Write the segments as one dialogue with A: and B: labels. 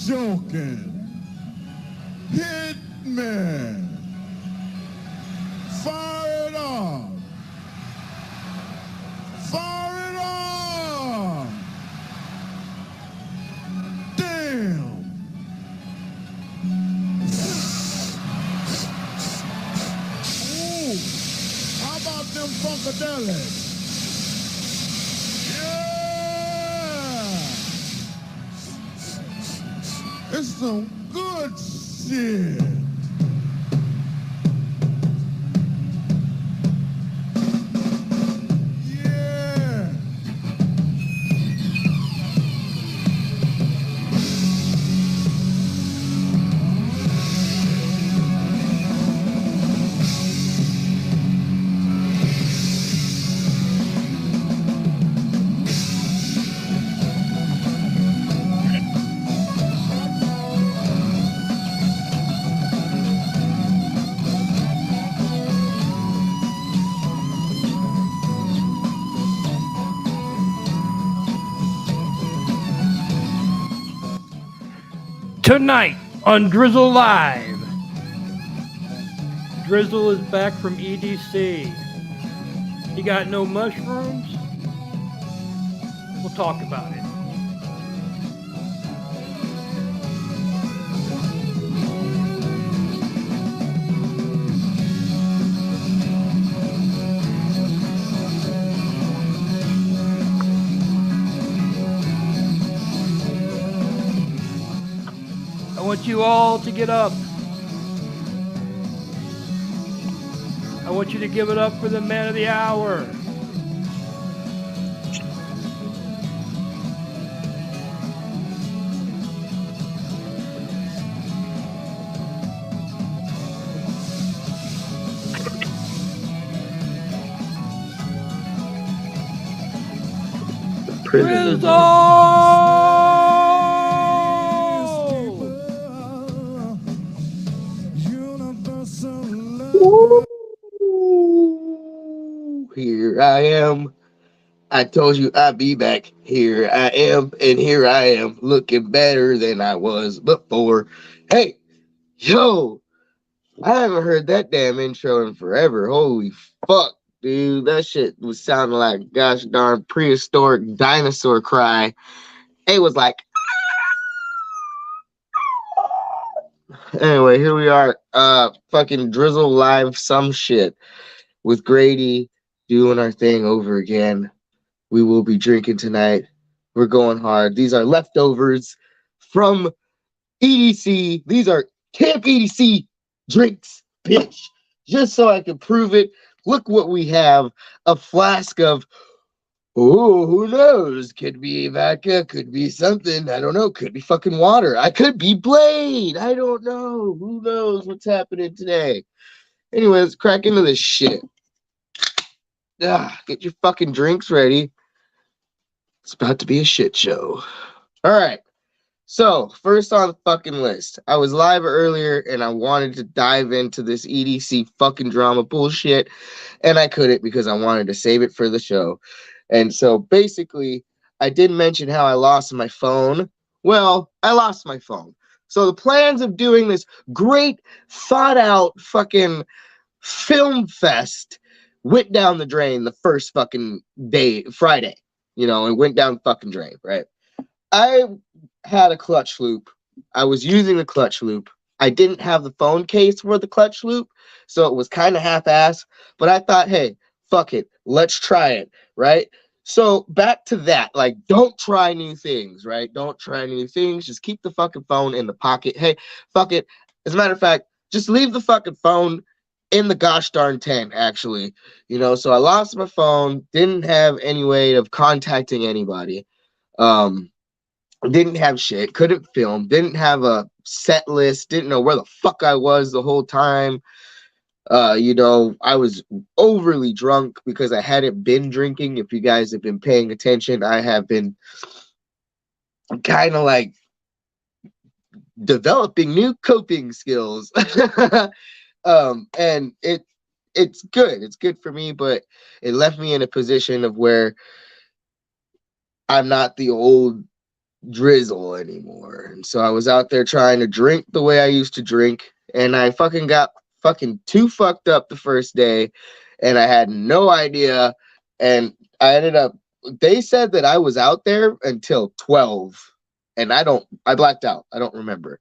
A: joking. Hit me. Fire it up. Fire it up. Damn. Ooh. How about them funkadelics? Yeah. It's some good shit. Yeah.
B: Tonight on Drizzle Live, Drizzle is back from EDC. He got no mushrooms? We'll talk about it. I want you all to get up. I want you to give it up for the man of the hour. Drizzle!
C: Here I am. I told you I'd be back. Here I am, and here I am, looking better than I was before. Hey, yo, I haven't heard that damn intro in forever. Holy fuck, dude. That shit was sounding like gosh darn prehistoric dinosaur cry. It was like, anyway, here we are. Fucking Drizzle Live some shit with Grady doing our thing over again. We will be drinking tonight. We're going hard. These are leftovers from EDC. These are Camp EDC drinks, bitch. Just so I can prove it. Look what we have. A flask of, oh, who knows? Could be vodka, could be something. I don't know. Could be fucking water. I could be Blade. I don't know. Who knows what's happening today? Anyway, let's crack into this shit. Get your fucking drinks ready. It's about to be a shit show. All right. So, first on the fucking list. I was live earlier and I wanted to dive into this EDC fucking drama bullshit. And I couldn't because I wanted to save it for the show. And so, basically, I did mention how I lost my phone. Well, I lost my phone. So, the plans of doing this great, thought out fucking film fest went down the drain the first fucking day, Friday. You know, it went down the fucking drain, right? I had a clutch loop. I was using the clutch loop. I didn't have the phone case for the clutch loop, so it was kind of half-ass. But I thought, hey, fuck it. Let's try it, right? So back to that. Like, don't try new things, right? Don't try new things. Just keep the fucking phone in the pocket. Hey, fuck it. As a matter of fact, just leave the fucking phone in the gosh darn tent, actually. You know, so I lost my phone, didn't have any way of contacting anybody. Didn't have shit, couldn't film, didn't have a set list, didn't know where the fuck I was the whole time. You know, I was overly drunk because I hadn't been drinking. If you guys have been paying attention, I have been kind of like developing new coping skills. And it's good. It's good for me, but it left me in a position of where I'm not the old drizzle anymore. And so I was out there trying to drink the way I used to drink, and I fucking got fucking too fucked up the first day, and I had no idea. And I ended up, they said that I was out there until 12, and I blacked out. I don't remember,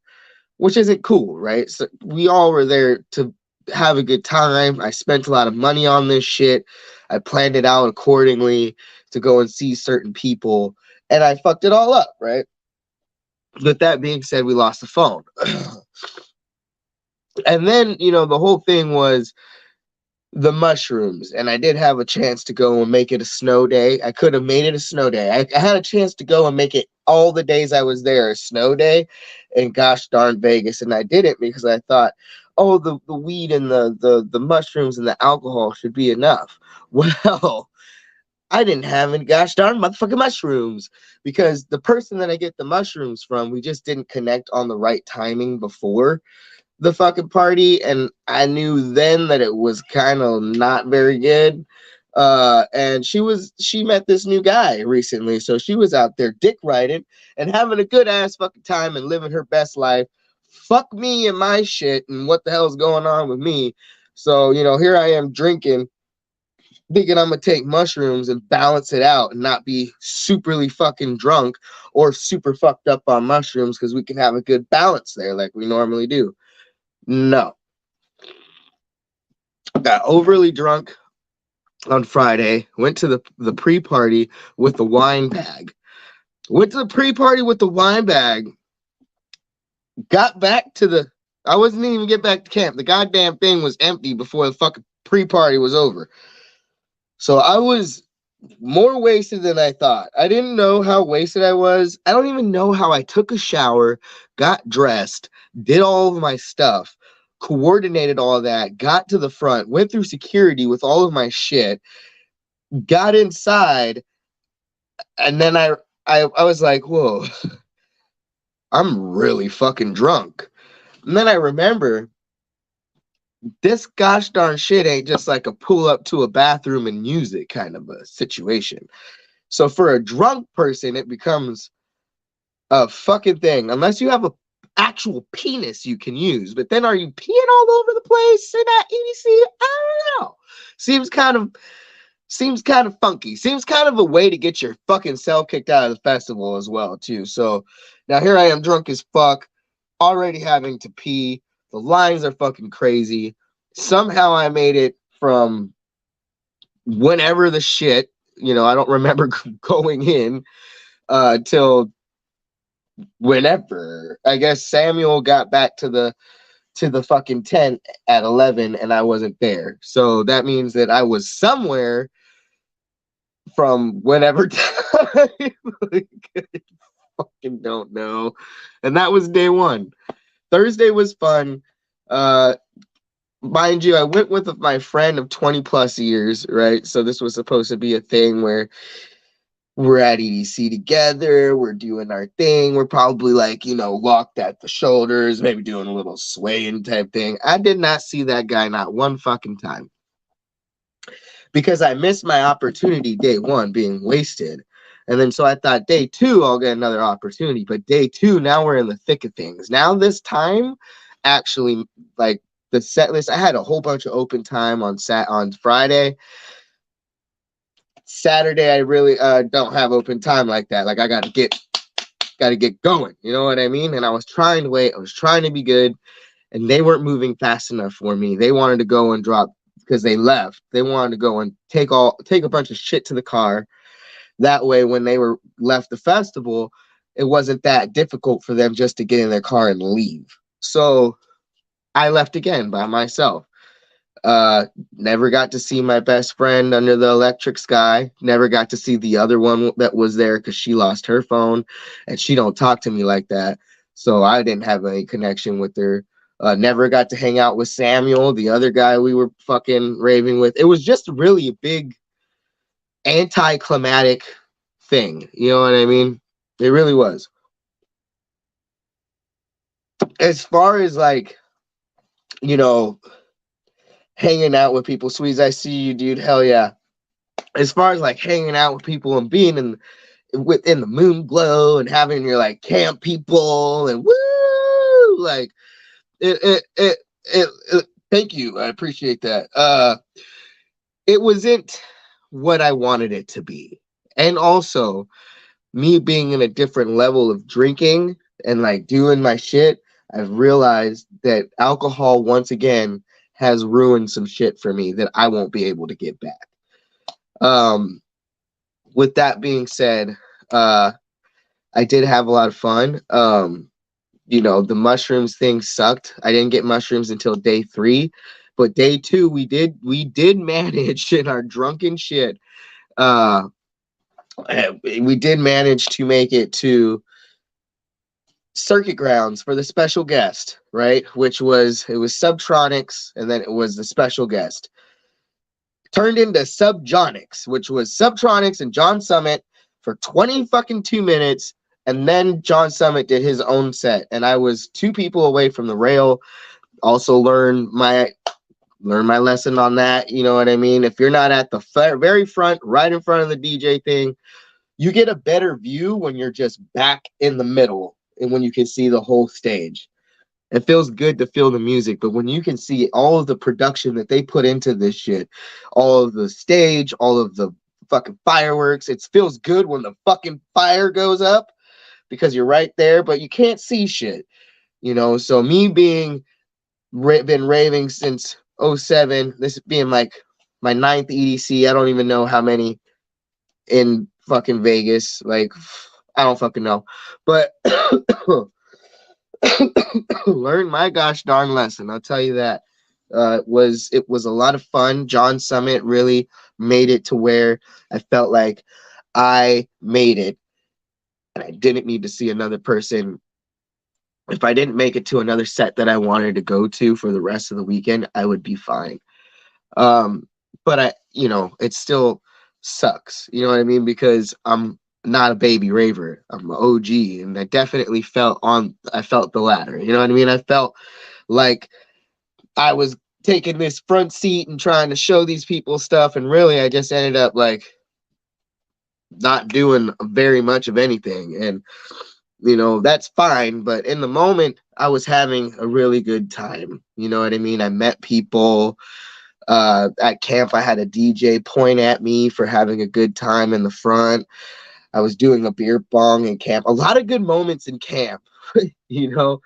C: which isn't cool, right? So we all were there to have a good time. I spent a lot of money on this shit. I planned it out accordingly to go and see certain people, and I fucked it all up, right? With that being said, we lost the phone. And then, the whole thing was the mushrooms, and I did have a chance to go and make it a snow day. I could have made it a snow day. I had a chance to go and make it all the days I was there a snow day, and gosh darn Vegas, and I didn't because I thought, oh, the weed and the mushrooms and the alcohol should be enough. Well, I didn't have any gosh darn motherfucking mushrooms because the person that I get the mushrooms from, we just didn't connect on the right timing before the fucking party, and I knew then that it was kind of not very good. And she met this new guy recently, so she was out there dick riding and having a good ass fucking time and living her best life. Fuck me and my shit and what the hell's going on with me. So, here I am drinking, thinking I'm gonna take mushrooms and balance it out and not be superly fucking drunk or super fucked up on mushrooms because we can have a good balance there like we normally do. No. Got overly drunk on Friday, went to the pre-party with the wine bag. Got back to I wasn't even get back to camp. The goddamn thing was empty before the fucking pre-party was over. So I was more wasted than I thought. I didn't know how wasted I was. I don't even know how I took a shower, got dressed, did all of my stuff, coordinated all that, got to the front, went through security with all of my shit, got inside, and then I was like, whoa, I'm really fucking drunk. And then I remember this gosh darn shit ain't just like a pull up to a bathroom and music kind of a situation. So for a drunk person, it becomes a fucking thing. Unless you have a actual penis you can use. But then are you peeing all over the place in that EDC? I don't know. Seems kind of funky. Seems kind of a way to get your fucking self kicked out of the festival as well, too. So now here I am drunk as fuck, already having to pee. The lines are fucking crazy. Somehow I made it from whenever the shit, I don't remember going in till whenever. I guess Samuel got back to the fucking tent at 11 and I wasn't there. So that means that I was somewhere from whenever time. Like, I fucking don't know. And that was day one. Thursday was fun. Mind you, I went with my friend of 20 plus years, right? So this was supposed to be a thing where we're at EDC together, we're doing our thing, we're probably like, locked at the shoulders, maybe doing a little swaying type thing. I did not see that guy not one fucking time because I missed my opportunity day one being wasted. And then so I thought day two, I'll get another opportunity. But day two, now we're in the thick of things. Now this time, actually, like the set list, I had a whole bunch of open time on Friday. Saturday, I really don't have open time like that. Like I gotta get going. You know what I mean? And I was trying to wait. I was trying to be good, and they weren't moving fast enough for me. They wanted to go and drop because they left. They wanted to go and take a bunch of shit to the car. That way, when they were left the festival, it wasn't that difficult for them just to get in their car and leave. So I left again by myself. Never got to see my best friend under the electric sky. Never got to see the other one that was there because she lost her phone and she don't talk to me like that. So I didn't have any connection with her. Never got to hang out with Samuel, the other guy we were fucking raving with. It was just really a big anticlimactic thing. You know what I mean? It really was. As far as like, hanging out with people, Sweets, I see you, dude. Hell yeah. As far as like hanging out with people and being within the moon glow and having your like camp people and woo, like it thank you, I appreciate that. It wasn't what I wanted it to be, and also me being in a different level of drinking and like doing my shit, I've realized that alcohol once again has ruined some shit for me that I won't be able to get back. With that being said, I did have a lot of fun. The mushrooms thing sucked. I didn't get mushrooms until day 3, but day 2 we did manage in our drunken shit. Uh, we did manage to make it to circuit grounds for the special guest, right? It was Subtronics, and then it was the special guest. Turned into Subjonics, which was Subtronics and John Summit for 20 fucking 2 minutes, and then John Summit did his own set, and I was 2 people away from the rail. Also learned my lesson on that. You know what I mean? If you're not at the very front, right in front of the DJ thing, you get a better view when you're just back in the middle and when you can see the whole stage. It feels good to feel the music, but when you can see all of the production that they put into this shit, all of the stage, all of the fucking fireworks, it feels good when the fucking fire goes up because you're right there, but you can't see shit, So me being been raving since 07, this being like my 9th EDC, I don't even know how many in fucking Vegas, like I don't fucking know, but learned my gosh darn lesson. I'll tell you that. It was a lot of fun. John Summit really made it to where I felt like I made it, and I didn't need to see another person. If I didn't make it to another set that I wanted to go to for the rest of the weekend, I would be fine. But it still sucks. You know what I mean? Because I'm not a baby raver. I'm an OG, and I definitely felt the ladder. You know what I mean? I felt like I was taking this front seat and trying to show these people stuff, and really I just ended up like not doing very much of anything. And that's fine, but in the moment I was having a really good time. You know what I mean? I met people. At camp, I had a DJ point at me for having a good time in the front. I was doing a beer bong in camp. A lot of good moments in camp, just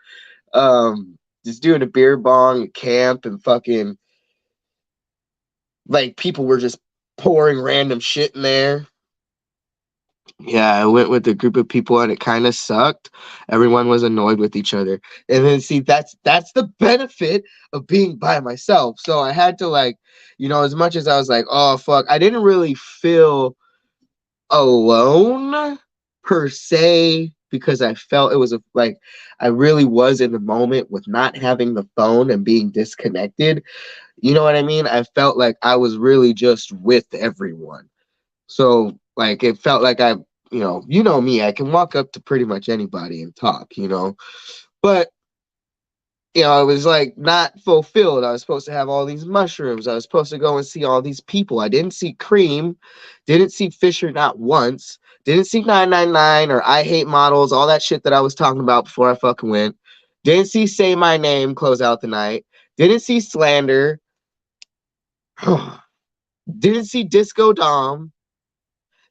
C: doing a beer bong at camp and fucking like people were just pouring random shit in there. Yeah, I went with a group of people and it kind of sucked. Everyone was annoyed with each other. And then see, that's the benefit of being by myself. So I had to as much as I was like, oh fuck, I didn't really feel alone per se because I felt it was I really was in the moment with not having the phone and being disconnected. You know what I mean? I felt like I was really just with everyone. So it felt like me, I can walk up to pretty much anybody and talk, but I was not fulfilled. I was supposed to have all these mushrooms. I was supposed to go and see all these people. I didn't see Cream, didn't see Fisher not once, didn't see 999 or I Hate Models, all that shit that I was talking about before I fucking went. Didn't see Say My Name close out the night. Didn't see Slander. Didn't see Disco Dom.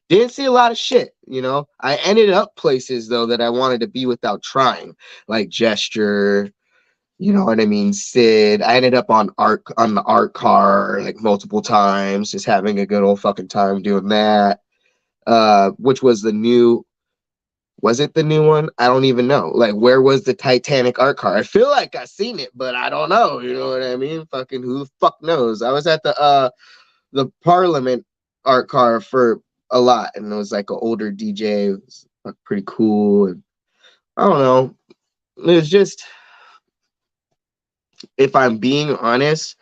C: Didn't see a lot of shit, I ended up places though that I wanted to be without trying, like Gesture, you know what I mean, Sid. I ended up on the art car like multiple times, just having a good old fucking time doing that. Which was it the new one? I don't even know. Like, where was the Titanic art car? I feel like I seen it, but I don't know. You know what I mean? Fucking who the fuck knows? I was at the Parliament art car for a lot, and it was like an older DJ. It was pretty cool, and I don't know. It was just, if I'm being honest,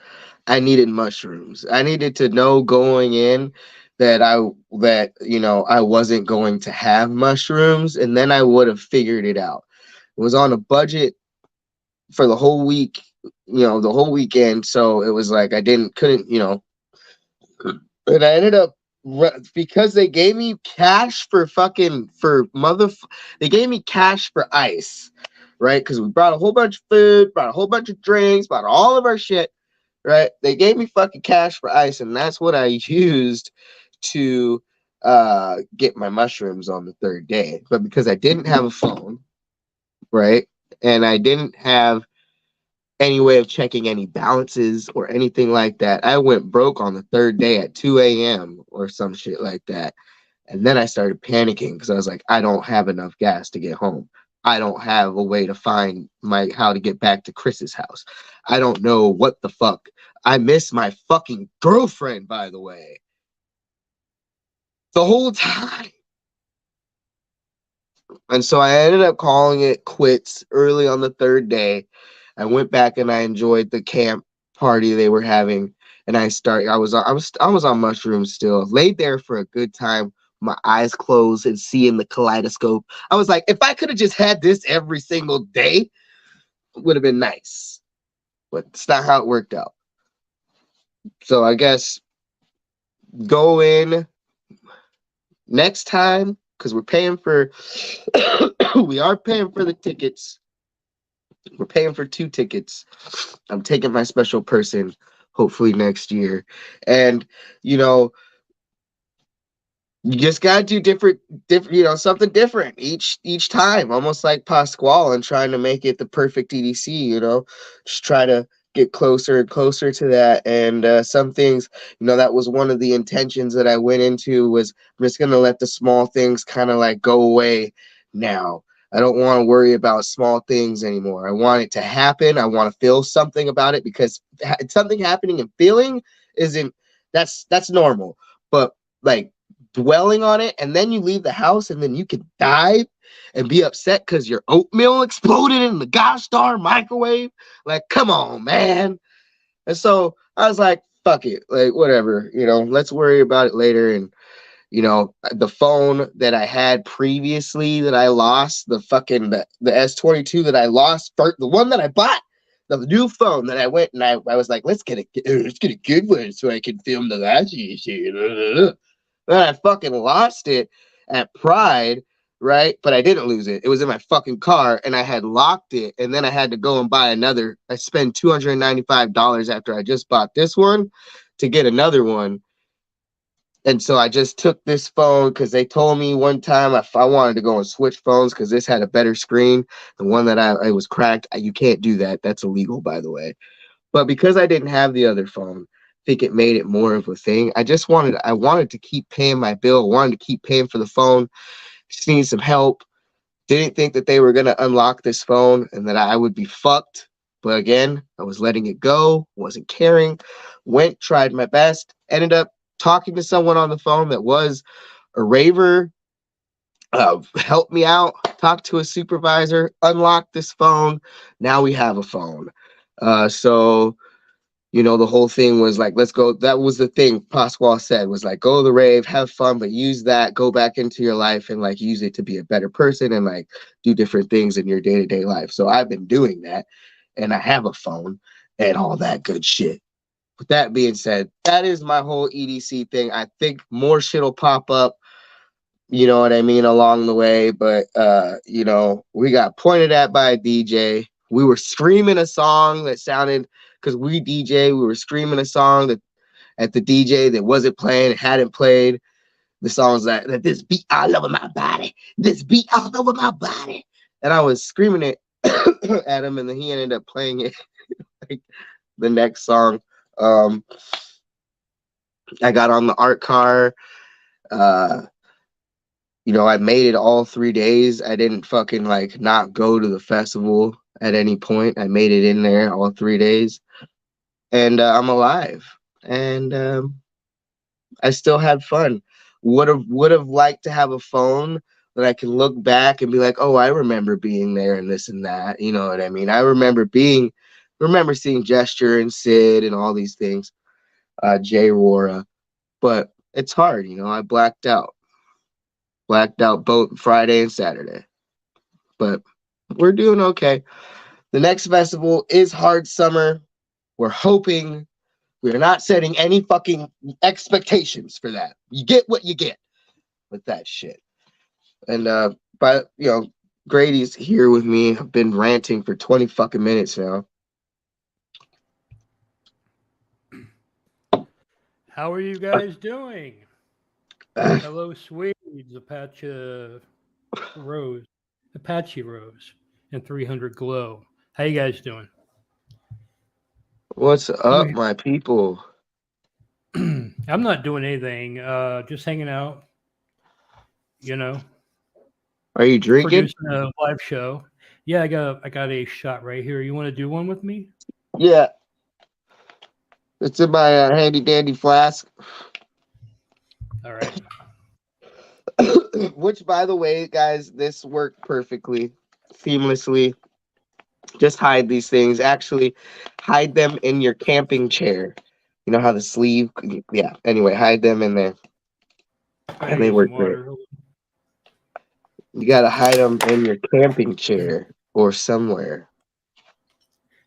C: I needed mushrooms. I needed to know going in that I wasn't going to have mushrooms, and then I would have figured it out. It was on a budget for the whole week, the whole weekend, so it was like I couldn't, and I ended up because they gave me cash for fucking they gave me cash for ice, right? Because we brought a whole bunch of food, brought a whole bunch of drinks, brought all of our shit, right? They gave me fucking cash for ice, and that's what I used to get my mushrooms on the third day. But because I didn't have a phone, right, and I didn't have any way of checking any balances or anything like that, I went broke on the third day at 2 a.m. or some shit like that. And then I started panicking because I was like, I don't have enough gas to get home. I don't have a way to find how to get back to Chris's house. I don't know what the fuck. I miss my fucking girlfriend, by the way. The whole time. And so I ended up calling it quits early on the third day. I went back and I enjoyed the camp party they were having. And I was on mushrooms still. Laid there for a good time, my eyes closed and seeing the kaleidoscope. I was like, if I could have just had this every single day, it would have been nice. But it's not how it worked out. So I guess go in next time, because we're paying for we are paying for the tickets. We're paying for 2 tickets. I'm taking my special person hopefully next year. And you know, you just gotta do different, something different each time, almost like Pasquale and trying to make it the perfect EDC, just try to get closer and closer to that. And some things, that was one of the intentions that I went into, was I'm just gonna let the small things kind of like go away now. I don't want to worry about small things anymore. I want it to happen. I want to feel something about it, because something happening and feeling that's normal. But like dwelling on it, and then you leave the house and then you can die and be upset because your oatmeal exploded in the gosh darn microwave. Like, come on, man. And so I was like, fuck it. Like, whatever, let's worry about it later. And the phone that I had previously that I lost, the S22 that I lost, the one that I bought, the new phone that I went and I was like, let's get a good one so I can film the last year. Then I fucking lost it at Pride, right? But I didn't lose it. It was in my fucking car, and I had locked it, and then I had to go and buy another. I spent $295 after I just bought this one to get another one. And so I just took this phone because they told me one time if I wanted to go and switch phones because this had a better screen. The one that I was cracked. You can't do that. That's illegal, by the way. But because I didn't have the other phone, I think it made it more of a thing. I wanted to keep paying my bill, wanted to keep paying for the phone, just needed some help. Didn't think that they were going to unlock this phone and that I would be fucked. But again, I was letting it go, wasn't caring, tried my best, ended up talking to someone on the phone that was a raver, helped me out, talked to a supervisor, unlocked this phone. Now we have a phone. So the whole thing was like, let's go. That was the thing Pasquale said, was like, go to the rave, have fun, but use that, go back into your life and like use it to be a better person and like do different things in your day-to-day life. So I've been doing that, and I have a phone and all that good shit. With that being said, that is my whole EDC thing. I think more shit will pop up, you know what I mean, along the way. But we got pointed at by a DJ. We were screaming a song that sounded, because we were screaming a song that at the DJ that wasn't playing, it hadn't played. The songs that this beat all over my body, this beat all over my body. And I was screaming it at him, and then he ended up playing it like the next song. I got on the art car. I made it all 3 days. I didn't fucking like not go to the festival at any point. I made it in there all 3 days, and I'm alive, and I still had fun. Would have liked to have a phone that I can look back and be like, oh, I remember being there and this and that. You know what I mean? I remember seeing Gesture and Sid and all these things, Jay Rora, but it's hard. I blacked out both Friday and Saturday, but we're doing okay. The next festival is Hard Summer. We're hoping We are not setting any fucking expectations for that. You get what you get with that shit. And but you know, Grady's here with me. I've been ranting for 20 fucking minutes now.
B: How are you guys doing? Hello, Swedes, Apache Rose, and 300 Glow. How you guys doing?
C: What's up, my people?
B: I'm not doing anything. Just hanging out. You know.
C: Are you drinking?
B: Producing a live show. Yeah, I got a shot right here. You want to do one with me?
C: Yeah. It's in my handy dandy flask.
B: All right.
C: Which, by the way, guys, this worked perfectly, seamlessly. Just hide these things. Actually, hide them in your camping chair. You know how the sleeve? Yeah. Anyway, hide them in there. And they work great. You gotta hide them in your camping chair or somewhere.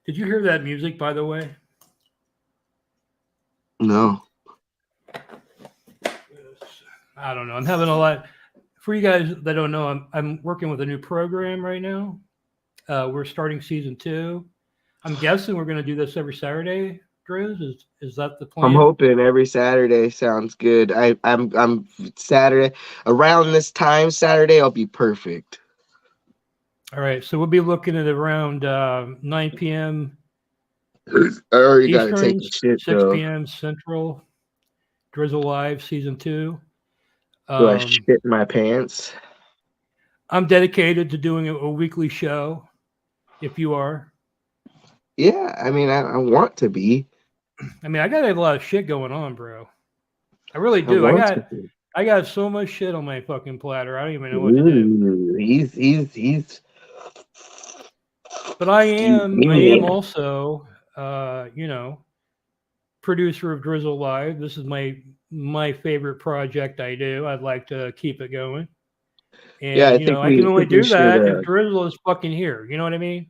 B: Did you hear that music, by the way?
C: No.
B: I don't know. I'm having a lot. For you guys that don't know, I'm working with a new program right now. We're starting season 2. I'm guessing we're going to do this every Saturday. Drizz, is that the plan?
C: I'm hoping every Saturday sounds good. I'm Saturday around this time. Saturday, I'll be perfect.
B: All right, so we'll be looking at around 9 p.m.
C: I already got to
B: Eastern,
C: take the shit
B: 6
C: though.
B: p.m. Central. Drizzle Live season 2.
C: Do I shit my pants?
B: I'm dedicated to doing a weekly show. If you are.
C: Yeah, I mean, I want to be.
B: I mean, I got a lot of shit going on, bro. I really do. I got so much shit on my fucking platter. I don't even know what to do.
C: He's.
B: But I am also, you know, producer of Drizzle Live. This is my favorite project I do. I'd like to keep it going. And,
C: yeah,
B: I can only do that if Drizzle is fucking here. You know what I mean?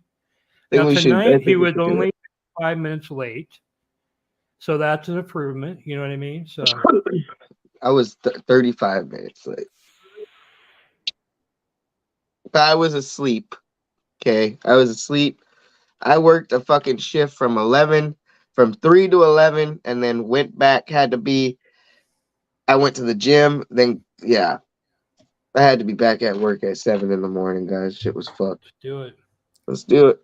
B: Now, tonight, he was only 5 minutes late. So that's an improvement. You know what I mean? So
C: I was 35 minutes late. I was asleep. Okay. I was asleep. I worked a fucking shift from 3 to 11, and then went back. I went to the gym. Then, yeah. I had to be back at work at 7 in the morning, guys. Shit was fucked.
B: Let's do it.
C: Let's do it.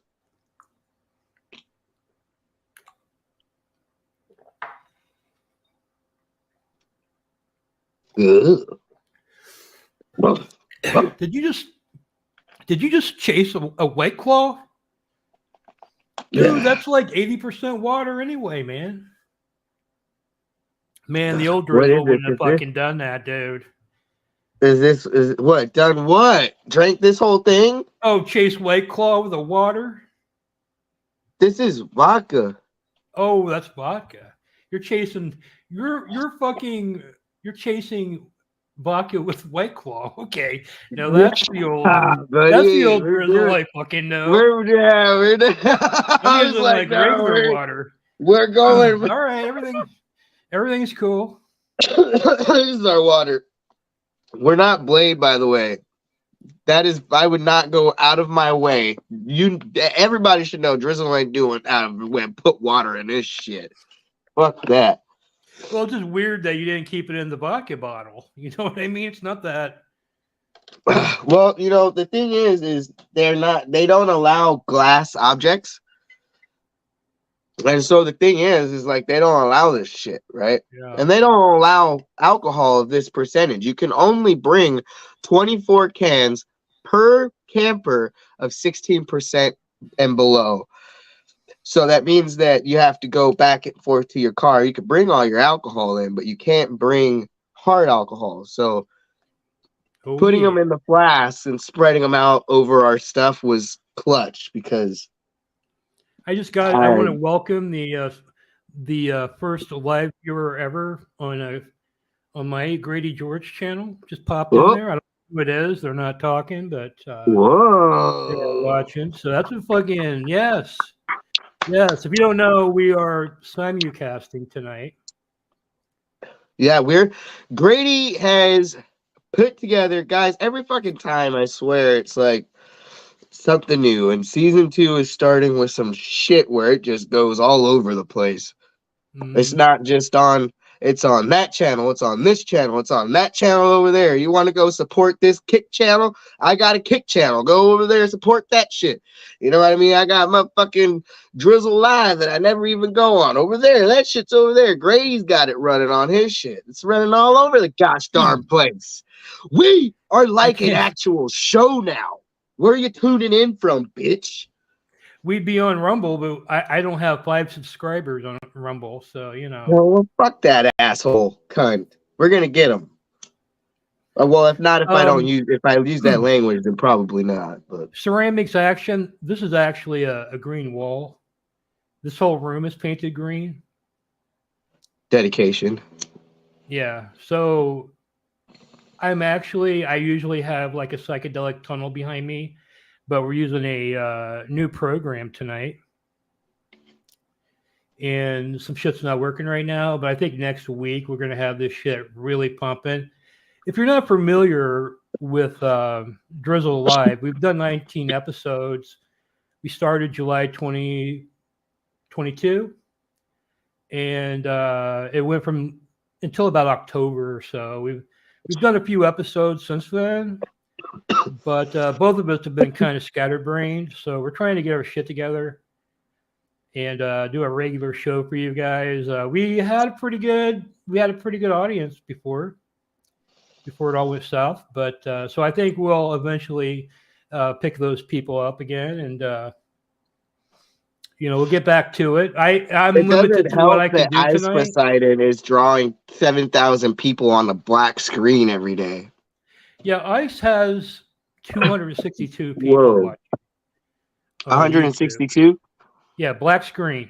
B: Did you just chase a White Claw? Dude, that's like 80% water anyway, man. Man, the old Drizzle wouldn't have fucking done that, dude.
C: Is what? Done what? Drank this whole thing?
B: Oh, chase White Claw with the water?
C: This is vodka.
B: Oh, that's vodka. You're chasing vodka with White Claw. Okay. Now that's the old Drizzle I fucking know.
C: We're
B: I'm using like regular water.
C: We're going.
B: All right, everything's cool.
C: This is our water. We're not Blade, by the way. That is, I would not go out of my way. Everybody should know Drizzle ain't doing out of the way. Put water in this shit. Fuck that.
B: Well, it's just weird that you didn't keep it in the vodka bottle. You know what I mean? It's not that.
C: Well, the thing is they don't allow glass objects. And so the thing is like they don't allow this shit, right?
B: Yeah.
C: And they don't allow alcohol of this percentage. You can only bring 24 cans per camper of 16% and below. So that means that you have to go back and forth to your car. You can bring all your alcohol in, but you can't bring hard alcohol. So putting them in the flasks and spreading them out over our stuff was clutch because
B: I want to welcome the first live viewer ever on my Grady George channel. Just popped in there. I don't know who it is. They're not talking, but they're watching. So that's a fucking yes. Yes, if you don't know, we are simulcasting tonight.
C: Yeah, Grady has put together, guys, every fucking time, I swear, it's like something new. And season 2 is starting with some shit where it just goes all over the place. It's not just it's on that channel, it's on this channel, it's on that channel over there. You want to go support this Kick channel? I got a Kick channel. Go over there, support that shit. You know what I mean? I got my fucking Drizzle Live that I never even go on over there. That shit's over there. Grady's got it running on his shit. It's running all over the gosh darn place. We are like an actual show now. Where are you tuning in from, bitch?
B: We'd be on Rumble, but I don't have 5 subscribers on Rumble, so you know.
C: Well, fuck that asshole cunt. We're gonna get him. Well, if not, if I use that language, then probably not. But
B: ceramics action. This is actually a green wall. This whole room is painted green.
C: Dedication.
B: Yeah. So I usually have like a psychedelic tunnel behind me, but we're using a new program tonight. And some shit's not working right now, but I think next week we're going to have this shit really pumping. If you're not familiar with Drizzle Live, we've done 19 episodes. We started July 2022, and it went from until about October or so. We've done a few episodes since then, but both of us have been kind of scatterbrained, so we're trying to get our shit together and do a regular show for you guys. We had a pretty good audience before it all went south, but so I think we'll eventually pick those people up again, and we'll get back to it. I'm limited to what I can do
C: Ice
B: tonight.
C: Poseidon is drawing 7,000 people on the black screen every day.
B: Yeah, Ice has 262 people watching.
C: 162.
B: Yeah, black screen.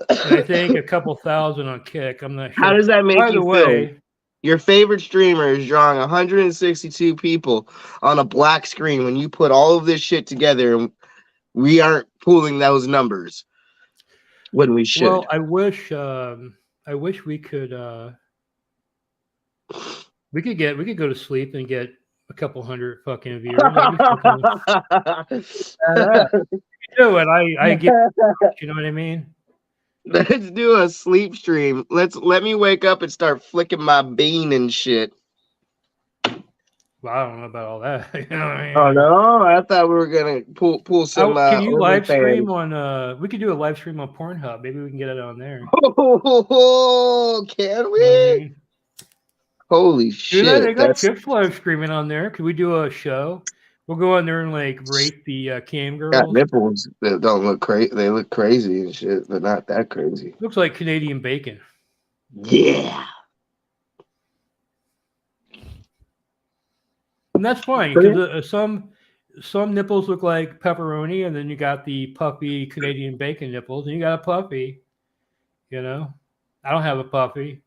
B: And I think a couple thousand on Kick. I'm not sure.
C: How does that make
B: By
C: you
B: the way,
C: feel? Your favorite streamer is drawing 162 people on a black screen when you put all of this shit together, and we aren't pulling those numbers when we should.
B: Well, I wish we could go to sleep and get a couple hundred fucking viewers. Do it. I get, you know what I mean?
C: Let's do a sleep stream. Let me wake up and start flicking my bean and shit.
B: Well, I don't know about all that. You know what I mean?
C: Oh no, I thought we were gonna pull some.
B: Can you live stream on? We could do a live stream on Pornhub. Maybe we can get it on there.
C: Oh, can we? Holy shit!
B: Dude, they got Chips live streaming on there. Could we do a show? We'll go on there and like rate the cam girls.
C: Got nipples that don't look crazy. They look crazy and shit, but not that crazy.
B: Looks like Canadian bacon.
C: Yeah.
B: And that's fine because some nipples look like pepperoni, and then you got the puffy Canadian bacon nipples, and you got a puffy. I don't have a puffy.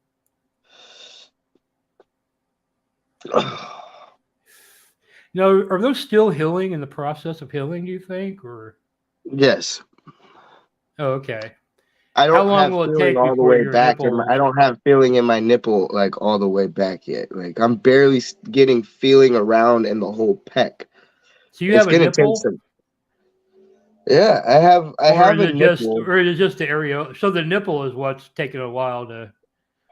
B: Now, are those still healing, in the process of healing, do you think? Or
C: yes.
B: Oh, okay.
C: I don't
B: How long
C: have
B: will it
C: feeling
B: take
C: all the
B: before
C: way
B: your
C: back.
B: nipples...
C: I don't have feeling in my nipple like all the way back yet. Like I'm barely getting feeling around in the whole pec.
B: So you have a nipple?
C: Yeah, I have a nipple.
B: Or is it just the areola? So the nipple is what's taking a while to...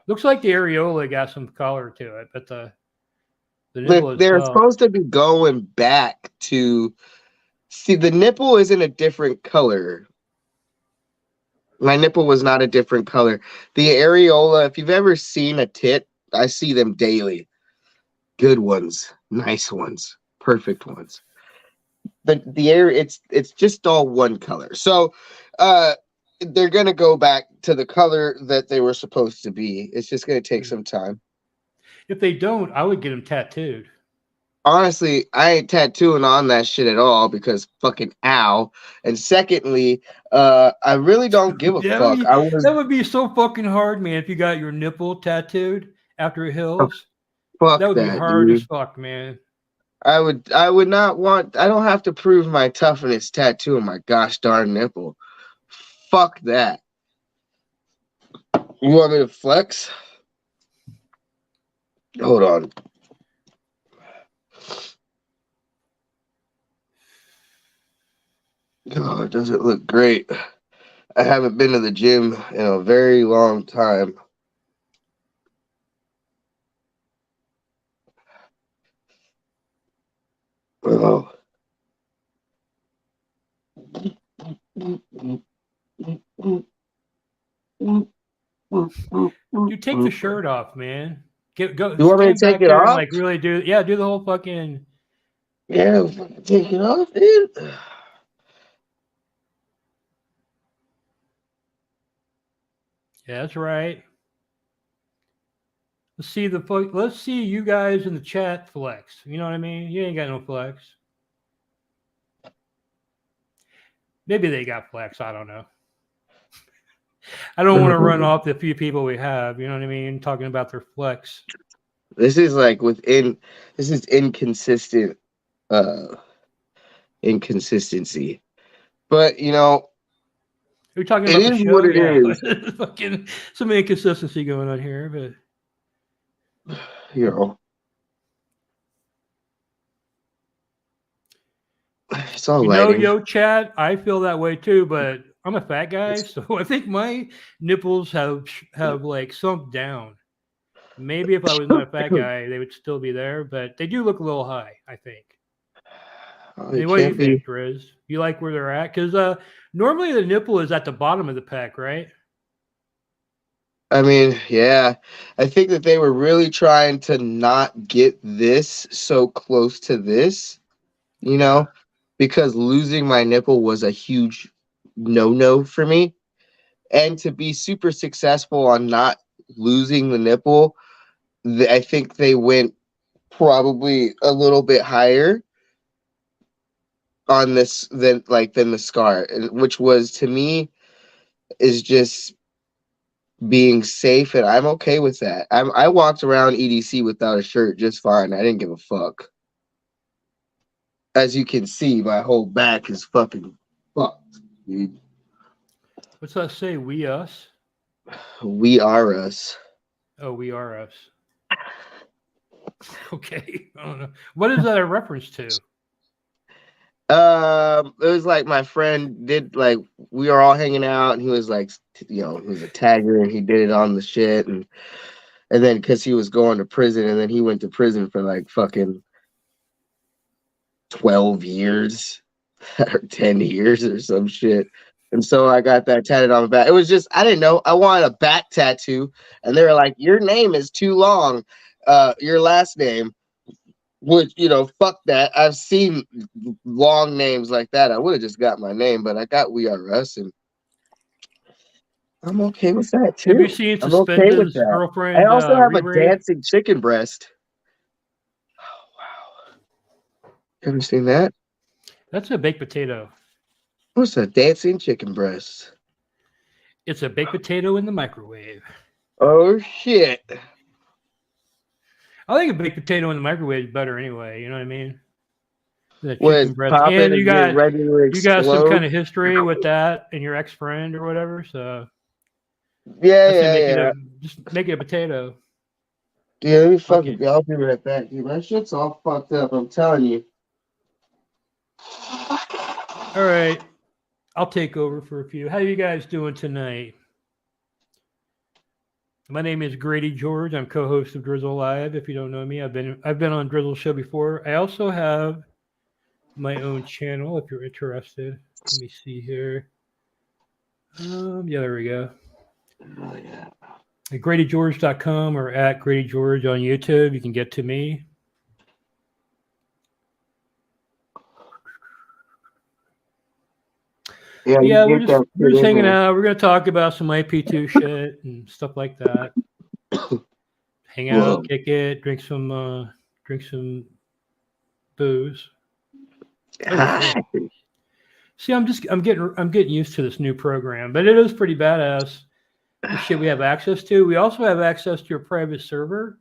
B: Looks like the areola got some color to it, but the nipple
C: they're supposed to be going back to... See, the nipple is in a different color. My nipple was not a different color. The areola, if you've ever seen a tit, I see them daily. Good ones, nice ones, perfect ones. But it's just all one color. So they're gonna go back to the color that they were supposed to be. It's just gonna take some time.
B: If they don't, I would get them tattooed.
C: Honestly, I ain't tattooing on that shit at all because fucking ow. And secondly, I really don't give a fuck.
B: That would be so fucking hard, man, if you got your nipple tattooed after it heals.
C: Fuck
B: that would be hard
C: dude.
B: As fuck, man.
C: I would not want... I don't have to prove my toughness tattooing my gosh darn nipple. fuck that. You want me to flex? Hold on. Oh, it doesn't look great. I haven't been to the gym in a very long time. Oh.
B: You take the shirt off, man. Go
C: You want me to
B: stand
C: take
B: back
C: it
B: there and
C: off?
B: like really do do the whole fucking.
C: Yeah, take it off, dude.
B: Yeah, that's right. Let's see you guys in the chat flex. You know what I mean? You ain't got no flex. Maybe they got flex. I don't know. I don't want to run off the few people we have. You know what I mean? Talking about their flex.
C: This is like this is inconsistent inconsistency. But you know,
B: We're talking
C: it
B: about the
C: is
B: show.
C: what it
B: Yeah,
C: is.
B: fucking some inconsistency going on here, but
C: You know, it's all lighting.
B: yo, Chad, I feel that way too. But I'm a fat guy, so I think my nipples have like sunk down. Maybe if I was not a fat guy, they would still be there, but they do look a little high, I think.
C: Oh,
B: I mean,
C: it
B: what do you
C: can't be.
B: think, Driz? You like where they're at? Because normally the nipple is at the bottom of the pec, right?
C: I mean, yeah, I think that they were really trying to not get this so close to this, you know, because losing my nipple was a huge no for me. And to be super successful on not losing the nipple, I think they went probably a little bit higher on this than the scar, which was to me is just being safe, and I'm okay with that. I walked around EDC without a shirt just fine. I didn't give a fuck. As you can see, my whole back is fucking fucked, dude.
B: What's that say? We us?
C: We are us.
B: Oh, we are us. Okay. I don't know. What is that a reference to?
C: It was like my friend did, like we were all hanging out, and he was like, you know, he was a tagger, and he did it on the shit, and then because he was going to prison, and then he went to prison for like fucking 12 years or 10 years or some shit. And so I got that tatted on my back. It was just, I didn't know. I wanted a back tattoo. And they were like, your name is too long. Your last name, which, you know, fuck that. I've seen long names like that. I would have just got my name, but I got We Are Us, and I'm okay with that too.
B: Have you seen
C: I'm okay with
B: Suspended's
C: that.
B: girlfriend?
C: I also have a
B: Riri?
C: dancing chicken breast. Oh, wow. Ever seen that?
B: That's a baked potato.
C: What's a dancing chicken breast?
B: It's a baked potato in the microwave.
C: Oh, shit.
B: I think a baked potato in the microwave is better anyway. You know what I mean? The
C: What
B: chicken
C: is
B: breast,
C: popping
B: and
C: and get ready to
B: you got some
C: explode?
B: kind of history with that and your ex friend or whatever. So
C: Yeah.
B: Just make it a potato.
C: Dude, let me
B: Fuck
C: fucking
B: it.
C: I'll be right back, dude. My shit's all fucked up. I'm telling you.
B: All right, I'll take over for a few. How you guys doing tonight? My name is Grady George. I'm co-host of Drizzle Live. If you don't know me, I've been on Drizzle Show before. I also have my own channel if you're interested. Let me see here. Yeah, there we go.
C: Oh, yeah.
B: At GradyGeorge.com or at Grady George on YouTube, you can get to me. Yeah, we're just hanging out. We're gonna talk about some IP2 shit and stuff like that. Hang out, kick it, drink some booze. Oh, see, I'm getting used to this new program, but it is pretty badass. The shit we have access to. We also have access to your private server,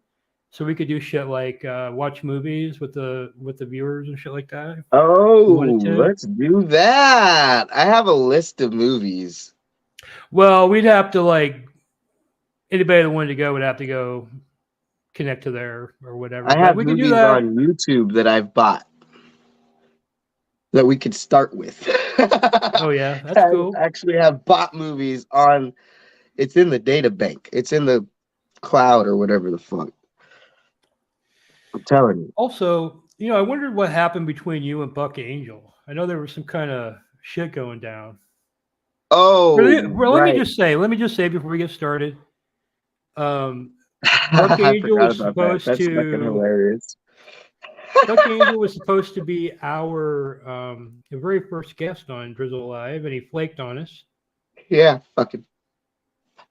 B: so we could do shit like watch movies with the viewers and shit like that.
C: Oh, let's do that. I have a list of movies.
B: Well, we'd have to like anybody that wanted to go would have to go connect to there or whatever.
C: I
B: But
C: have
B: we could do
C: movies
B: that.
C: on YouTube that I've bought that we could start with.
B: Oh yeah, that's
C: I
B: cool.
C: actually have bought movies on. It's in the data bank. It's in the cloud or whatever the fuck. I'm telling you.
B: Also, I wondered what happened between you and Buck Angel. I know there was some kind of shit going down.
C: Oh,
B: Well,
C: right.
B: let me just say before we get started, um, Buck
C: I
B: Angel
C: forgot
B: was
C: about that.
B: supposed
C: That's fucking
B: to
C: hilarious.
B: Buck Angel was supposed to be our the very first guest on Drizzle Live, and he flaked on us.
C: Yeah, fucking.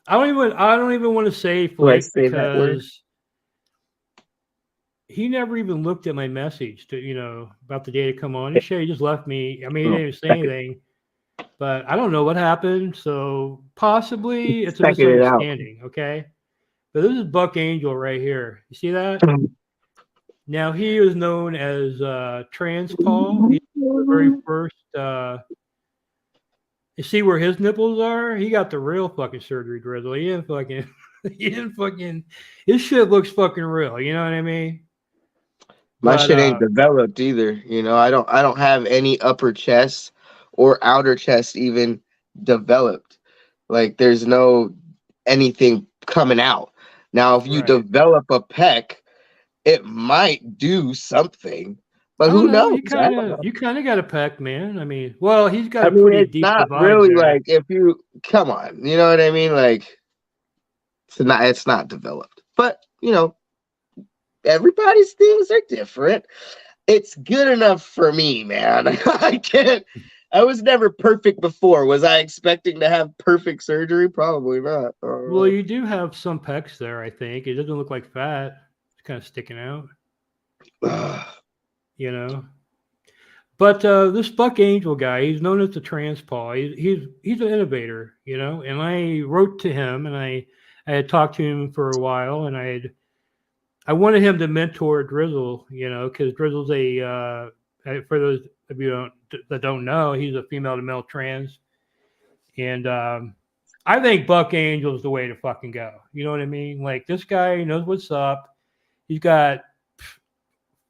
B: I don't even want to say
C: Do I
B: flake
C: say that word?
B: because he never even looked at my message to about the day to come on. He just left me. I mean, he
C: Oh,
B: didn't even say
C: second,
B: anything, but I don't know what happened. So possibly it's a
C: second it out.
B: misunderstanding. Okay, but this is Buck Angel right here. You see that? Now he was known as Trans Paul. He was the very first. You see where his nipples are? He got the real fucking surgery, Drizzle. He didn't fucking. He didn't fucking. His shit looks fucking real. You know what I mean?
C: My
B: But
C: shit ain't developed either. I don't have any upper chest or outer chest even developed. Like there's no anything coming out. Now if you
B: right.
C: develop a pec, it might do something. But
B: I don't
C: who
B: know.
C: knows? I don't know.
B: You kind of got a peck, man. I mean, well, he's got
C: I
B: a
C: mean,
B: pretty
C: it's
B: deep
C: not
B: divide
C: really
B: there.
C: like if you come on, you know what I mean? Like it's not developed. But everybody's things are different. It's good enough for me, man. I can't. I was never perfect before. Was I expecting to have perfect surgery? Probably not.
B: Well, you do have some pecs there. I think it doesn't look like fat. It's kind of sticking out. You know. But this Buck Angel guy, he's known as the Trans Paul. He's an innovator, And I wrote to him, and I had talked to him for a while, and I wanted him to mentor Drizzle, because Drizzle's for those of you that don't know, he's a female to male trans, and I think Buck Angel is the way to fucking go. You know what I mean? Like this guy knows what's up. He's got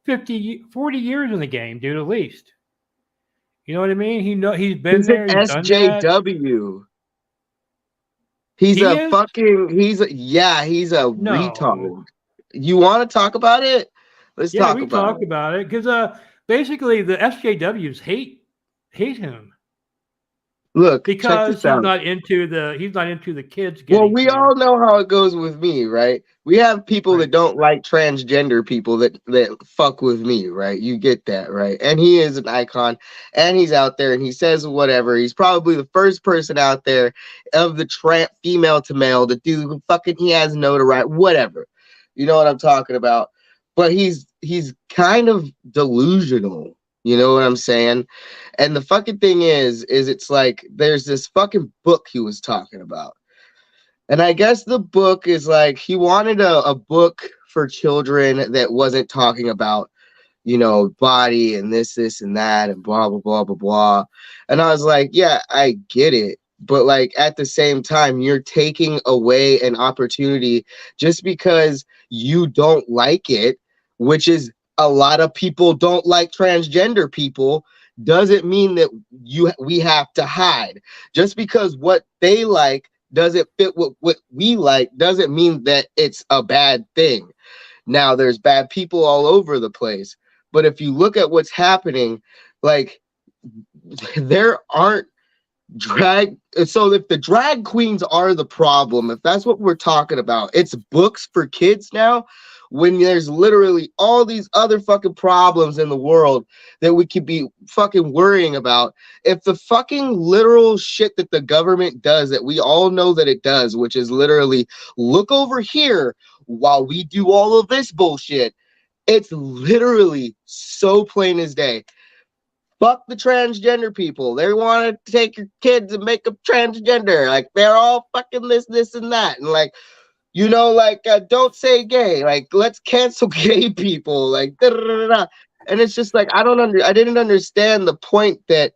B: 40 years in the game, dude, at least. You know what I mean? He's been
C: He's an
B: there. He's done that.
C: SJW. He's
B: He
C: a
B: is
C: fucking. He's a
B: no.
C: retard. You want to talk about it? Let's
B: Yeah,
C: talk
B: we
C: about
B: talked
C: it.
B: about it because basically the SJWs hate him
C: Look, check
B: because
C: this out.
B: he's not into the kids
C: Well,
B: getting
C: we
B: trans.
C: all know how it goes with me, right? We have people
B: Right.
C: that don't like transgender people that fuck with me, right? You get that, right? And he is an icon, and he's out there, and he says whatever. He's probably the first person out there of the female to male to do fucking. He has notoriety, whatever. You know what I'm talking about? But he's kind of delusional. You know what I'm saying? And the fucking thing is it's like there's this fucking book he was talking about. And I guess the book is like he wanted a book for children that wasn't talking about, body and this and that and blah, blah, blah, blah, blah. And I was like, yeah, I get it. But like at the same time, you're taking away an opportunity just because you don't like it, which is a lot of people don't like transgender people, doesn't mean that we have to hide. Just because what they like doesn't fit what we like doesn't mean that it's a bad thing. Now there's bad people all over the place, but if you look at what's happening, like there aren't drag. So if the drag queens are the problem, if that's what we're talking about, it's books for kids now, when there's literally all these other fucking problems in the world that we could be fucking worrying about. If the fucking literal shit that the government does, that we all know that it does, which is literally look over here while we do all of this bullshit, it's literally so plain as day. Fuck the transgender people. They want to take your kids and make them transgender. Like they're all fucking this, and that. And like, don't say gay. Like, let's cancel gay people. Like, da, da, da, da. And it's just like I didn't understand the point that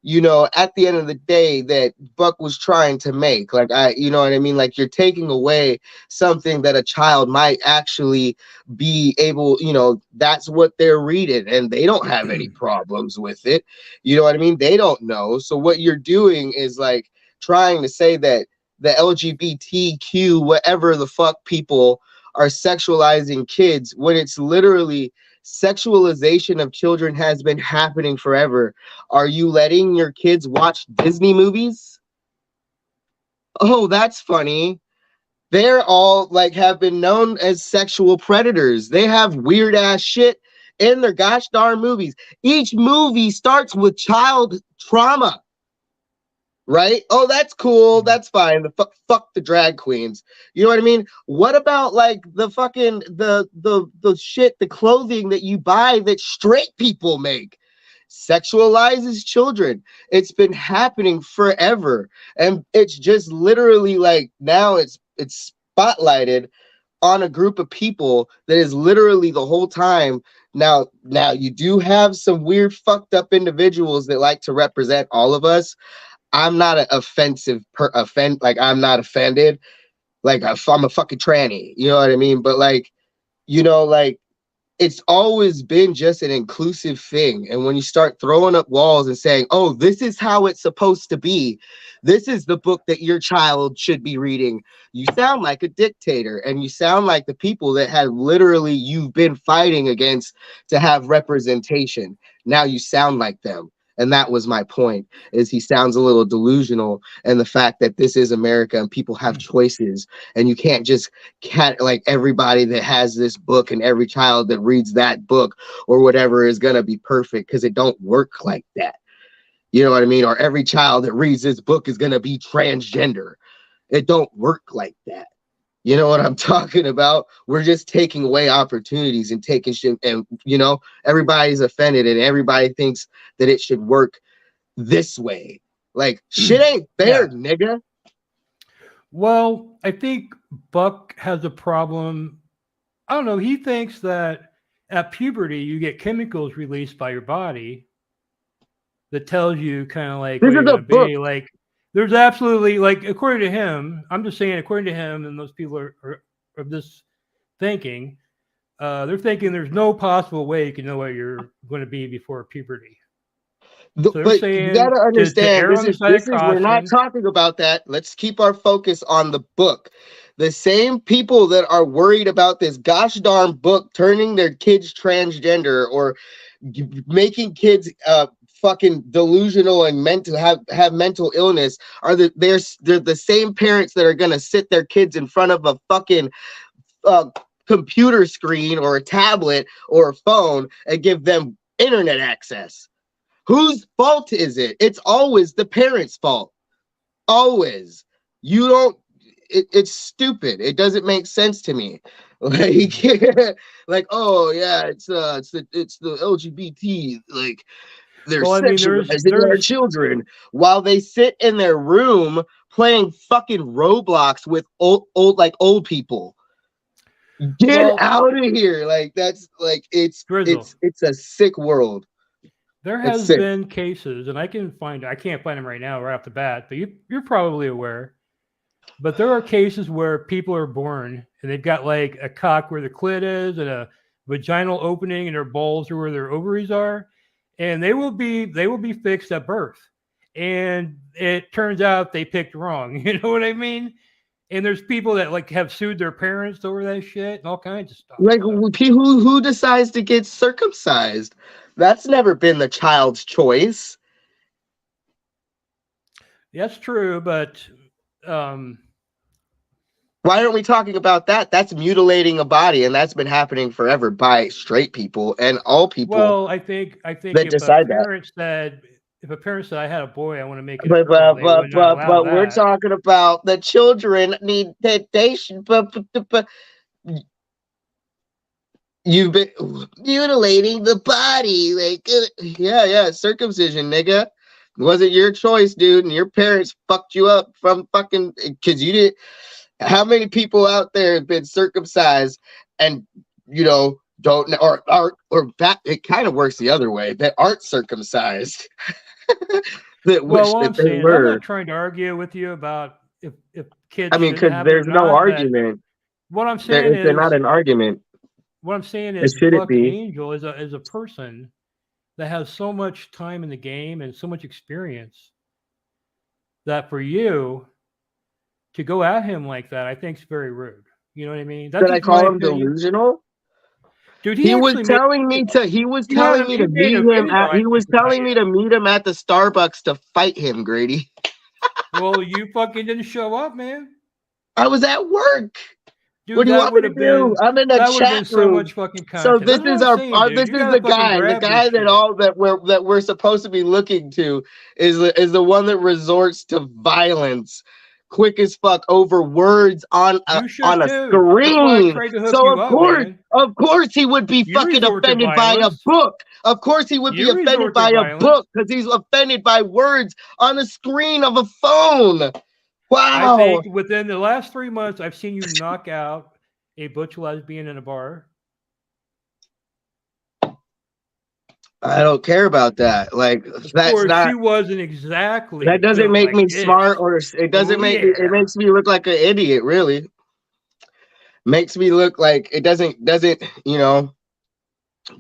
C: you know, at the end of the day that Buck was trying to make. Like, you know what I mean? Like, you're taking away something that a child might actually be able, you know, that's what they're reading and they don't have any problems with it. You know what I mean? They don't know. So what you're doing is like trying to say that the LGBTQ, whatever the fuck people are sexualizing kids when it's literally sexualization of children has been happening forever. Are you letting your kids watch Disney movies? Oh, that's funny. They're all like have been known as sexual predators. They have weird ass shit in their gosh darn movies. Each movie starts with child trauma. Right? Oh, that's cool. That's fine. Fuck the drag queens. You know what I mean? What about like the fucking the shit, the clothing that you buy that straight people make? Sexualizes children. It's been happening forever. And it's just literally like now it's spotlighted on a group of people that is literally the whole time. Now you do have some weird fucked up individuals that like to represent all of us. I'm not an offensive like I'm not offended. Like I'm a fucking tranny, you know what I mean? But like, you know, like it's always been just an inclusive thing. And when you start throwing up walls and saying, oh, this is how it's supposed to be, this is the book that your child should be reading, you sound like a dictator. And you sound like the people that have literally you've been fighting against to have representation. Now you sound like them. And that was my point, is he sounds a little delusional. And the fact that this is America and people have choices and you can't just like everybody that has this book and every child that reads that book or whatever is going to be perfect, because it don't work like that. You know what I mean? Or every child that reads this book is going to be transgender. It don't work like that. You know what I'm talking about? We're just taking away opportunities and taking shit, and you know, everybody's offended and everybody thinks that it should work this way. Like shit ain't fair, nigga.
B: Well, I think Buck has a problem. I don't know. He thinks that at puberty you get chemicals released by your body that tells you kind of like
C: This
B: what you're
C: is a
B: going to
C: book.
B: be. Like there's absolutely, like, according to him, I'm just saying, according to him, and those people are of this thinking, they're thinking there's no possible way you can know what you're going to be before puberty. So they're
C: But you
B: saying
C: gotta
B: to
C: understand,
B: err on the side of
C: we're not
B: caution.
C: talking about that. Let's keep our focus on the book. The same people that are worried about this gosh darn book turning their kids transgender or making kids fucking delusional and mental have mental illness are they're the same parents that are gonna sit their kids in front of a fucking computer screen or a tablet or a phone and give them internet access. Whose fault is it? It's always the parents' fault. Always. You don't. It's stupid. It doesn't make sense to me. Like, like, oh yeah, it's the LGBT. Like, they're
B: Well, I mean, there's
C: sexualizing our children while they sit in their room playing fucking Roblox with old people. Get out of here! Like that's like it's a sick world.
B: There has been cases, and I can't find them right now right off the bat, but you're probably aware. But there are cases where people are born and they've got like a cock where the clit is and a vaginal opening, and their balls are where their ovaries are, and they will be fixed at birth. And it turns out they picked wrong. You know what I mean? And there's people that like have sued their parents over that shit and all kinds of stuff.
C: Like who decides to get circumcised? That's never been the child's choice.
B: That's true, but
C: why aren't we talking about that? That's mutilating a body, and that's been happening forever by straight people and all people.
B: Well, I think
C: that
B: if
C: decide
B: a parent said I had a boy, I want to make it.
C: But we're talking about the children need that they should. But you've been mutilating the body, like yeah, circumcision, nigga. It wasn't your choice, dude, and your parents fucked you up from fucking because you didn't. How many people out there have been circumcised and you know don't or that it kind of works the other way that aren't circumcised? that wish
B: Well, what I'm
C: that they
B: saying is I'm
C: were.
B: not trying to argue with you about if
C: I
B: kids
C: mean,
B: should
C: because
B: have it or
C: there's no
B: not. But
C: argument.
B: what I'm
C: There
B: saying
C: is not
B: is
C: an argument.
B: what I'm saying
C: It
B: is
C: shouldn't
B: Buck
C: be.
B: Angel is a person that has so much time in the game and so much experience that for you to go at him like that, I think is very rude. You know what I mean? That's
C: Did I
B: just my
C: call him
B: opinion.
C: delusional?
B: Dude,
C: He was telling me to.
B: he made a video, I
C: He was
B: think, about
C: telling me
B: you.
C: to meet him at the Starbucks to fight him, Grady.
B: Well, you fucking didn't show up, man.
C: I was at work. What
B: Dude,
C: do you want me to do? I'm in a
B: that would have
C: chat
B: been so
C: room.
B: much fucking
C: So
B: content.
C: this
B: That's what
C: is
B: I'm saying, dude.
C: this
B: You
C: is
B: gotta fucking
C: the
B: grab this
C: guy that
B: shit.
C: we're supposed to be looking to is the one that resorts to violence quick as fuck over words
B: You should
C: on a
B: too. That's why I
C: screen.
B: tried to hook
C: So
B: you up, man.
C: of course he would be
B: You
C: fucking
B: resort to
C: offended by a
B: violence.
C: book. Of course he would be
B: You
C: offended
B: resort to
C: by a
B: violence.
C: book because he's offended by words on the screen of a phone.
B: I
C: Wow.
B: think within the last 3 months, I've seen you knock out a butch lesbian in a bar.
C: I don't care about that. Like
B: Of
C: that's
B: course,
C: not
B: she wasn't exactly
C: that doesn't
B: built
C: make
B: like
C: me smart
B: this.
C: or it doesn't
B: Oh
C: make me it
B: yeah.
C: makes me look like an idiot, really. Makes me look like it doesn't,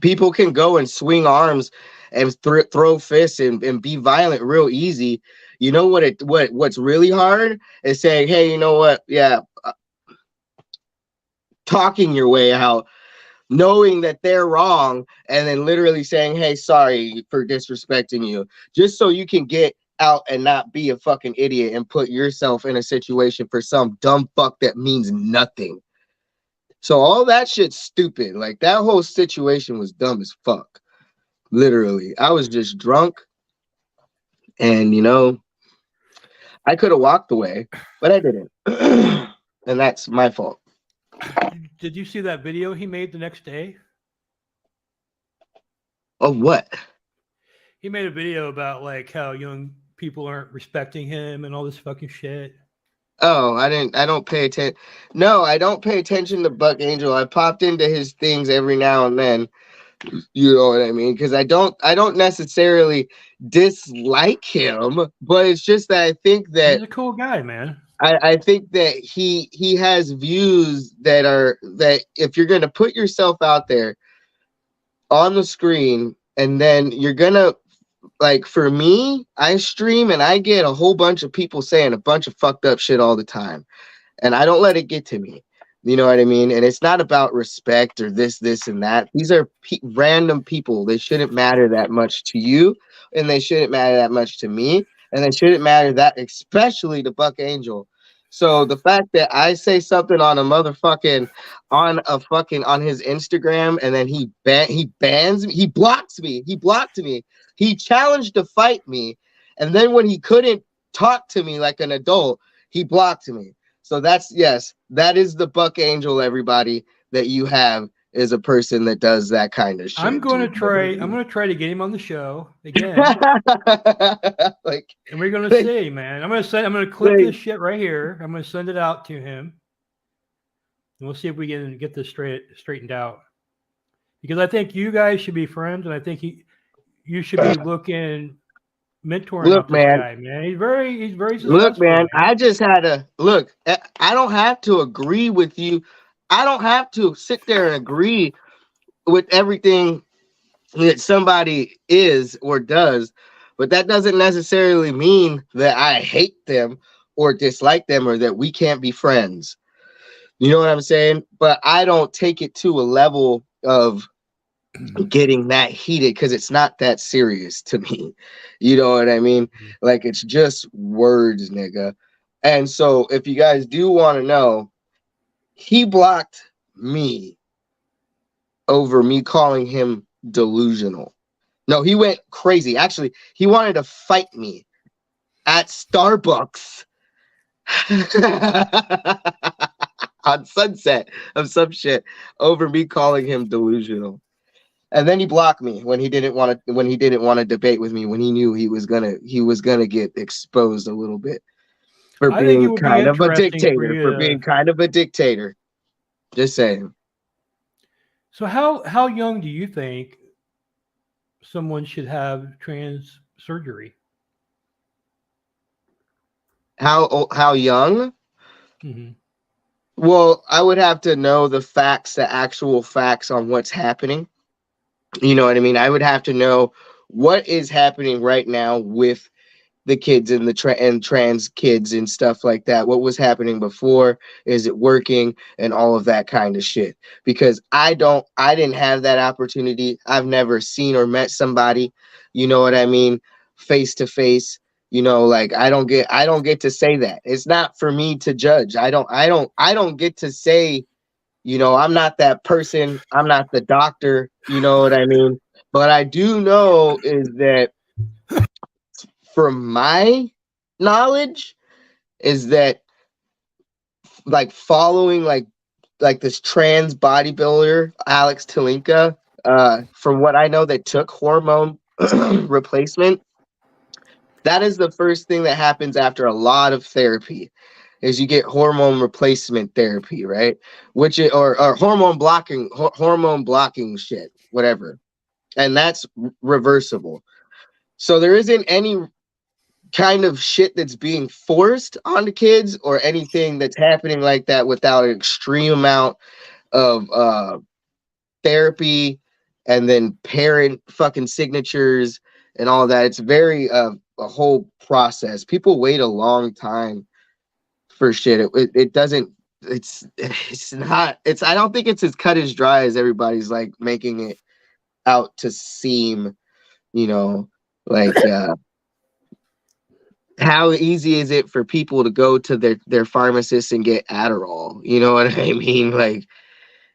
C: people can go and swing arms and throw fists and be violent real easy. You know what's really hard is saying, "Hey, you know what? Yeah, talking your way out, knowing that they're wrong, and then literally saying, hey, sorry for disrespecting you, just so you can get out and not be a fucking idiot and put yourself in a situation for some dumb fuck that means nothing." So all that shit's stupid. Like that whole situation was dumb as fuck. Literally. I was just drunk and I could have walked away, but I didn't. And that's my fault.
B: Did you see that video he made the next day?
C: Of what?
B: He made a video about like how young people aren't respecting him and all this fucking shit.
C: Oh, I don't pay attention. No, I don't pay attention to Buck Angel. I popped into his things every now and then. You know what I mean? Because I don't necessarily dislike him, but it's just that I think
B: He's
C: that
B: a cool guy, man.
C: I think that he has views that if you're gonna put yourself out there on the screen and then you're gonna, like, for me, I stream and I get a whole bunch of people saying a bunch of fucked up shit all the time, and I don't let it get to me. You know what I mean? And it's not about respect or this, and that. These are random people. They shouldn't matter that much to you, and they shouldn't matter that much to me, and they shouldn't matter that, especially to Buck Angel. So the fact that I say something on on his Instagram, and then he bans me, he blocked me. He challenged to fight me, and then when he couldn't talk to me like an adult, he blocked me. So that is the Buck Angel, everybody, that you have is a person that does that kind of shit.
B: I'm gonna try to get him on the show again.
C: Like,
B: and we're gonna see, man. I'm gonna clip this shit right here. I'm gonna send it out to him. And we'll see if we can get this straightened out. Because I think you guys should be friends, and I think you should be mentoring up this guy, man. He's very successful.
C: Look, man,
B: man.
C: I just had to look. I don't have to agree with you. I don't have to sit there and agree with everything that somebody is or does, but that doesn't necessarily mean that I hate them or dislike them or that we can't be friends. You know what I'm saying? But I don't take it to a level of getting that heated because it's not that serious to me. You know what I mean? Like, it's just words, nigga. And so if you guys do want to know, he blocked me over me calling him delusional. No, he went crazy. Actually, he wanted to fight me at Starbucks on Sunset of some shit over me calling him delusional. And then he blocked me when he didn't want to debate with me, when he knew he was gonna get exposed a little bit for
B: I think it
C: being
B: would be
C: kind of a
B: interesting for
C: dictator. Just saying.
B: So how young do you think someone should have trans surgery?
C: How young?
B: Hmm.
C: Well, I would have to know the facts, the actual facts on what's happening. You know what I mean? I would have to know what is happening right now with the kids and and trans kids and stuff like that. What was happening before? Is it working? And all of that kind of shit. Because I didn't have that opportunity. I've never seen or met somebody, you know what I mean, face to face. You know, like I don't get to say that. It's not for me to judge. I don't get to say, you know, I'm not that person. I'm not the doctor. You know what I mean? But I do know is that from my knowledge is that like following like this trans bodybuilder Alex Talinka, from what I know, that took hormone replacement. That is the first thing that happens after a lot of therapy, is you get hormone replacement therapy, right? Which is, or hormone blocking shit, whatever, and that's reversible. So there isn't any kind of shit that's being forced onto kids or anything that's happening like that without an extreme amount of therapy and then parent fucking signatures and all that. It's very a whole process. People wait a long time for shit. It doesn't. It's not. It's. I don't think it's as cut as dry as everybody's like making it out to seem. You know, like. How easy is it for people to go to their pharmacist and get Adderall? You know what I mean? Like,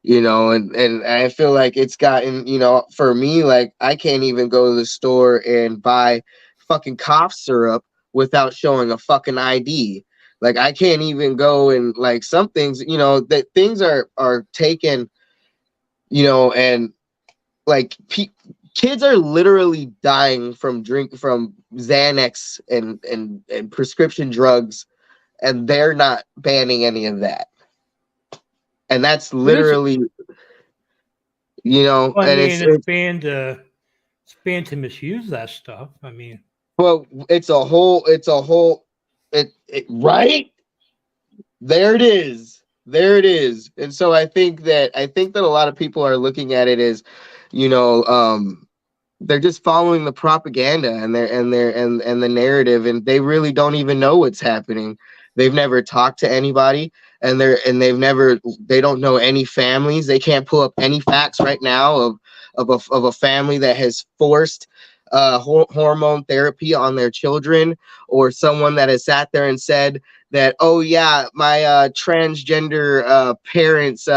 C: you know, and I feel like it's gotten, you know, for me, like I can't even go to the store and buy fucking cough syrup without showing a fucking ID. Like I can't even go and like some things, you know, that things are taken, you know, and like kids are literally dying from Xanax and prescription drugs, and they're not banning any of that. And that's
B: But it's,
C: literally, you know,
B: I
C: and
B: mean,
C: it's
B: it's banned to misuse that stuff. I mean,
C: well, it's a whole it right there it is. There it is. And so I think that a lot of people are looking at it as, you know, they're just following the propaganda and the narrative, and they really don't even know what's happening. They've never talked to anybody, and they don't know any families. They can't pull up any facts right now of a family that has forced hormone therapy on their children, or someone that has sat there and said that, oh yeah, my transgender parents,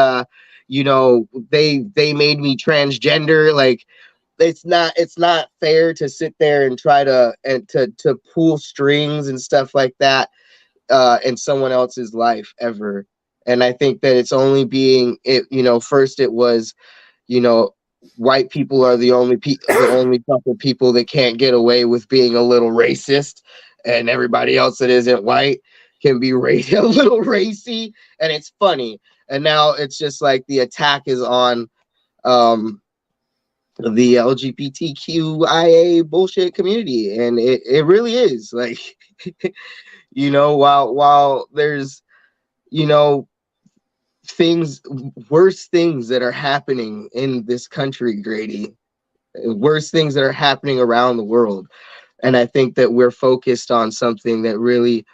C: you know, they made me transgender. Like it's not fair to sit there and try to pull strings and stuff like that in someone else's life ever. And I think that it's only being it, you know, first it was, you know, white people are the only fucking people that can't get away with being a little racist, and everybody else that isn't white can be a little racy, and it's funny. And now it's just like the attack is on um the LGBTQIA bullshit community, and it really is like you know, while there's, you know, things, worse things that are happening in this country, Grady, worse things that are happening around the world. And I think that we're focused on something that really,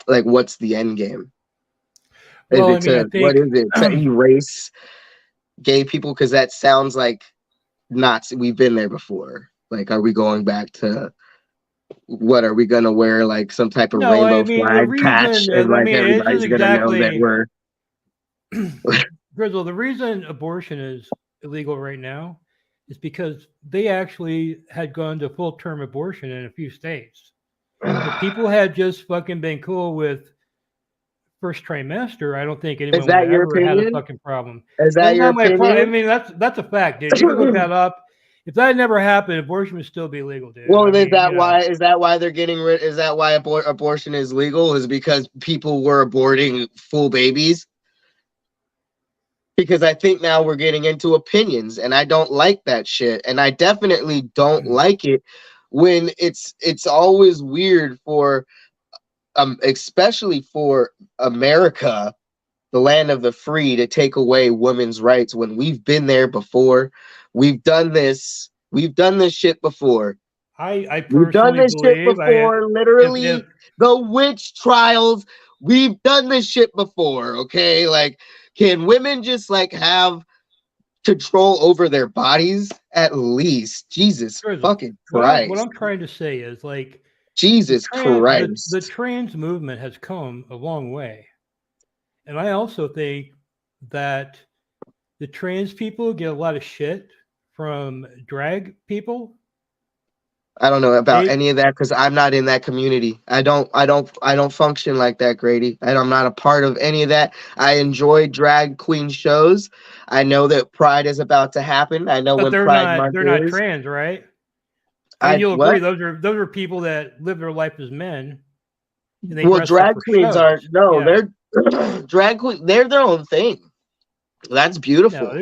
C: like, what's the end game? Is
B: well, I
C: it
B: mean, I
C: to, what
B: think,
C: is it, to erase gay people? Because that sounds like Nazi. We've been there before. Like, are we going back to, what are we gonna wear, like some type of
B: no, I
C: rainbow
B: mean, the
C: flag patch,
B: reason,
C: and
B: I
C: like
B: mean, it isn't
C: everybody's gonna know that
B: exactly,
C: we're
B: Grizzle, the reason abortion is illegal right now is because they actually had gone to full term abortion in a few states. If people had just fucking been cool with first trimester, I don't think
C: Is
B: anyone would
C: that
B: have
C: your
B: ever had a
C: opinion?
B: fucking problem.
C: Is that
B: That's
C: your
B: not my problem. I
C: opinion?
B: mean, that's a fact, dude. You can look that up. If that had never happened, abortion would still be legal, dude. I
C: Well,
B: mean, you know.
C: is that why they're getting rid? Is that why abortion is legal? Is because people were aborting full babies? Because I think now we're getting into opinions, and I don't like that shit. And I definitely don't like it when it's always weird for especially for America, the land of the free, to take away women's rights when we've been there before. We've done this. We've done this shit before.
B: I
C: We've done
B: personally
C: this shit
B: believe
C: before.
B: if
C: Literally, the witch trials. We've done this shit before. Okay, like, can women just like have control over their bodies at least? Jesus
B: Drizzle,
C: fucking
B: what
C: Christ.
B: I'm trying to say is like
C: Jesus
B: the
C: Christ.
B: trans movement has come a long way. And I also think that the trans people get a lot of shit from drag people.
C: I don't know about
B: They
C: any of that because I'm not in that community. I don't function like that, Grady. And I'm not a part of any of that. I enjoy drag queen shows. I know that Pride is about to happen. I know
B: but
C: when Pride Month
B: they're not
C: is.
B: trans, right? I mean,
C: I
B: you'll agree
C: what?
B: those are people that live their life as men and they
C: Well,
B: dress up
C: drag
B: for
C: queens
B: shows.
C: aren't. No,
B: Yeah.
C: they're drag queen. They're their own thing. That's
B: No,
C: beautiful.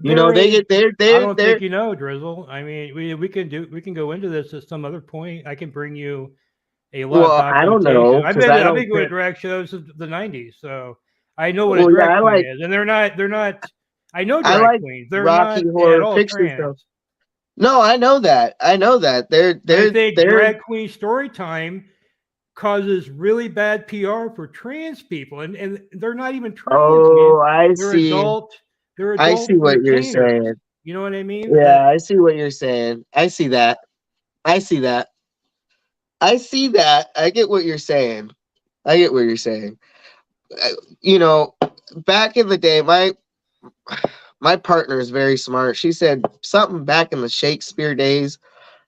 C: You know,
B: they're
C: they
B: a
C: get they're
B: I
C: they're
B: don't think
C: they're.
B: you know, Drizzle. I mean, we can go into this at some other point. I can bring you a lot of
C: Well, I don't know
B: documentation.
C: because I
B: I've
C: don't
B: been going to
C: fit.
B: drag shows since the '90s, so I know what a
C: Well, yeah,
B: drag
C: I
B: queen
C: like
B: is, and they're not. I know
C: I
B: drag
C: like
B: queens. They're
C: Rocky
B: not at
C: Horror
B: all
C: Picture Show.
B: trans.
C: No, I know that. I know that. They're
B: I
C: they're
B: think
C: they're
B: drag queen story time causes really bad PR for trans people, and they're not even trans, man.
C: Oh, I
B: They're
C: see.
B: adult. They're
C: I
B: adult
C: see what you're
B: entertainers.
C: saying.
B: You know what I mean?
C: Yeah, I see what you're saying. I see that. I see that. I see that. I get what you're saying. I get what you're saying. You know, back in the day, my partner is very smart. She said something back in the Shakespeare days.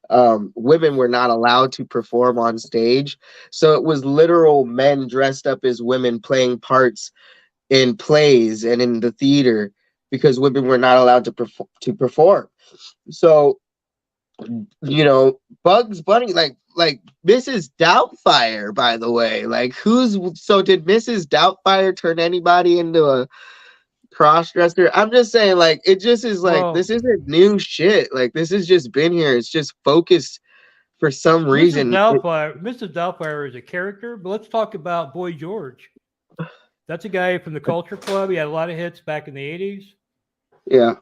C: Women were not allowed to perform on stage, so it was literal men dressed up as women playing parts in plays and in the theater because women were not allowed to perform. So, Bugs Bunny, like Mrs. Doubtfire, by the way, like did Mrs. Doubtfire turn anybody into a cross dresser? I'm just saying, like, it just is like
B: well,
C: this isn't new shit. Like, this has just been here. It's just focused for some reason.
B: Mrs. Doubtfire is a character, but let's talk about Boy George. That's a guy from the Culture Club. He had a lot of hits back in the '80s.
C: Yeah.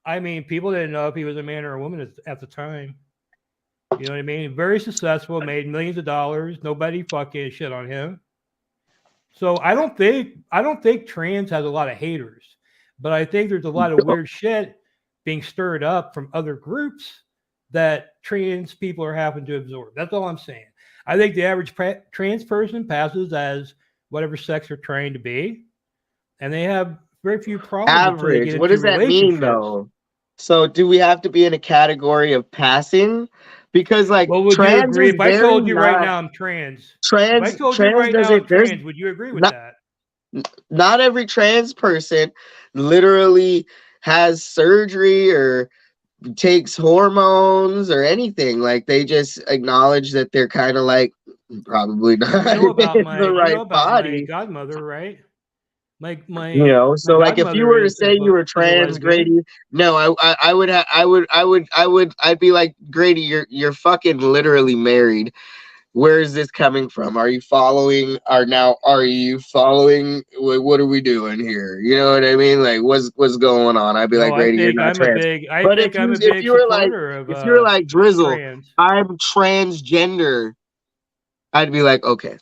B: I mean, people didn't know if he was a man or a woman at the time. You know what I mean? Very successful, made millions of dollars. Nobody fucking shit on him. So I don't think trans has a lot of haters, but I think there's a lot of weird shit being stirred up from other groups that trans people are having to absorb. That's all I'm saying. I think the average trans person passes as whatever sex they're trying to be, and they have very few problems until they
C: Average.
B: get
C: What
B: into
C: does that mean,
B: relationships.
C: though? So, do we have to be in a category of passing? Because, like,
B: Well, would you
C: trans
B: agree
C: is
B: if I
C: very
B: told you right
C: not
B: now I'm trans? If I
C: trans.
B: told you
C: Trans
B: right now I'm
C: doesn't. There's
B: trans, would you agree with
C: not
B: that?
C: not every trans person literally has surgery or takes hormones or anything. Like, they just acknowledge that they're kind of like probably not in the
B: You know
C: right
B: about my
C: body.
B: godmother, right? My
C: So, like, if you
B: godmother
C: were to say you were
B: is a
C: trans,
B: lesbian.
C: Grady, no, I'd be like, Grady, you're fucking literally married. Where is this coming from? Are you following? What are we doing here? You know what I mean? Like, what's going on? I'd be
B: No,
C: like, Grady, you're not trans.
B: I
C: But
B: think I'm a
C: if
B: big
C: you were like
B: supporter of
C: if you were like Drizzle,
B: trans.
C: I'm transgender, I'd be like, okay.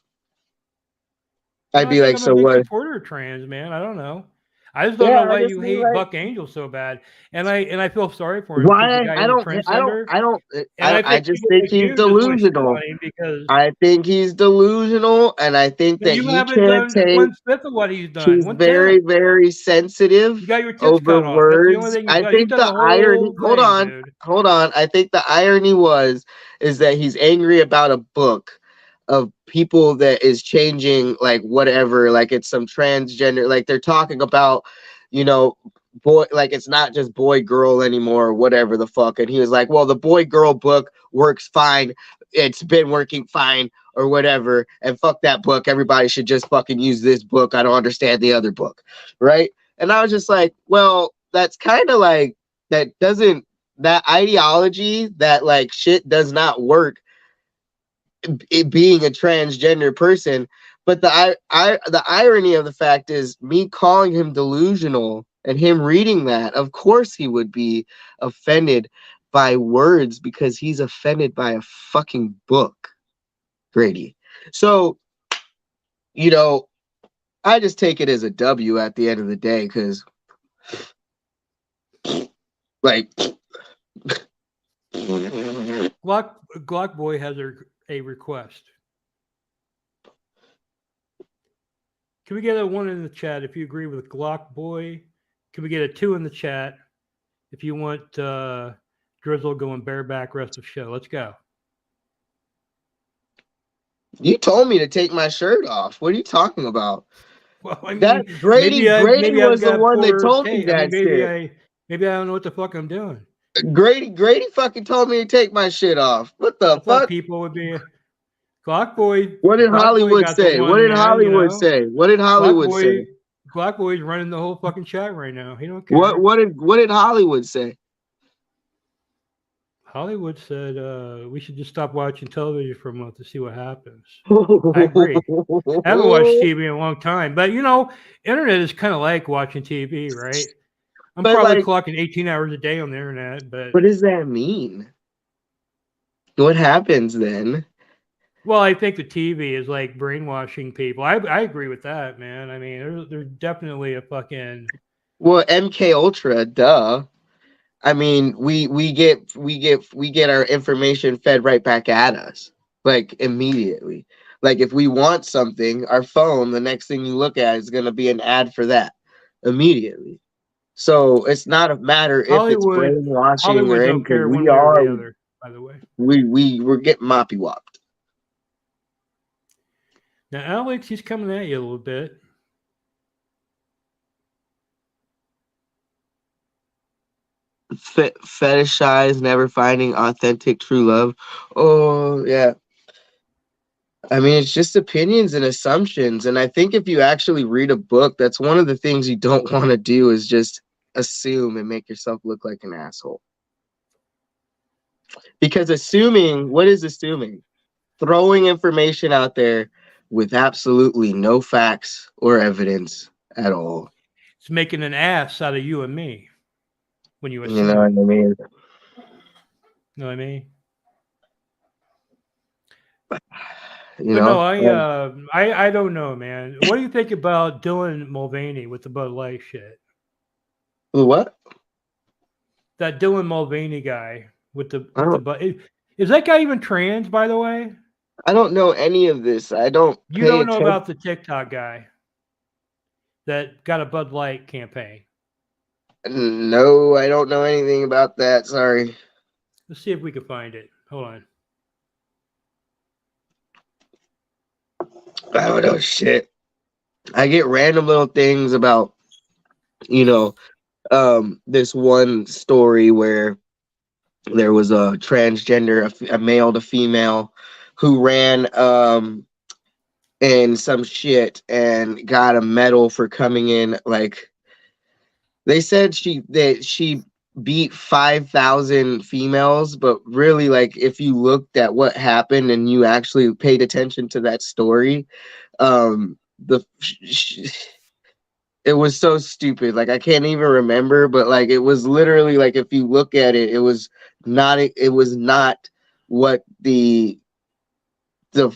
B: No,
C: I'd
B: I
C: be
B: think
C: like,
B: I'm a
C: so
B: big
C: what?
B: supporter of trans, man. I don't know. I just don't
C: Yeah,
B: know
C: I
B: why
C: just
B: you
C: mean
B: hate
C: like
B: Buck Angel so bad. And I feel sorry for him because the
C: why
B: guy
C: I
B: is a
C: don't I don't
B: trendsetter.
C: I don't
B: And I
C: I
B: think
C: just
B: people
C: think
B: like
C: he's
B: you just want to shit
C: delusional.
B: on him because
C: I think he's delusional, and I think that
B: you
C: he
B: haven't
C: can't
B: done
C: take.
B: 1/5 of what he's done.
C: He's
B: 1/10.
C: very, very sensitive
B: You got your tips
C: over
B: cut off. That's the only
C: words.
B: thing you've
C: I
B: got. You've
C: think
B: done
C: the
B: the
C: irony.
B: whole thing, dude.
C: Hold on. I think the irony is that he's angry about a book of people that is changing, like, whatever, like it's some transgender, like they're talking about, you know, boy, like it's not just boy girl anymore or whatever the fuck. And he was like, well, the boy girl book works fine. It's been working fine or whatever. And fuck that book. Everybody should just fucking use this book. I don't understand the other book. Right. And I was just like, well, that's kind of like that ideology that like shit does not work it being a transgender person. But the irony of the fact is, me calling him delusional and him reading that, of course he would be offended by words because he's offended by a fucking book, Grady. So, you know, I just take it as a W at the end of the day, because, like,
B: Glock Boy has a request. Can we get a 1 in the chat if you agree with Glock Boy? Can we get a 2 in the chat if you want Drizzle going bareback rest of show? Let's go.
C: You told me to take my shirt off. What are you talking about?
B: Well, I mean,
C: that Grady was the one that told me that shit.
B: Maybe I don't know what the fuck I'm doing.
C: Grady fucking told me to take my shit off. What the fuck?
B: People would be Glock Boy.
C: What did Hollywood say? What did Hollywood say? What did Hollywood say?
B: Glock Boy's running the whole fucking chat right now. He don't care.
C: What did Hollywood say?
B: Hollywood said we should just stop watching television for a month to see what happens. I agree. I haven't watched TV in a long time, but you know, internet is kind of like watching TV, right? I'm probably clocking 18 hours a day on the internet, but
C: what does that mean? What happens then?
B: Well, I think the TV is like brainwashing people. I agree with that, man. I mean, there's definitely a fucking
C: MK Ultra, duh. I mean, we get our information fed right back at us, like immediately. Like if we want something, our phone, the next thing you look at is gonna be an ad for that immediately. So it's not a matter if it's brainwashing or anything. We are,
B: by the way.
C: We're getting moppy wopped.
B: Now, Alex, he's coming at you a little bit.
C: Fetishize, never finding authentic true love. Oh, yeah. I mean, it's just opinions and assumptions. And I think if you actually read a book, that's one of the things you don't want to do is just assume and make yourself look like an asshole. Because what is assuming? Throwing information out there with absolutely no facts or evidence at all.
B: It's making an ass out of you and me when you assume.
C: You know what I mean?
B: Know what I mean? I don't know, man. What do you think about Dylan Mulvaney with the Bud Light shit?
C: What?
B: That Dylan Mulvaney guy with the Bud. Is that guy even trans, by the way?
C: I don't know any of this. You
B: don't know about the TikTok guy that got a Bud Light campaign?
C: No, I don't know anything about that. Sorry.
B: Let's see if we can find it. Hold on.
C: I don't know shit. I get random little things about, this one story where there was a transgender, a male to female, who ran in some shit and got a medal for coming in. Like they said she beat 5,000 females, but really, like, if you looked at what happened and you actually paid attention to that story, it was so stupid. Like I can't even remember, but like it was literally like if you look at it, it was not what the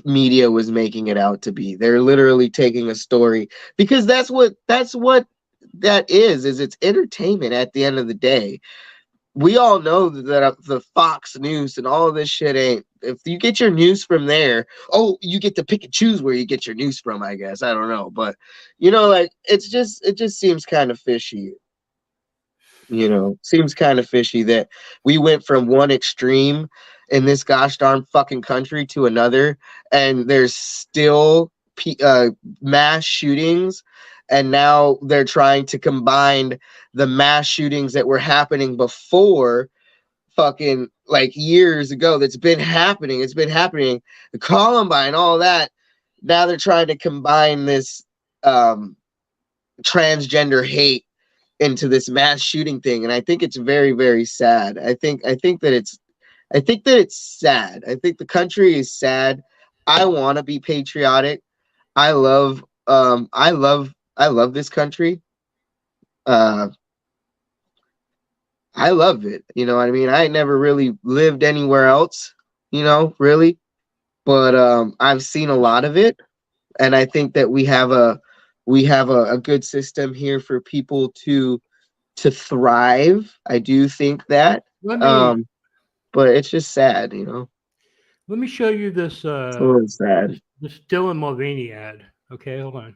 C: media was making it out to be. They're literally taking a story because that's what that is it's entertainment at the end of the day. We all know that the Fox News and all of this shit ain't. If you get your news from there, you get to pick and choose where you get your news from, I guess. I don't know. But, like, it just seems kind of fishy. Seems kind of fishy that we went from one extreme in this gosh darn fucking country to another, and there's still mass shootings. And now they're trying to combine the mass shootings that were happening before fucking like years ago. That's been happening. It's been happening. The Columbine, all that. Now they're trying to combine this transgender hate into this mass shooting thing. And I think it's very, very sad. I think that it's sad. I think the country is sad. I want to be patriotic. I love this country. I love it. You know what I mean? I ain't never really lived anywhere else, really. But I've seen a lot of it, and I think that we have a good system here for people to thrive. I do think that.
B: Let me
C: But it's just sad,
B: let me show you this
C: It's a little sad.
B: this Dylan Mulvaney ad. Okay, hold on.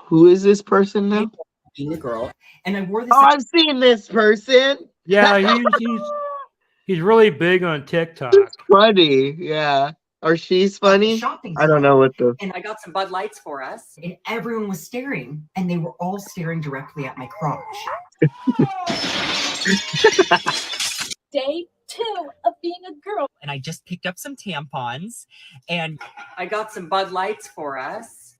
C: Who is this person now?
D: Being a girl, and I wore this.
C: Oh, I've seen this person.
B: Yeah, he's really big on TikTok.
C: Funny, yeah. Or she's funny.
D: Shopping.
C: I don't know what the.
D: And I got some Bud Lights for us, and everyone was staring, and they were all staring directly at my crotch.
E: Day 2 of being a girl.
D: And I just picked up some tampons, and I got some Bud Lights for us.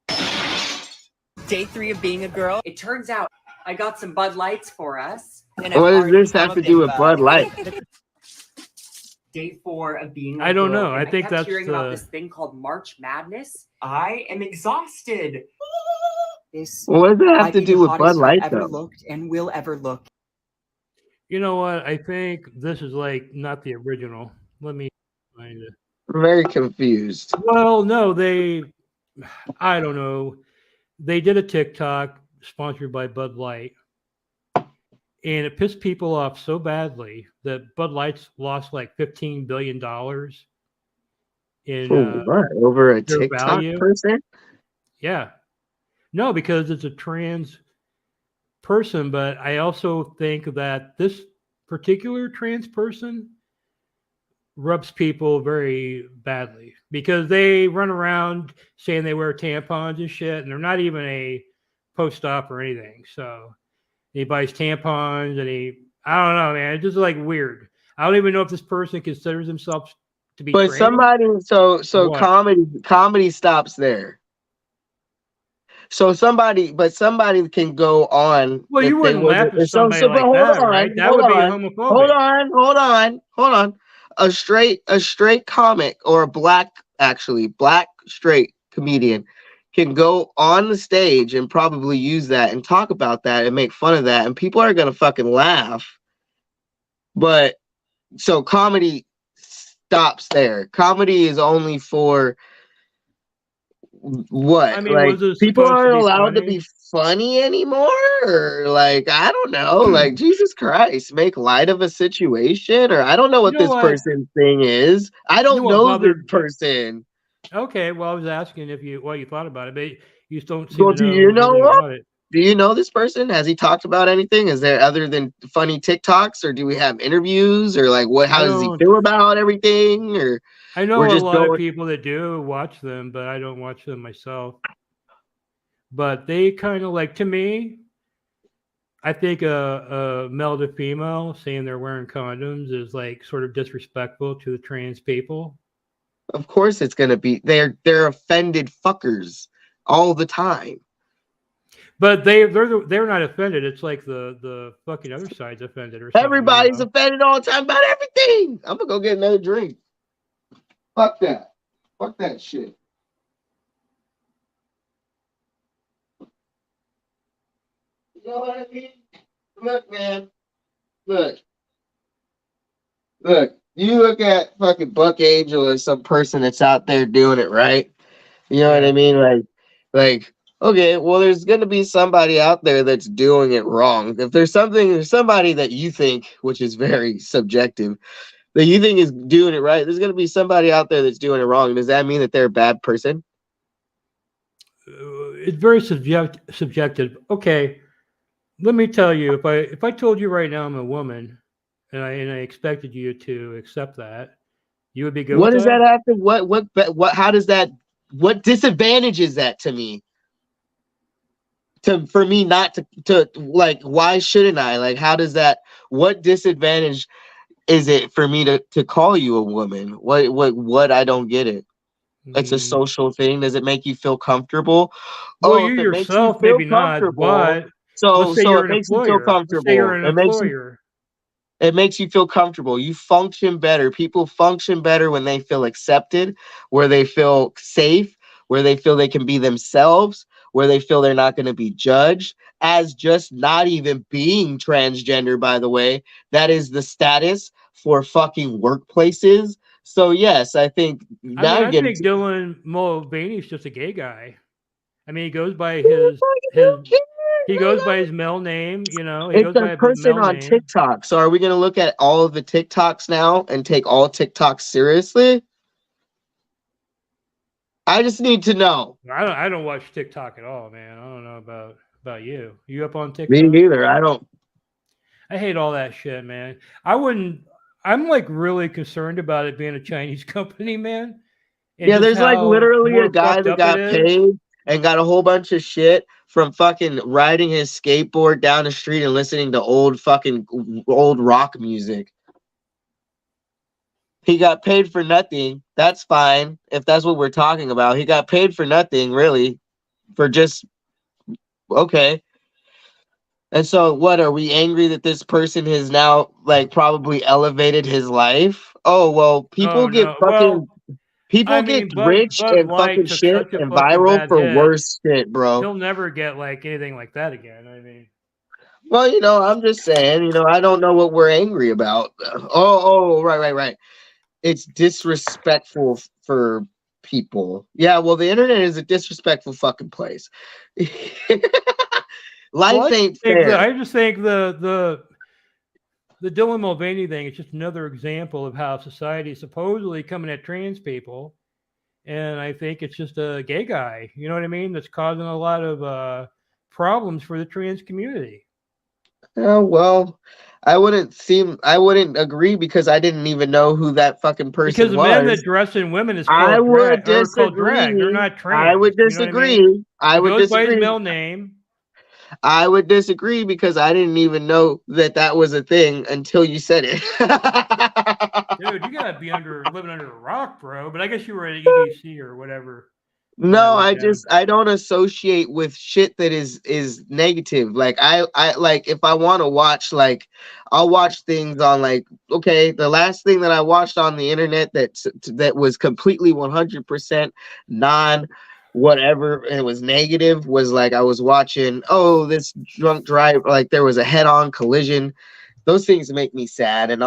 D: Day 3 of being a girl. It turns out I got some Bud Lights for us. And
C: What does this have to do with Bud Light?
D: Day 4 of being a
B: I don't
D: girl,
B: know. I
D: and
B: think
D: kept
B: that's
D: hearing about this thing called March Madness. I am exhausted. This
C: What does that have
D: might
C: to
D: be
C: do
D: the
C: with
D: hottest
C: Bud Light,
D: I've ever
C: though?
D: looked and will ever look.
B: You know what? I think this is like not the original. Let me find it.
C: I'm very confused.
B: Well, no, I don't know. They did a TikTok sponsored by Bud Light, and it pissed people off so badly that Bud Light's lost like $15 billion in
C: What? Over a
B: their
C: TikTok
B: value.
C: person?
B: Yeah. No, because it's a trans person, but I also think that this particular trans person rubs people very badly because they run around saying they wear tampons and shit, and they're not even a post-op or anything. So he buys tampons and I don't know, man. It's just like weird. I don't even know if this person considers himself to be
C: But
B: trans.
C: somebody, so
B: What?
C: comedy stops there. So somebody can go on.
B: Well,
C: if
B: you
C: they
B: wouldn't laugh at somebody
C: but
B: like
C: hold
B: that,
C: on,
B: right? That
C: hold
B: would be
C: on,
B: homophobic.
C: hold on. A straight comic or a black straight comedian can go on the stage and probably use that and talk about that and make fun of that, and people are gonna fucking laugh. But so comedy stops there. Comedy is only for what?
B: I mean,
C: Like,
B: was it
C: people
B: supposed to
C: aren't
B: be
C: allowed to
B: funny?
C: be funny anymore? Or like, I don't know. Like, Jesus Christ, make light of a situation? Or I don't know what
B: You know
C: this
B: what?
C: person's thing is. I
B: You
C: don't
B: know what
C: know this
B: bothered?
C: person.
B: Okay, well, I was asking what you thought about it, but you just don't seem
C: Well,
B: to
C: do
B: know
C: you know
B: anything
C: what?
B: about it.
C: Do you know this person? Has he talked about anything? Is there other than funny TikToks, or do we have interviews, or like what? How does he feel about everything? Or
B: I know
C: we're
B: a
C: just
B: lot of
C: going.
B: people that do watch them, but I don't watch them myself. But they kind of like, to me, I think a male to female saying they're wearing condoms is like sort of disrespectful to the trans people.
C: Of course, it's gonna be. They're offended fuckers all the time.
B: But they're not offended. It's like the fucking other side's offended or something.
C: Everybody's offended all the time about everything. I'm gonna go get another drink. Fuck that. Fuck that shit. You know what I mean? Look, man. Look. You look at fucking Buck Angel as some person that's out there doing it right. You know what I mean? Like, okay, well, there's gonna be somebody out there that's doing it wrong. If there's somebody that you think, which is very subjective, that you think is doing it right, there's gonna be somebody out there that's doing it wrong. Does that mean that they're a bad person?
B: It's very subjective. Okay, let me tell you, if I told you right now I'm a woman, and I expected you to accept that, you would be good.
C: What does that have to? What? How does that? What disadvantage is that to me? For me not to like, why shouldn't I? Like, how does that? What disadvantage is it for me to call you a woman? What? I don't get it. It's a social thing. Does it make you feel comfortable?
B: Well, you yourself maybe not, but
C: so
B: let's say you're
C: it
B: an
C: makes you feel
B: employer.
C: comfortable.
B: Let's say you're an employer.
C: It makes you feel comfortable. You function better. People function better when they feel accepted, where they feel safe, where they feel they can be themselves, where they feel they're not going to be judged as just not even being transgender, by the way. That is the status for fucking workplaces. So, yes, I think
B: I mean,
C: now
B: I
C: getting
B: think Dylan Mulvaney's just a gay guy. I mean, he goes by he goes by his male name, you know. He
C: It's
B: goes
C: a
B: by a
C: person
B: male
C: on
B: name.
C: TikTok. So are we going to look at all of the TikToks now and take all TikToks seriously? I just need to know.
B: I don't watch TikTok at all, man. I don't know about you. You up on
C: Me
B: TikTok?
C: neither. I don't.
B: I hate all that shit, man. I wouldn't. I'm like really concerned about it being a Chinese company, man. And
C: Yeah,
B: just
C: there's like
B: how
C: literally a
B: more
C: guy
B: fucked
C: that
B: up it
C: got
B: is.
C: paid and got a whole bunch of shit from fucking riding his skateboard down the street and listening to old rock music. He got paid for nothing. That's fine if that's what we're talking about. He got paid for nothing, really, for just okay. And so, what are we angry that this person has now like probably elevated his life? Oh well,
B: Oh no. Well,
C: people
B: I
C: get
B: mean,
C: rich
B: Bud
C: and
B: Light
C: fucking
B: took
C: shit
B: such a
C: and
B: fucking
C: viral
B: bad
C: for
B: hit.
C: worse shit, bro.
B: He'll never get like anything like that again. I mean,
C: Well, I'm just saying, I don't know what we're angry about. Right. It's disrespectful for people. Yeah, well, the internet is a disrespectful fucking place. Life ain't fair.
B: I just think the Dylan Mulvaney thing is just another example of how society is supposedly coming at trans people, and I think it's just a gay guy. You know what I mean? That's causing a lot of problems for the trans community.
C: Oh, well, I wouldn't agree because I didn't even know who that fucking
B: Because
C: person
B: the men
C: was.
B: that dress in women is
C: I
B: called
C: would
B: drag or called drag. They're
C: disagree.
B: not
C: I
B: trans.
C: would
B: You know what I mean?
C: disagree. I
B: He
C: would
B: goes by his
C: disagree.
B: male name.
C: I would disagree because I didn't even know that was a thing until you said it.
B: Dude, you gotta be living under a rock, bro. But I guess you were at EDC or whatever that
C: No,
B: weekend.
C: I don't associate with shit that is negative. Like I like if I want to watch like I'll watch things on like okay, the last thing that I watched on the internet that was completely 100% non whatever and it was negative was like I was watching this drunk drive like there was a head-on collision. Those things make me sad and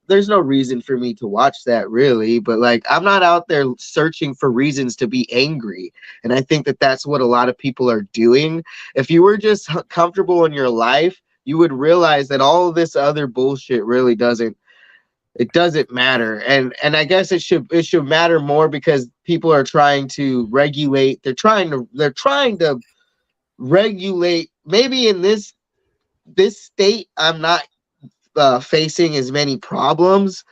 C: there's no reason for me to watch that really, but like I'm not out there searching for reasons to be angry, and I think that that's what a lot of people are doing. If you were just comfortable in your life, you would realize that all of this other bullshit really doesn't matter, and I guess it should matter more because people are trying to regulate. They're trying to regulate. Maybe in this state I'm not facing as many problems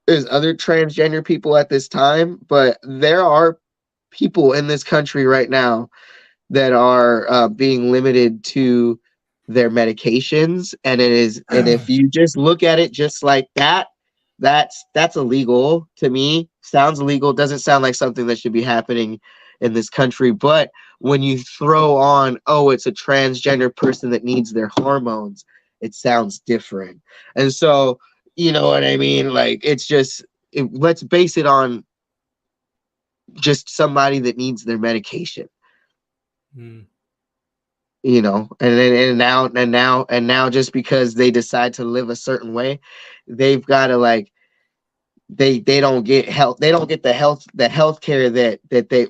C: as other transgender people at this time, but there are people in this country right now that are being limited to their medications, and if you just look at it just like that, that's illegal to me. Sounds illegal. Doesn't sound like something that should be happening in this country. But when you throw on, it's a transgender person that needs their hormones, it sounds different. And so, you know what I mean? Like, it's just, let's base it on just somebody that needs their medication.
B: Hmm.
C: And now just because they decide to live a certain way, they've got to like they don't get the health care that they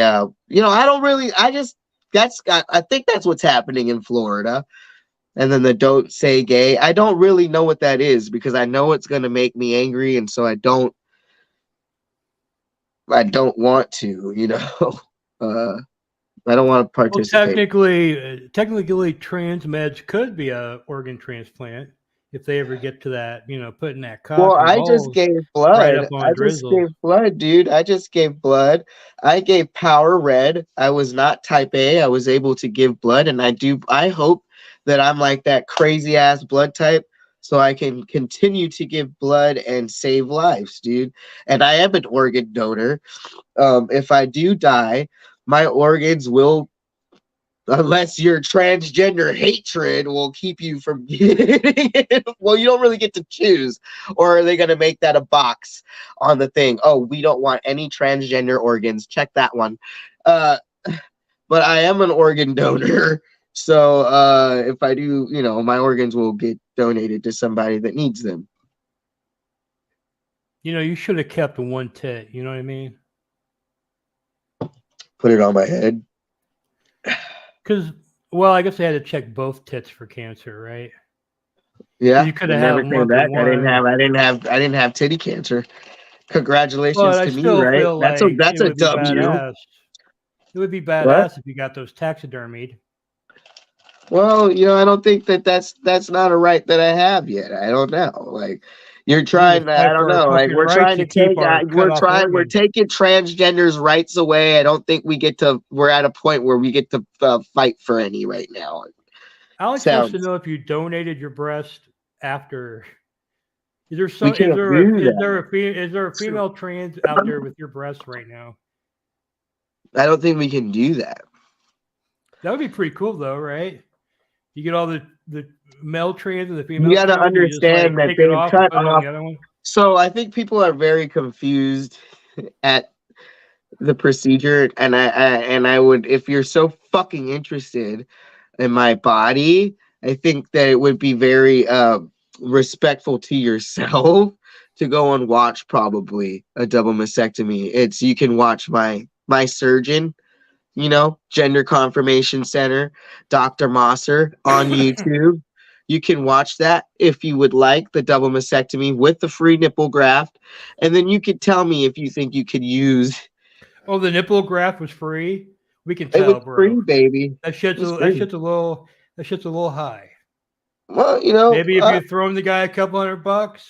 C: I think that's what's happening in Florida. And then the don't say gay, I don't really know what that is because I know it's going to make me angry, and so I don't want to I don't want to
B: Well,
C: participate.
B: technically, trans meds could be a organ transplant if they ever get to that. Putting that
C: Well,
B: cock and
C: I just
B: balls
C: gave
B: right
C: blood.
B: up on Drizzles.
C: Dude. I just gave blood. I gave Power Red. I was not type A. I was able to give blood, and I hope that I'm like that crazy ass blood type so I can continue to give blood and save lives, dude. And I am an organ donor. If I do die, my organs will Unless your transgender hatred will keep you from getting it. Well, you don't really get to choose. Or are they going to make that a box on the thing? Oh, we don't want any transgender organs. Check that one. But I am an organ donor. So if I do, my organs will get donated to somebody that needs them.
B: You should have kept one tit. You know what I mean?
C: Put it on my head.
B: Because, well, I guess they had to check both tits for cancer, right?
C: Yeah,
B: You could
C: it
B: have
C: never
B: had
C: came
B: one
C: back.
B: for
C: I didn't have titty cancer. Congratulations
B: But I
C: to me,
B: still
C: right?
B: feel
C: That's
B: like
C: a
B: it would be
C: W.
B: badass. It would be
C: What?
B: badass if you got those taxidermied.
C: Well, I don't think that's not a right that I have yet. I don't know. Like you're trying to, I
B: fight
C: don't
B: for our
C: know. Like
B: fucking
C: we're
B: rights
C: trying to
B: to keep
C: take,
B: our cut off
C: we're
B: organs.
C: taking transgenders' rights away. I don't think we're at a point where we get to fight for any right now.
B: Alex wants to know if you donated your breast after. Is there
C: We can't do that.
B: Is there a female trans out there with your breast right now?
C: I don't think we can do that.
B: That would be pretty cool, though, right? You get all the male trans and the female.
C: You got to
B: trans,
C: understand that
B: take it
C: they've
B: off
C: cut
B: and put it on
C: off.
B: the other one.
C: So I think people are very confused at the procedure, and I would, if you're so fucking interested in my body, I think that it would be very respectful to yourself to go and watch probably a double mastectomy. You can watch my surgeon, Gender Confirmation Center, Dr. Mosser on YouTube. You can watch that if you would like the double mastectomy with the free nipple graft, and then you could tell me if you think you could use.
B: Oh, the nipple graft was free. We can tell,
C: It was
B: bro.
C: free, baby.
B: That shit's a little high.
C: Well,
B: Maybe if you throw the guy $200.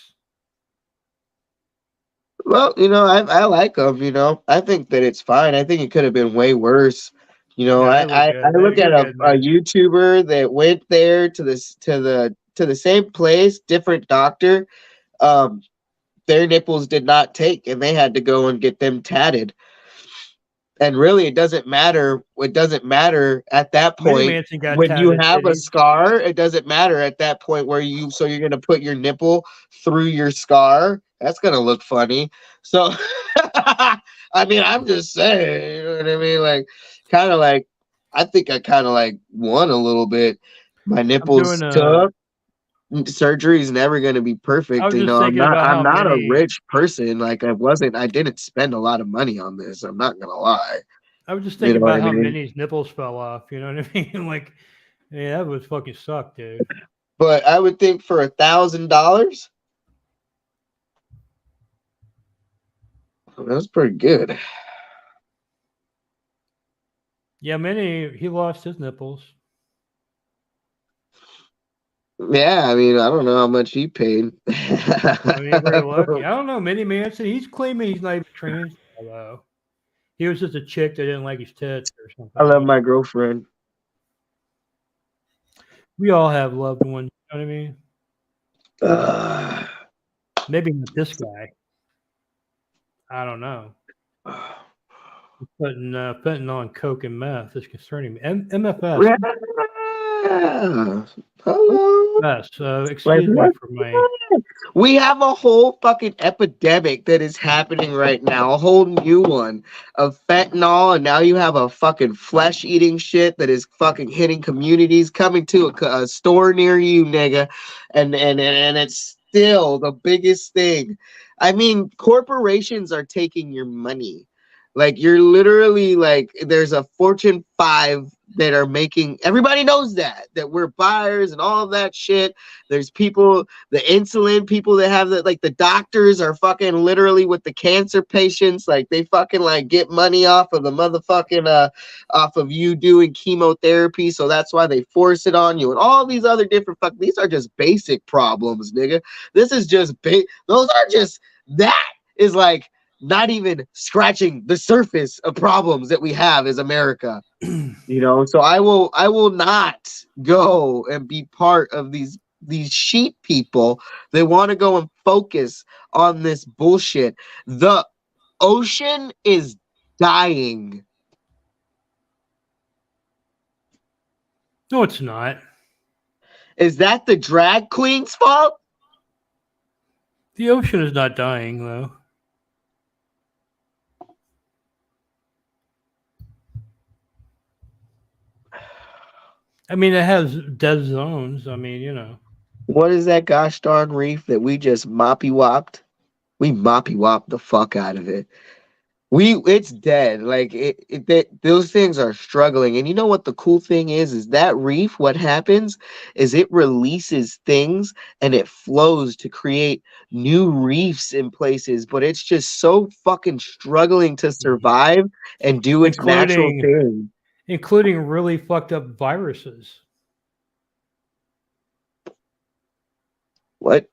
C: Well, I like them. I think that it's fine. I think it could have been way worse. I look at a YouTuber that went there to the same place, different doctor. Their nipples did not take, and they had to go and get them tatted. And really, it doesn't matter. It doesn't matter at that point when you have a scar. It doesn't matter at that point so you're going to put your nipple through your scar. That's going to look funny. So, I mean, I'm just saying, you know what I mean? Like, kind of like, I think I kind of like won a little bit. My nipples took. Surgery is never going to be perfect. I'm not a rich person. Like I didn't spend a lot of money on this. I'm not going to lie.
B: I was just thinking about how many nipples fell off. You know what I mean? Like, yeah, that would fucking suck, dude.
C: But I would think for $1,000, that's pretty good.
B: Yeah, he lost his nipples.
C: Yeah, I mean, I don't know how much he paid.
B: I mean, very lucky. I don't know. Minnie Manson, he's claiming he's not even trans, although he was just a chick that didn't like his tits or something.
C: I love my girlfriend.
B: We all have loved ones. You know what I mean? Maybe not this guy. I don't know. Putting on coke and meth is concerning me. MFS.
C: Hello.
B: Yes. Excuse me for my.
C: We have a whole fucking epidemic that is happening right now. A whole new one of fentanyl, and now you have a fucking flesh-eating shit that is fucking hitting communities, coming to a store near you, nigga, and it's still the biggest thing. I mean, corporations are taking your money. Like, you're literally like, there's a Fortune 5 that are making, everybody knows that we're buyers and all of that shit. There's people, the insulin people that have the doctors are fucking literally with the cancer patients. Like, they fucking like get money off of the motherfucking, off of you doing chemotherapy. So that's why they force it on you and all these other different these are just basic problems, nigga. This is just that is like, not even scratching the surface of problems that we have as America, so I will not go and be part of these sheep people. They want to go and focus on this bullshit. The ocean is dying.
B: No, it's not.
C: Is that the drag queen's fault?
B: The ocean is not dying, though. I mean, it has dead zones. I mean, you know.
C: What is that gosh darn reef that we just moppy wopped? We moppy wopped the fuck out of it. It's dead. Like those things are struggling. And you know what the cool thing is that reef, what happens is it releases things and it flows to create new reefs in places, but it's just so fucking struggling to survive and do its natural thing.
B: Including really fucked up viruses.
C: What?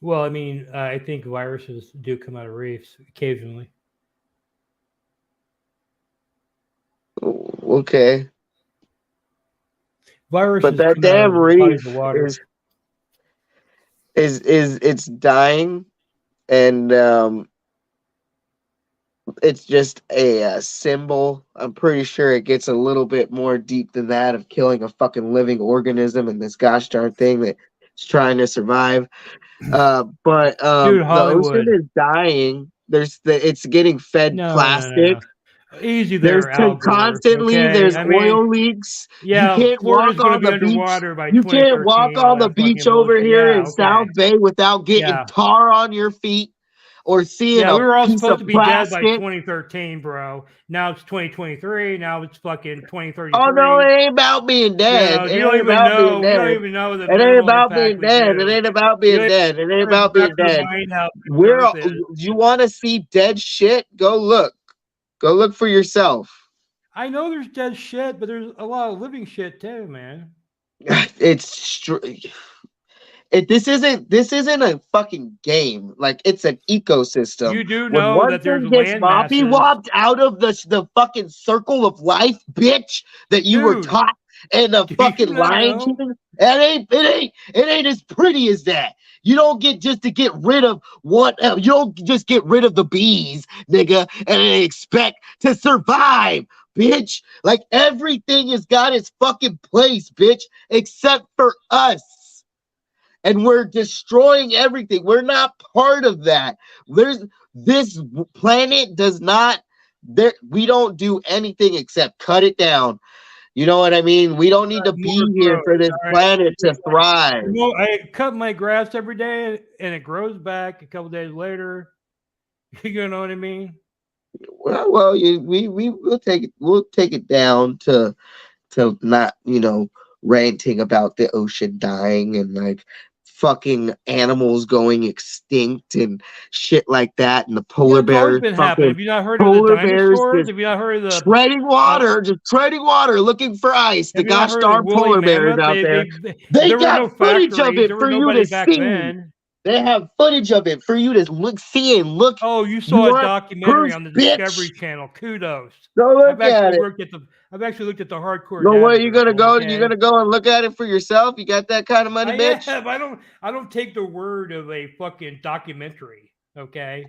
B: Well, I mean, I think viruses do come out of reefs occasionally.
C: Okay.
B: Viruses,
C: but that damn reef is it's dying, and it's just a symbol. I'm pretty sure it gets a little bit more deep than that of killing a fucking living organism and this gosh darn thing that's trying to survive. But
B: Dude,
C: the ocean is dying. It's getting fed plastic.
B: No. Easy
C: There's constantly there's oil leaks.
B: Yeah,
C: you can't
B: Florida's
C: walk on the beach. You can't walk on the beach over here in South Bay without getting tar on your feet or seeing
B: we were all supposed to be dead by
C: plastic.
B: 2013, bro. Now it's 2023. Now it's fucking 2033.
C: Oh no, it ain't about being dead.
B: You don't even know. You don't even know that.
C: It ain't about being dead. It ain't about being dead. It ain't about being dead. You want to see dead shit? Go look. Go look for yourself.
B: I know there's dead shit, but there's a lot of living shit too, man.
C: This isn't a fucking game. Like, it's an ecosystem.
B: You do know that there's land masses
C: wopped out of the fucking circle of life, bitch, that you were taught in the fucking Lion King. It ain't as pretty as that. You don't get just to get rid of you don't just get rid of the bees, nigga, and expect to survive, bitch. Like, everything has got its fucking place, bitch, except for us. And we're destroying everything. We're not part of that. This planet does not. We don't do anything except cut it down. You know what I mean? We don't need to be here for this planet to thrive.
B: You know, I cut my grass every day, and it grows back a couple days later. You know what I mean?
C: Well, we'll take it. We'll take it down to not, ranting about the ocean dying and like fucking animals going extinct and shit like that, and the polar bears.
B: Have you not heard of the dinosaurs? Have you not heard of the
C: treading water, looking for ice? The gosh darn polar bears out there. They got footage of it for you to see. They have footage of it for you to see and look.
B: Oh, you saw a documentary on the Discovery Channel. Kudos.
C: Go look at it.
B: I've actually looked at the hardcore.
C: No way, you're gonna go. Okay? You're gonna go and look at it for yourself. You got that kind of money, bitch?
B: I don't take the word of a fucking documentary. Okay.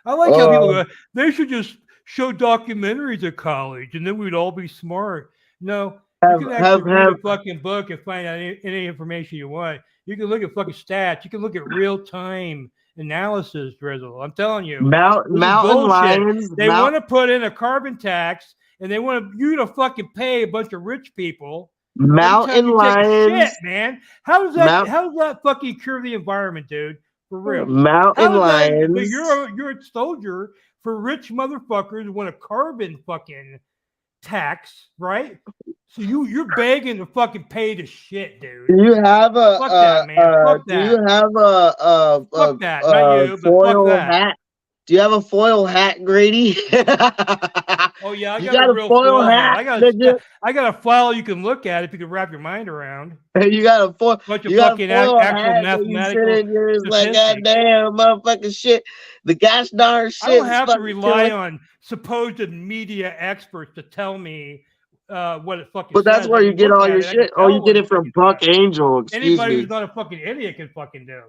B: I like how people go, they should just show documentaries at college, and then we'd all be smart. No, you can actually read a fucking book and find out any information you want. You can look at fucking stats. You can look at real-time analysis, Drizzle. I'm telling you.
C: Mountain lions.
B: They want to put in a carbon tax, and they want you to fucking pay a bunch of rich people.
C: Mountain lions.
B: Shit, man. How does that fucking cure the environment, dude? For real.
C: Mountain lions.
B: But you're a soldier for rich motherfuckers who want a carbon fucking tax, right? So you're begging to fucking pay the shit, dude.
C: Do you have a
B: fuck that, man? Fuck that.
C: Do you have a
B: fuck that? Not you, but
C: foil
B: fuck that.
C: hat? Do you have a foil hat, Grady?
B: Oh yeah, I got a real foil hat. I got a file you can look at if you can wrap your mind around.
C: You got a foil.
B: Bunch of fucking actual mathematical.
C: You're like, God damn, motherfucking shit. The gosh darn shit.
B: I don't have to rely on supposed media experts to tell me what it fucking.
C: But that's where you get all your shit. Oh, you get it from Buck Angel.
B: Anybody who's not a fucking idiot can fucking do.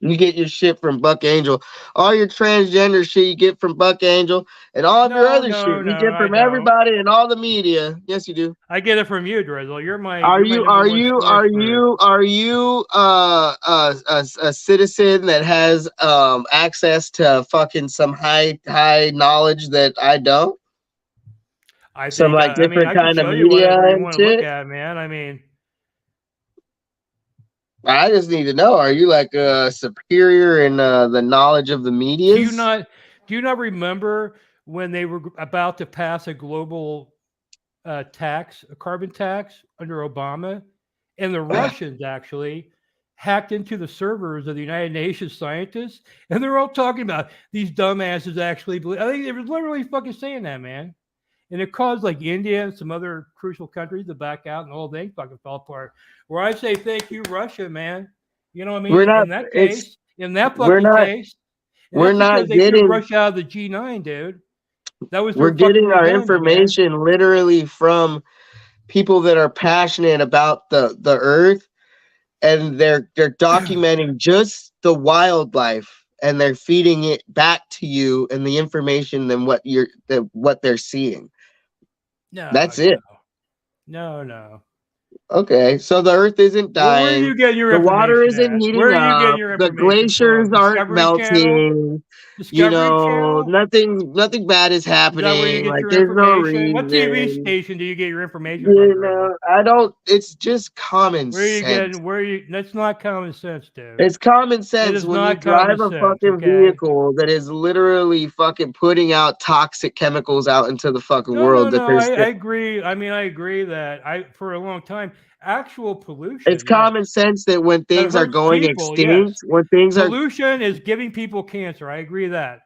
C: You get your shit from Buck Angel. All your transgender shit you get from Buck Angel, and all of your
B: No,
C: other shit you
B: no,
C: get
B: I
C: from
B: don't.
C: everybody and all the media. Yes, you do.
B: I get it from you, Drizzle. You're my
C: Are
B: you're my
C: you
B: number
C: are
B: one
C: you
B: source
C: are
B: for.
C: you are you a citizen that has access to fucking some high knowledge that I don't?
B: I
C: Some
B: think
C: like
B: I mean
C: different
B: I can
C: kind of
B: show you
C: media
B: whatever you
C: and
B: want to look
C: shit.
B: at, man. I mean,
C: I just need to know: are you like superior in the knowledge of the
B: do
C: medias?
B: you not remember when they were about to pass a global tax, a carbon tax under Obama, and the Russians actually hacked into the servers of the United Nations scientists, and they're all talking about these dumbasses actually believe. I think they were literally fucking saying that, man. And it caused like India and some other crucial countries to back out, and the whole thing fucking fell apart. Where I say thank you, Russia, man. You know what I mean?
C: We're not.
B: In that
C: It's
B: case, in that
C: we're
B: fucking
C: not.
B: case, and
C: We're
B: that's because
C: not
B: they threw
C: getting.
B: Russia out of the G9, dude. That was
C: We're
B: their fucking
C: getting our
B: revenge, man.
C: information literally from people that are passionate about the earth, and they're documenting just the wildlife, and they're feeding it back to you and the information than what they're seeing.
B: No,
C: That's it.
B: no.
C: Okay, so the earth isn't
B: Where are
C: dying,
B: you getting your
C: the water
B: information
C: isn't
B: at? Where
C: heating
B: are you getting
C: up,
B: your
C: the
B: information
C: glaciers
B: from?
C: aren't
B: Discovery Channel?
C: melting,
B: Discovery Channel?
C: nothing bad is
B: Is that where you
C: happening,
B: get
C: like
B: your
C: there's no
B: information? What TV
C: reason.
B: station do you get your information from, Drizzle?
C: I don't. It's just common
B: Where are you
C: sense.
B: getting? Where are you? That's not common sense, dude.
C: It's common
B: It
C: sense
B: is
C: when you
B: not common
C: drive a
B: sense.
C: fucking
B: Okay.
C: vehicle that is literally fucking putting out toxic chemicals out into the fucking world. That
B: No.
C: there's,
B: I agree. I mean, I agree that for a long time, actual
C: it's
B: pollution,
C: common
B: yes,
C: sense that when
B: that
C: things are
B: hurts
C: going
B: people. Yes,
C: extinct, when things are.
B: pollution is giving people cancer. I agree that.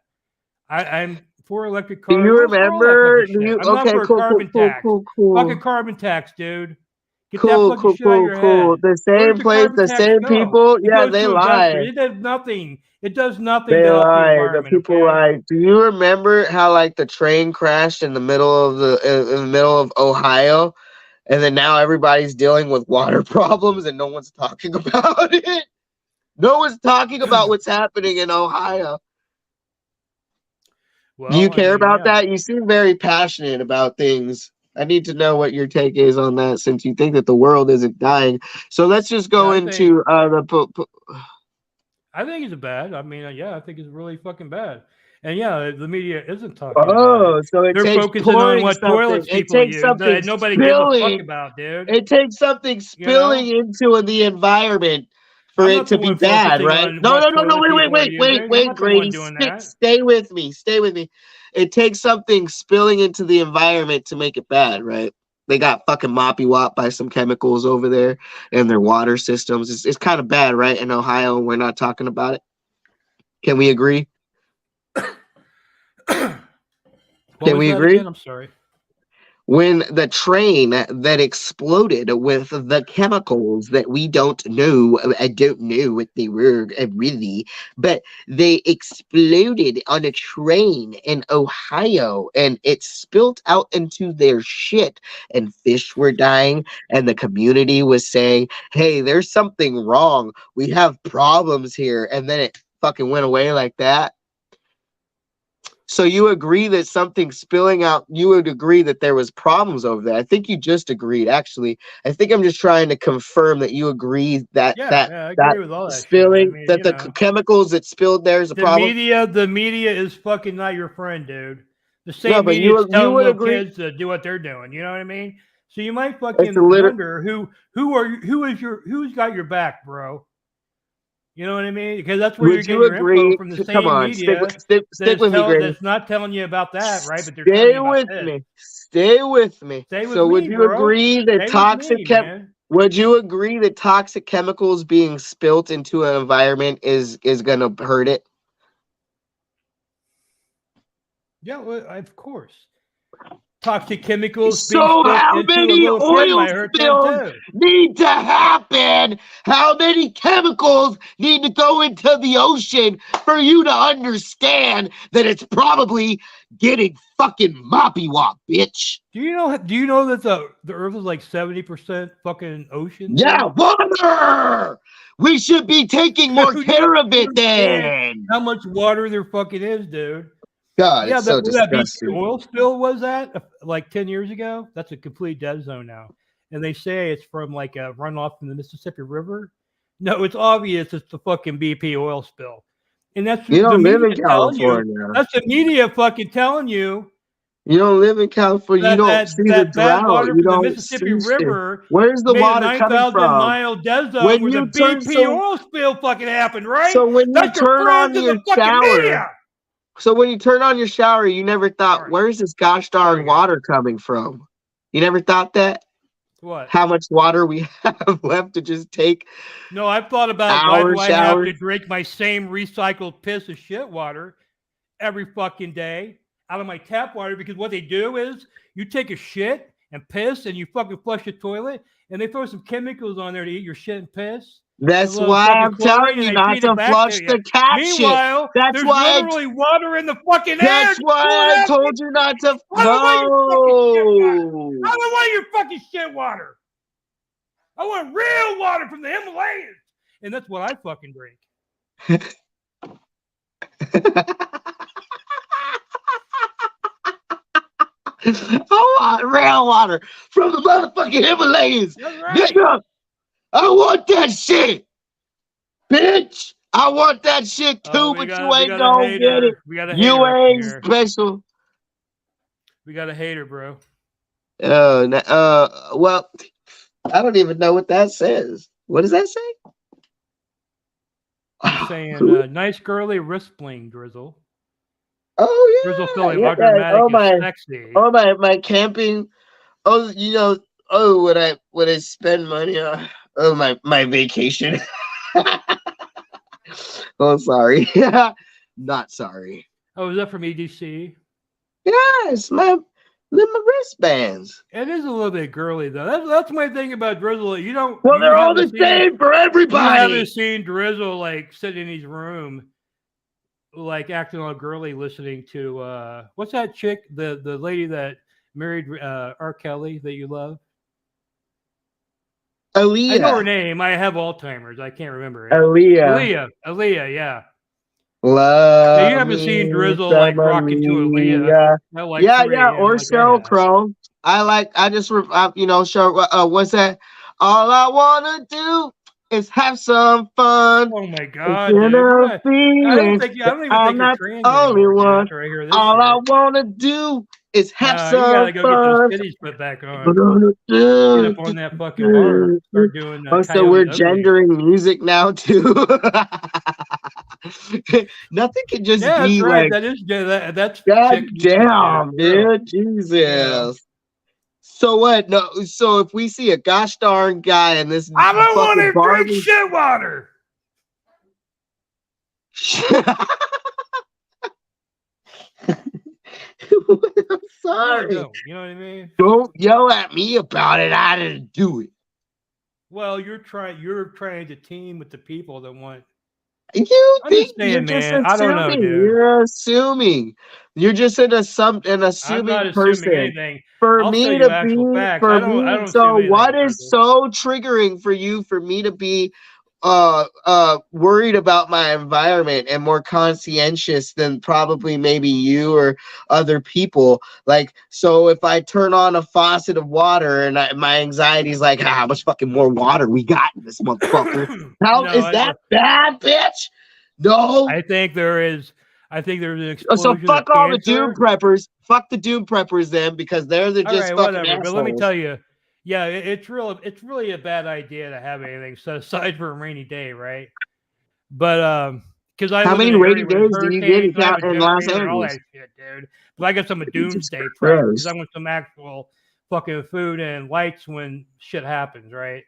B: I'm for electric
C: Do
B: cars.
C: you
B: I'm for all that fucking
C: remember? Do
B: shit.
C: you?
B: I'm not
C: Okay,
B: for a
C: cool,
B: carbon tax. Fucking
C: cool.
B: carbon tax, dude. Get that fucking shit out of your
C: Cool.
B: head.
C: The
B: Where does
C: same
B: the
C: place,
B: carbon
C: the
B: tax
C: same
B: go?
C: people.
B: It
C: Yeah,
B: goes
C: they
B: to
C: lie.
B: investors. It does nothing. It does nothing
C: They
B: to help the
C: lie. The
B: environment.
C: people
B: Okay.
C: lie. Do you remember how like the train crashed in the middle of in the middle of Ohio, and then now everybody's dealing with water problems and no one's talking about it? No one's talking about what's happening in Ohio. Do you
B: Well, I
C: care
B: mean,
C: about
B: yeah.
C: that? You seem very passionate about things. I need to know what your take is on that, since you think that the world isn't dying. So let's just
B: Yeah,
C: go into
B: I think it's bad. I mean, yeah, I think it's really fucking bad. And yeah, the media isn't talking about it.
C: oh, so it
B: They're
C: takes
B: focusing on
C: pouring
B: what
C: something.
B: toilets
C: It
B: people
C: takes
B: use
C: something
B: that nobody gives a fuck
C: spilling.
B: about, dude.
C: It takes something
B: You know?
C: spilling into the environment for
B: I'm
C: it
B: not the
C: to be
B: one
C: bad,
B: focusing
C: right?
B: on
C: No,
B: what
C: no, no, no.
B: toilet people are using. I'm
C: Wait,
B: not the one
C: Grady.
B: doing that.
C: Stay with me. Stay with me. It takes something spilling into the environment to make it bad, right? They got fucking moppy wop by some chemicals over there in their water systems. It's kind of bad, right? In Ohio, and we're not talking about it. Can we agree?
B: What
C: Can
B: was
C: we
B: that
C: agree?
B: again? I'm sorry.
C: When the train that exploded with the chemicals that we don't know, I don't know what they were really, but they exploded on a train in Ohio and it spilt out into their shit, and fish were dying, and the community was saying, hey, there's something wrong. We have problems here. And then it fucking went away like that. So you agree that something spilling out, you would agree that there was problems over there. I think you just agreed, actually. I think I'm just trying to confirm that you agree that
B: Yeah, I
C: that
B: agree with all that shit. I
C: spilling,
B: mean,
C: that
B: you
C: the
B: know,
C: chemicals that spilled there is a problem.
B: the media is fucking not your friend, dude. The
C: No,
B: same
C: but
B: media is
C: you
B: telling
C: would
B: little
C: agree.
B: kids to do what they're doing. You know what I mean? So you might
C: It's a
B: fucking
C: little.
B: wonder who's got your back, bro. You know what I mean? Because that's where you're
C: Would
B: getting
C: you
B: your info
C: agree?
B: from the
C: Come
B: same
C: on,
B: media
C: stick with me, Grady.
B: that's not telling you about that, right? But they're telling
C: Stay
B: you about
C: with
B: this.
C: me. Stay with me.
B: Stay with
C: So would
B: me,
C: you
B: bro.
C: agree that
B: Stay with me, man.
C: would you agree that toxic chemicals being spilt into an environment is gonna hurt it?
B: Yeah, well, of course. toxic chemicals being
C: So
B: spilt
C: how
B: into a
C: many
B: little kid
C: oil
B: might hurt them
C: spills
B: too.
C: need to happen? How many chemicals need to go into the ocean for you to understand that it's probably getting fucking moppy wop, bitch?
B: Do you know that the Earth is like 70% fucking ocean?
C: Yeah,
B: Dude?
C: water! We should be taking more
B: Dude, you
C: care
B: don't
C: of it
B: understand
C: then.
B: how much water there fucking is, dude.
C: God,
B: Yeah,
C: it's so
B: that BP
C: disgusting.
B: oil spill was that like 10 years ago? That's a complete dead zone now. And they say it's from like a runoff from the Mississippi River. No, it's obvious it's the fucking BP oil spill. And that's
C: You
B: the
C: don't live
B: media
C: in
B: telling you.
C: California.
B: That's the media fucking telling you
C: You don't live in California. You don't see the
B: that bad
C: drought.
B: water
C: You
B: from the
C: don't
B: Mississippi
C: see shit.
B: River
C: Where's the
B: made a
C: water coming from?
B: 9,000-mile dead zone
C: When
B: where the
C: you turn
B: BP oil spill fucking happened, right?
C: so when you
B: That's your
C: turn
B: friends
C: on
B: in
C: your
B: the fucking
C: shower,
B: media.
C: so when you turn on your shower, you never thought,
B: Sorry.
C: where's this gosh darn
B: Sorry, guys.
C: water coming from? You never thought that?
B: What?
C: How much water we have left to just take
B: No, I've thought about why
C: our
B: do I have to
C: showers?
B: drink my same recycled piss of shit water every fucking day out of my tap water? Because what they do is you take a shit and piss and you fucking flush the toilet and they throw some chemicals on there to eat your shit and piss.
C: That's
B: A little
C: why
B: fucking
C: I'm telling
B: chlorine,
C: you
B: and they
C: not
B: feed it
C: to
B: back
C: flush
B: to you.
C: the cat shit.
B: Meanwhile,
C: That's
B: there's
C: why
B: literally water in the fucking air.
C: That's why I told you not to.
B: I don't want your fucking shit water.
C: No.
B: I don't want your fucking shit water. I want real water from the Himalayas. And that's what I fucking drink.
C: I want real water from the motherfucking Himalayas.
B: That's right.
C: Nigga, I want that shit. Bitch, I want that shit too,
B: Oh,
C: but you ain't gonna get it.
B: We got a
C: You
B: hater up
C: ain't
B: here.
C: special.
B: We got a hater, bro.
C: Well, I don't even know what that says. What does that say?
B: He's saying, nice girly wrist bling, Drizzle.
C: Oh yeah.
B: Drizzle feeling
C: Yeah,
B: dramatic
C: oh my,
B: and sexy.
C: oh my camping. Oh, you know, oh when I spend money on my vacation. Oh, sorry. Not sorry.
B: Oh, is that from EDC?
C: Yes, my wristbands.
B: It is a little bit girly though. That's my thing about Drizzle. You don't.
C: Well,
B: you
C: they're all
B: haven't
C: the
B: seen-
C: same for
B: You
C: everybody.
B: haven't seen Drizzle like sitting in his room, like acting all girly, listening to what's that chick, the lady that married R. Kelly that you love?
C: Aaliyah.
B: I know her name. I have Alzheimer's. I can't remember it. Aaliyah, yeah.
C: Love
B: Now, you haven't seen Drizzle like rocking to Aaliyah. At, like, 3
C: yeah.
B: a.m.
C: Or
B: like I
C: Sheryl
B: have.
C: Crow. I just you know, what's that? All I wanna do is have some fun.
B: Oh my god,
C: You
B: dude!
C: know,
B: I don't
C: feeling
B: think
C: I'm
B: you're
C: not
B: trans
C: the only
B: anymore, dude,
C: one.
B: after I hear this
C: All I
B: shit.
C: wanna do is have
B: You gotta
C: some
B: go
C: fun.
B: get those titties put back on. Get up on that fucking bar and start doing.
C: Oh, so we're gendering music now too. Nothing can just
B: Yeah,
C: be
B: that's right.
C: like
B: That's
C: God
B: chick music,
C: damn,
B: dude.
C: dude, Jesus.
B: Yeah.
C: So what? No, so if we see a gosh darn guy in this
B: I don't want
C: fucking
B: to
C: Barbie,
B: drink shit water.
C: I'm sorry.
B: No, you know what I mean?
C: Don't yell at me about it. I didn't do it.
B: Well, you're trying to team with the people that want.
C: You
B: I'm
C: think
B: just saying,
C: you're just
B: man. I don't know,
C: assuming.
B: dude.
C: You're assuming. You're just an
B: I'm
C: assuming
B: not assuming
C: person.
B: anything.
C: For
B: I'll
C: me
B: tell
C: to
B: you actual
C: be,
B: facts.
C: for
B: I
C: me,
B: don't
C: so
B: assume
C: what
B: anything,
C: is
B: Drizzle.
C: so triggering for you for me to be worried about my environment and more conscientious than probably maybe you or other people? Like, so if I turn on a faucet of water and my anxiety is like, how much fucking more water we got in this motherfucker? How
B: No,
C: is that bad, bitch? No.
B: I think there's an explosion
C: So fuck
B: of
C: all the doom
B: cancer.
C: preppers. Fuck the doom preppers then, because they're
B: All
C: just
B: right,
C: fucking
B: whatever.
C: assholes.
B: But let me tell you, yeah, it's really a bad idea to have anything set aside for a rainy day, right? But because I
C: How
B: live
C: many
B: in an
C: rainy
B: area with
C: days do you get
B: hurricanes, I have a
C: in Los
B: generator and all
C: Angeles?
B: that shit, dude. But I got some doomsday
C: Jesus
B: prep because
C: Christ.
B: I want some actual fucking food and lights when shit happens, right?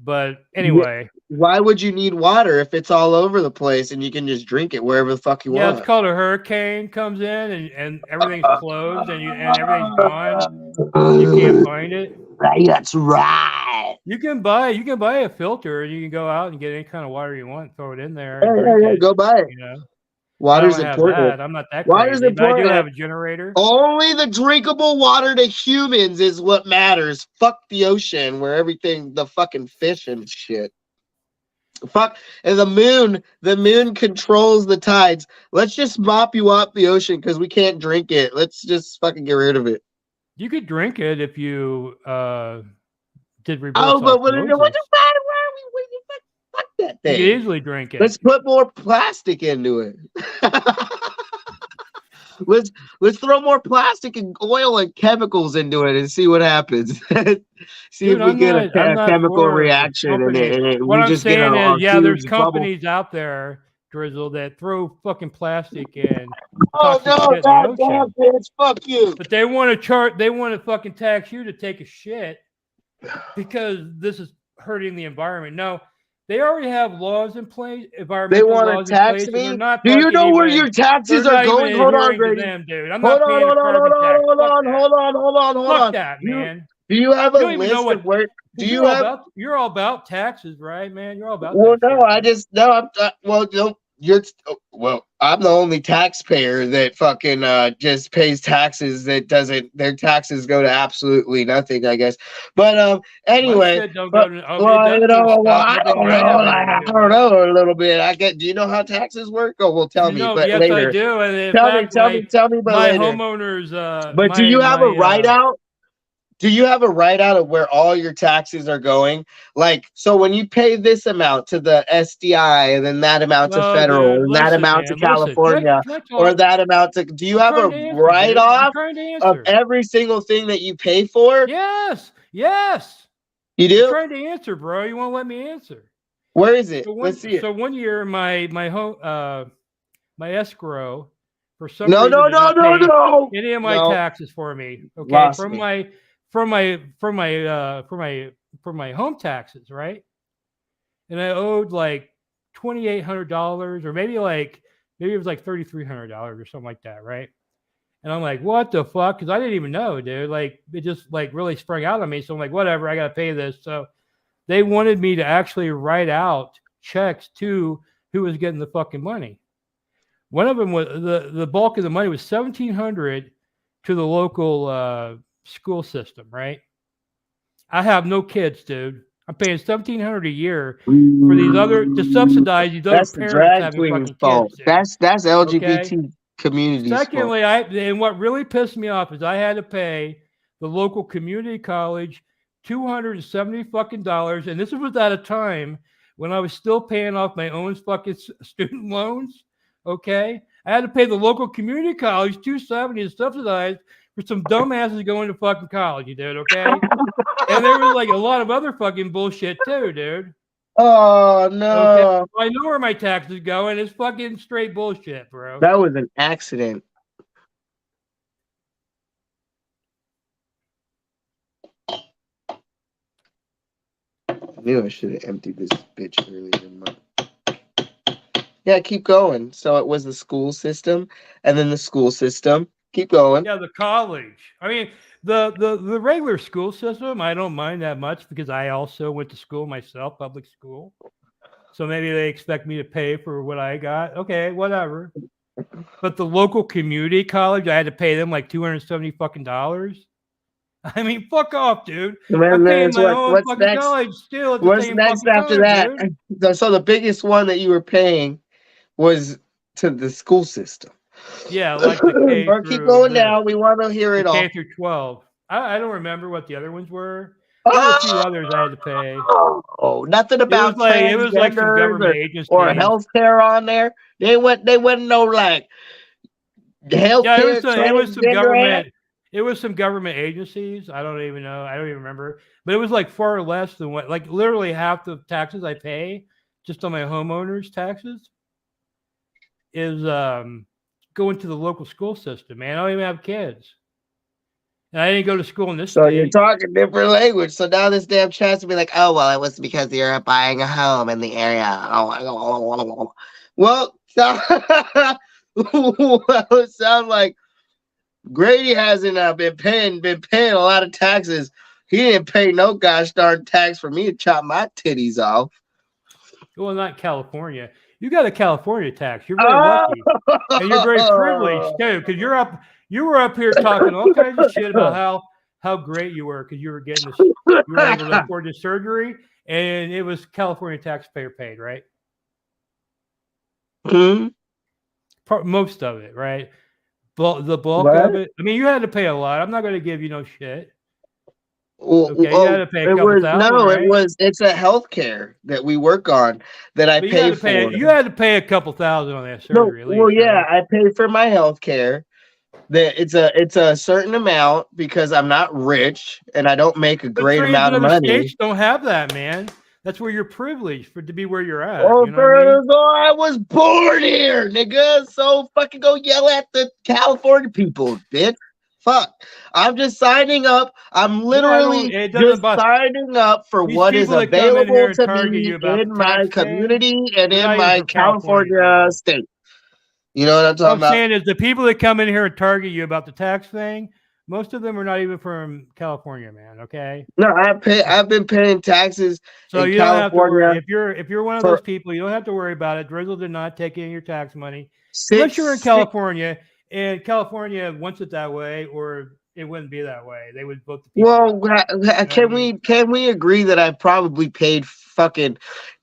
B: But anyway,
C: Why would you need water if it's all over the place and you can just drink it wherever the fuck you
B: yeah,
C: want?
B: it's called a hurricane comes in and everything's closed and everything's gone. You can't find it.
C: Right, that's right.
B: You can buy a filter and you can go out and get any kind of water you want, throw it in there
C: Yeah,
B: and
C: yeah,
B: drink
C: yeah,
B: it.
C: go buy it.
B: You know, I
C: Water's
B: don't have
C: important.
B: that. I'm not that
C: Water's
B: crazy, but I do
C: important.
B: have a generator.
C: Only the drinkable water to humans is what matters. Fuck the ocean where everything, the fucking fish and shit. Fuck, and the moon controls the tides. Let's just mop you off the ocean because we can't drink it. Let's just fucking get rid of it.
B: You could drink it if you did reverse
C: Oh, but what the
B: osmosis.
C: fuck that
B: You
C: thing?
B: could easily drink it.
C: Let's put more plastic into it. let's throw more plastic and oil and chemicals into it and see what happens. See
B: Dude,
C: if we get
B: I'm
C: a
B: not
C: chemical
B: for
C: reaction in
B: companies.
C: it. And
B: What
C: we
B: I'm
C: just get
B: saying
C: our
B: is, yeah, there's
C: huge bubble.
B: companies out there, Drizzle, that throw fucking plastic in
C: Oh
B: toxic
C: no,
B: shit in the
C: God,
B: ocean.
C: bitch, fuck you.
B: But they want to fucking tax you to take a shit because this is hurting the environment. No, they already have laws in place,
C: They
B: environmental
C: want
B: laws
C: to
B: in
C: tax
B: place, and they're
C: me?
B: not
C: Do you
B: fucking
C: know where
B: even-
C: your taxes
B: they're
C: are
B: not even
C: going? Hold on,
B: adhering to
C: Grady.
B: them, dude. I'm
C: Hold
B: not paying a
C: on,
B: carbon tax. Fuck that.
C: hold
B: Fuck
C: on.
B: that, man.
C: Do you have a
B: You don't even know
C: list
B: what-
C: of where? Do you
B: You're all
C: have?
B: about, you're all about taxes, right, man? You're all about
C: Well,
B: that
C: no,
B: shit,
C: I
B: man.
C: just no. Well, no, you're well. I'm the only taxpayer that fucking just pays taxes. That doesn't. Their taxes go to absolutely nothing, I guess. But
B: My
C: anyway.
B: shit don't
C: But,
B: go to, it
C: well,
B: does
C: you
B: go to
C: know, well,
B: stuff.
C: I
B: Nothing
C: don't
B: I
C: know.
B: have anything
C: I
B: to do
C: don't
B: with.
C: know a little bit. I get. Do you know how taxes work? Oh, well, tell me.
B: No,
C: But
B: yes,
C: later.
B: I do. And in
C: Tell me,
B: fact,
C: tell me. But
B: my
C: later.
B: homeowners,
C: But do you have a write out? Do you have a write out of where all your taxes are going? Like, so when you pay this amount to the SDI and then that amount to
B: No,
C: federal
B: dude,
C: and that
B: listen,
C: amount to
B: man, listen.
C: California
B: Can I
C: or
B: talk?
C: that amount to, do you
B: I'm
C: have a
B: trying to answer,
C: write
B: dude. I'm
C: off
B: trying to
C: of
B: answer.
C: every single thing that you pay for?
B: Yes.
C: You
B: I'm
C: do?
B: trying to answer, bro. You won't let me answer.
C: Where is it?
B: So
C: Let's see it.
B: so one year, my escrow, for some
C: No,
B: reason,
C: no,
B: did
C: no,
B: not
C: no,
B: pay
C: no.
B: any of my
C: No.
B: taxes for me. Okay,
C: Lost
B: from
C: me.
B: my home taxes, right? And I owed like $2,800, or maybe it was like $3,300 or something like that, right? And I'm like, what the fuck? Because I didn't even know, dude. Like, it just like really sprung out on me. So I'm like, whatever, I gotta pay this. So they wanted me to actually write out checks to who was getting the fucking money. One of them was the bulk of the money was $1,700 to the local school system, right? I have no kids, dude. I'm paying $1,700 a year for these other to subsidize these other
C: That's the
B: parents
C: drag
B: having
C: queen's
B: fucking
C: fault.
B: kids. Dude.
C: That's LGBT community's fault.
B: Secondly, and what really pissed me off is I had to pay the local community college $270 fucking dollars, and this was at a time when I was still paying off my own fucking student loans. Okay, I had to pay the local community college $270 to subsidize for some dumbasses going to fucking college, you dude. Okay, and there was like a lot of other fucking bullshit too, dude.
C: Oh no!
B: Okay, I know where my taxes go, and it's fucking straight bullshit, bro.
C: That was an accident. I knew I should have emptied this bitch earlier. Yeah, keep going. So it was the school system, and then the school system. Keep going.
B: Yeah, the college. I mean, the regular school system, I don't mind that much because I also went to school myself, public school. So maybe they expect me to pay for what I got. Okay, whatever. But the local community college, I had to pay them like $270 fucking dollars. I mean, fuck off, dude. I'm paying my own fucking college still at the
C: What's
B: same
C: next
B: fucking
C: after
B: time,
C: that?
B: dude.
C: So the biggest one that you were paying was to the school system.
B: Yeah, like the K
C: Or keep going down. We want to hear it all.
B: K through 12. I don't remember what the other ones were. There were a few others I had to pay.
C: Oh, nothing about
B: It was like some government agency
C: or healthcare on there. They went no like healthcare.
B: Yeah, it was some government.
C: Ad?
B: It was some government agencies. I don't even know. I don't even remember. But it was like far less than what, like literally half the taxes I pay just on my homeowners' taxes is going to the local school system. Man, I don't even have kids. And I didn't go to school in this
C: So you're
B: state.
C: talking different language. So now this damn chat's to be like, oh well, it was because you're buying a home in the area. Oh, well, well, it sounds like Grady hasn't been paying a lot of taxes. He didn't pay no gosh darn tax for me to chop my titties off.
B: Well, not California. You got a California tax. You're very lucky, and you're very privileged too, because you were up here talking all kinds of shit about how great you were because you were getting this, you were able to afford the surgery, and it was California taxpayer paid, right?
C: Hmm?
B: Most of it, right? The bulk
C: What?
B: of it. I mean, you had to pay a lot. I'm not going to give you no shit.
C: Well,
B: Okay, you had to pay a couple thousand, right?
C: It's a healthcare that we work on that I
B: But
C: pay for.
B: You had to pay a couple thousand on that
C: No,
B: surgery, at least.
C: well, yeah,
B: right?
C: I pay for my health care. That it's a certain amount because I'm not rich and I don't make a
B: But
C: great amount of
B: other
C: money.
B: states don't have that, man. That's where you're privileged to be where you're at.
C: Oh,
B: You know what I mean?
C: I was born here, nigga. So fucking go yell at the California people, bitch. Fuck. I'm just signing up. I'm literally just signing up for what is available to me in my community and in my California state. You know what I'm talking about?
B: What I'm saying is the people that come in here and target you about the tax thing, most of them are not even from California, man. Okay.
C: No, I've been paying taxes.
B: So
C: in
B: you don't
C: California
B: have to worry. If you're one of those people, you don't have to worry about it. Drizzle did not take any of your tax money. Unless you're in California, and California wants it that way, or it wouldn't be that way. They would vote the people.
C: Well, can we agree that I probably paid fucking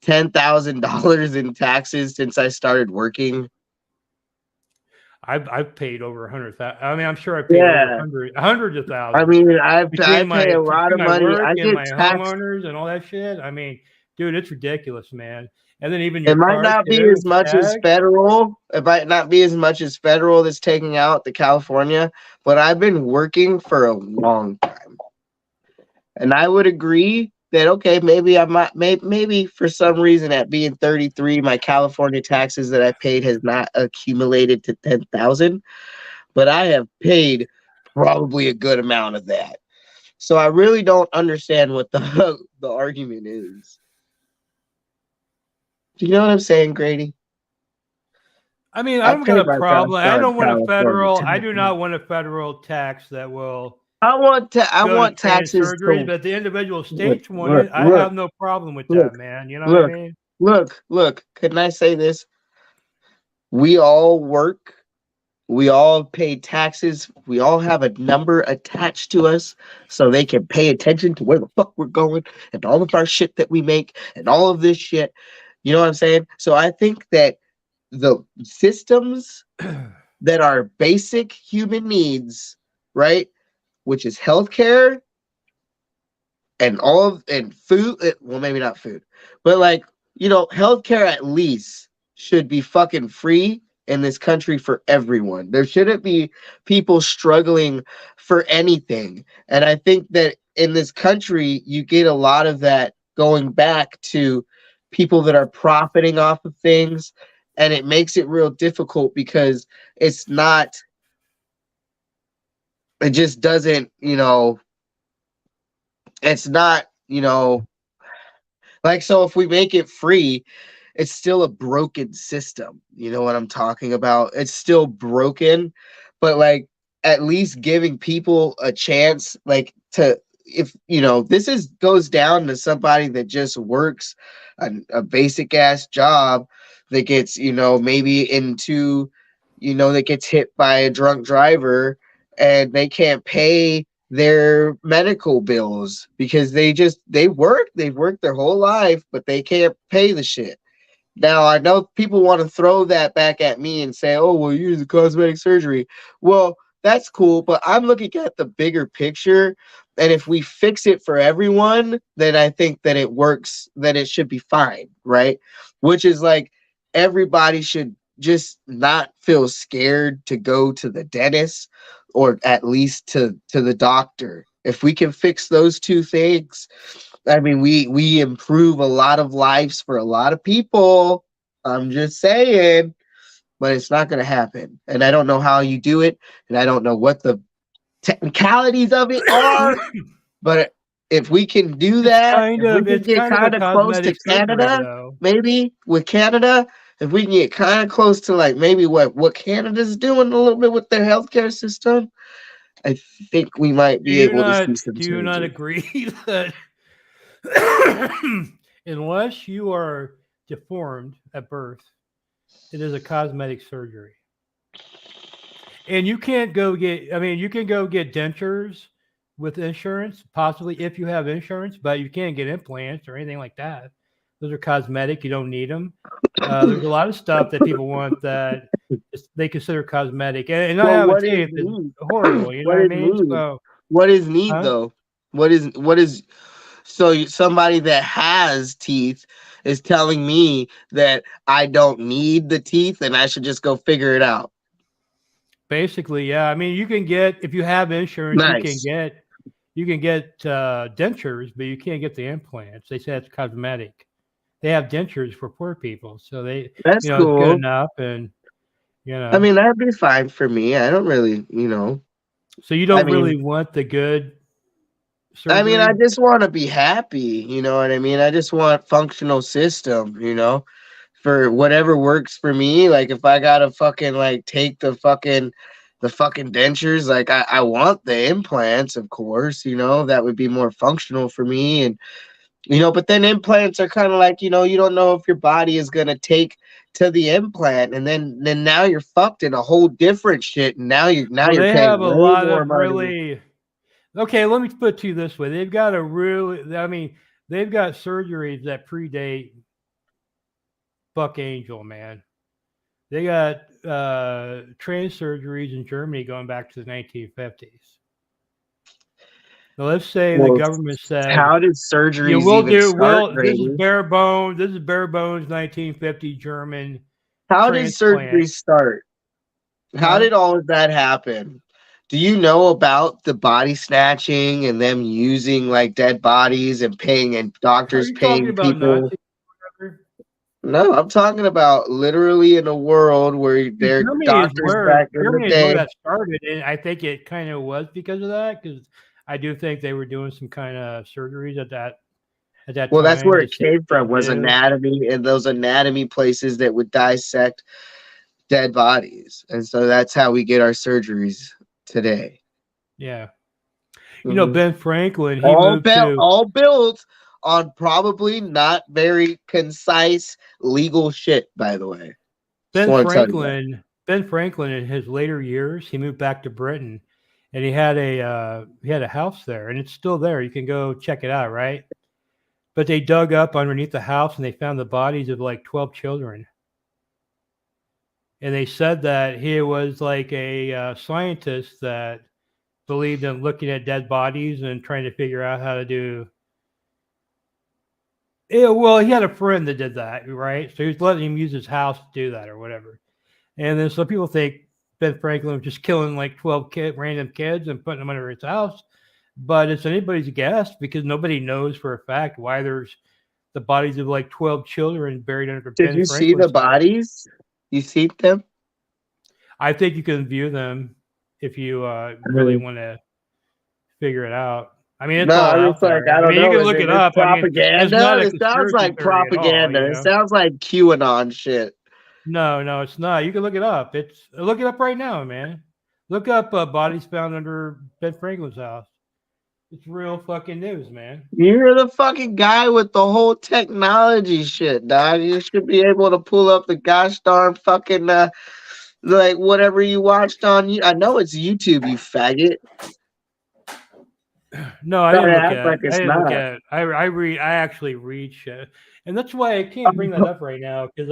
C: $10,000 in taxes since I started working?
B: I've paid over 100,000. I mean, I'm sure I paid over hundreds of thousands.
C: I mean, I pay a lot of money. I get
B: my homeowners and all that shit. I mean, dude, it's ridiculous, man. And then even
C: it might not be as much as federal. It might not be as much as federal that's taking out the California, but I've been working for a long time, and I would agree that okay, maybe I might, maybe for some reason at being 33, my California taxes that I paid has not accumulated to 10,000, but I have paid probably a good amount of that. So I really don't understand what the argument is. Do you know what I'm saying, Grady?
B: I mean, I don't got a problem. I don't want a federal. I do not want a federal tax that will.
C: I want taxes.
B: Surgery, but the individual states want it. I have no problem with that, man. You know what I mean?
C: Look. Can I say this? We all work. We all pay taxes. We all have a number attached to us so they can pay attention to where the fuck we're going and all of our shit that we make and all of this shit. You know what I'm saying? So I think that the systems that are basic human needs, right? Which is healthcare and food. Well, maybe not food, but like, you know, healthcare at least should be fucking free in this country for everyone. There shouldn't be people struggling for anything. And I think that in this country, you get a lot of that going back to people that are profiting off of things. And it makes it real difficult because it's not, it just doesn't, you know, it's not, you know, like, so if we make it free, it's still a broken system. You know what I'm talking about? It's still broken, but like at least giving people a chance, like to, if, you know, goes down to somebody that just works a basic ass job that gets, you know, maybe into, you know, that gets hit by a drunk driver and they can't pay their medical bills because they've worked their whole life, but they can't pay the shit. Now, I know people want to throw that back at me and say, oh, well, use the cosmetic surgery. Well, that's cool, but I'm looking at the bigger picture. And if we fix it for everyone, then I think that it works, that it should be fine, right? Which is like everybody should just not feel scared to go to the dentist or at least to the doctor. If we can fix those two things, I mean, we improve a lot of lives for a lot of people. I'm just saying, but it's not going to happen. And I don't know how you do it. And I don't know what the technicalities of it are, but if we can do that, if we can
B: it's
C: get
B: kind of
C: kind
B: a
C: of close to
B: cosmetic surgery,
C: Canada,
B: though.
C: maybe with Canada, if we can get kind of close to like maybe what Canada's doing a little bit with their healthcare system, I think we might be able to see some
B: Do you not
C: surgery.
B: agree that unless you are deformed at birth, it is a cosmetic surgery? And you can't go get, I mean, you can go get dentures with insurance, possibly if you have insurance, but you can't get implants or anything like that. Those are cosmetic. You don't need them. There's a lot of stuff that people want that they consider cosmetic. And I
C: Well,
B: have
C: what
B: a
C: is
B: teeth is
C: need?
B: horrible. You know
C: What
B: what I
C: is
B: mean?
C: need?
B: So,
C: What is need
B: huh?
C: though? What is so somebody that has teeth is telling me that I don't need the teeth and I should just go figure it out.
B: Basically, yeah. I mean, you can get, if you have insurance,
C: Nice.
B: you can get dentures, but you can't get the implants. They say it's cosmetic. They have dentures for poor people, so they,
C: That's
B: it's good
C: cool.
B: enough, and you
C: I
B: know,
C: mean, that'd be fine for me. I don't really,
B: so you
C: I
B: don't
C: mean,
B: really want the good
C: I
B: surgery.
C: just want to be happy, you know what I mean? I just want functional system, for whatever works for me. Like if I gotta fucking like take the fucking dentures, like I want the implants, of course, that would be more functional for me. And but then implants are kind of like, you don't know if your body is gonna take to the implant, and then now you're fucked in a whole different shit. And now
B: Well,
C: you're
B: they
C: paying
B: have a
C: way
B: lot
C: more
B: of
C: money.
B: really. Okay, let me put it to you this way: they've got a really, I mean, they've got surgeries that predate Buck Angel, man. They got trans surgeries in Germany going back to the 1950s. Now, let's say the
C: Well,
B: government said,
C: how did
B: "Yeah,
C: surgeries
B: we'll
C: even
B: do.
C: start,
B: Well, this is
C: Grady?
B: bare bones. This is bare bones 1950 German
C: How did
B: transplant."
C: surgery start? How
B: Huh?
C: did all of that happen? Do you know about the body snatching and them using like dead bodies and paying and
B: Are
C: doctors
B: you talking
C: paying
B: about
C: people?
B: Nazis?
C: No, I'm talking about literally in a world where there are doctors back in the
B: Germany is where
C: day.
B: that started, and I think it kind of was because of that. Because I do think they were doing some kind of surgeries at that
C: Well, that's
B: time
C: where
B: to
C: it
B: see
C: came
B: what they
C: from, was
B: do.
C: anatomy and those anatomy places that would dissect dead bodies. And so that's how we get our surgeries today.
B: Yeah,
C: Mhm.
B: Ben Franklin, he
C: all
B: moved
C: built
B: to
C: all built on probably not very concise legal shit, by the way. Just
B: Ben
C: want to tell you that.
B: Franklin. Ben Franklin, in his later years, he moved back to Britain, and he had a house there, and it's still there. You can go check it out, right? But they dug up underneath the house, and they found the bodies of like 12 children. And they said that he was like a scientist that believed in looking at dead bodies and trying to figure out how to do. Yeah, well, he had a friend that did that, right? So he was letting him use his house to do that or whatever. And then some people think Ben Franklin was just killing like 12 random kids and putting them under his house. But it's anybody's guess because nobody knows for a fact why there's the bodies of like 12 children buried under
C: Did
B: Ben
C: you see the
B: Franklin's house.
C: bodies? You see them?
B: I think you can view them if you really want to figure it out. I mean, it's
C: No,
B: all
C: I'm
B: out
C: just like,
B: there.
C: I
B: I
C: don't
B: mean, you
C: know.
B: can
C: Is
B: look
C: it
B: it
C: this
B: up. I mean, it's
C: propaganda?
B: not a
C: It sounds
B: conspiracy
C: like
B: theory at all,
C: propaganda. It sounds like QAnon shit.
B: No, it's not. You can look it up. Look it up right now, man. Look up bodies found under Ben Franklin's house. It's real fucking news, man.
C: You're the fucking guy with the whole technology shit, dog. You should be able to pull up the gosh darn fucking like whatever you watched on you. I know it's YouTube, you faggot.
B: No, I
C: Sorry,
B: didn't look
C: act
B: at
C: like
B: it. I
C: it's
B: didn't look
C: not.
B: at it. I read. I actually read shit, and that's why I can't bring that up right now because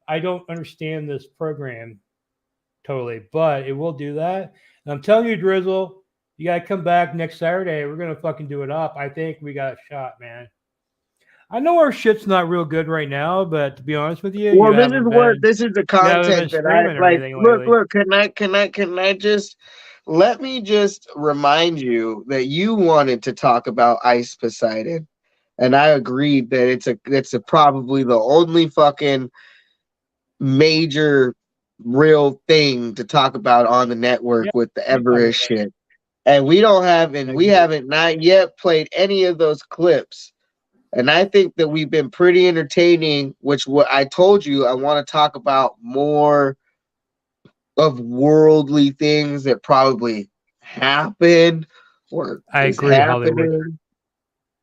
B: I don't understand this program totally, but it will do that. And I'm telling you, Drizzle, you gotta come back next Saturday. We're gonna fucking do it up. I think we got a shot, man. I know our shit's not real good right now, but to be honest with you,
C: Well, this is the
B: you haven't been
C: content that I
B: streaming or
C: like.
B: anything lately.
C: Look, can I just let me just remind you that you wanted to talk about Ice Poseidon, and I agreed that it's a probably the only fucking major real thing to talk about on the network
B: Yeah,
C: with the
B: we talk
C: Everest
B: about it.
C: shit. and we haven't not yet played any of those clips. And I think that we've been pretty entertaining, which what I told you, I want to talk about more of worldly things that probably happened or
B: I
C: is
B: agree, Hollywood.
C: happening.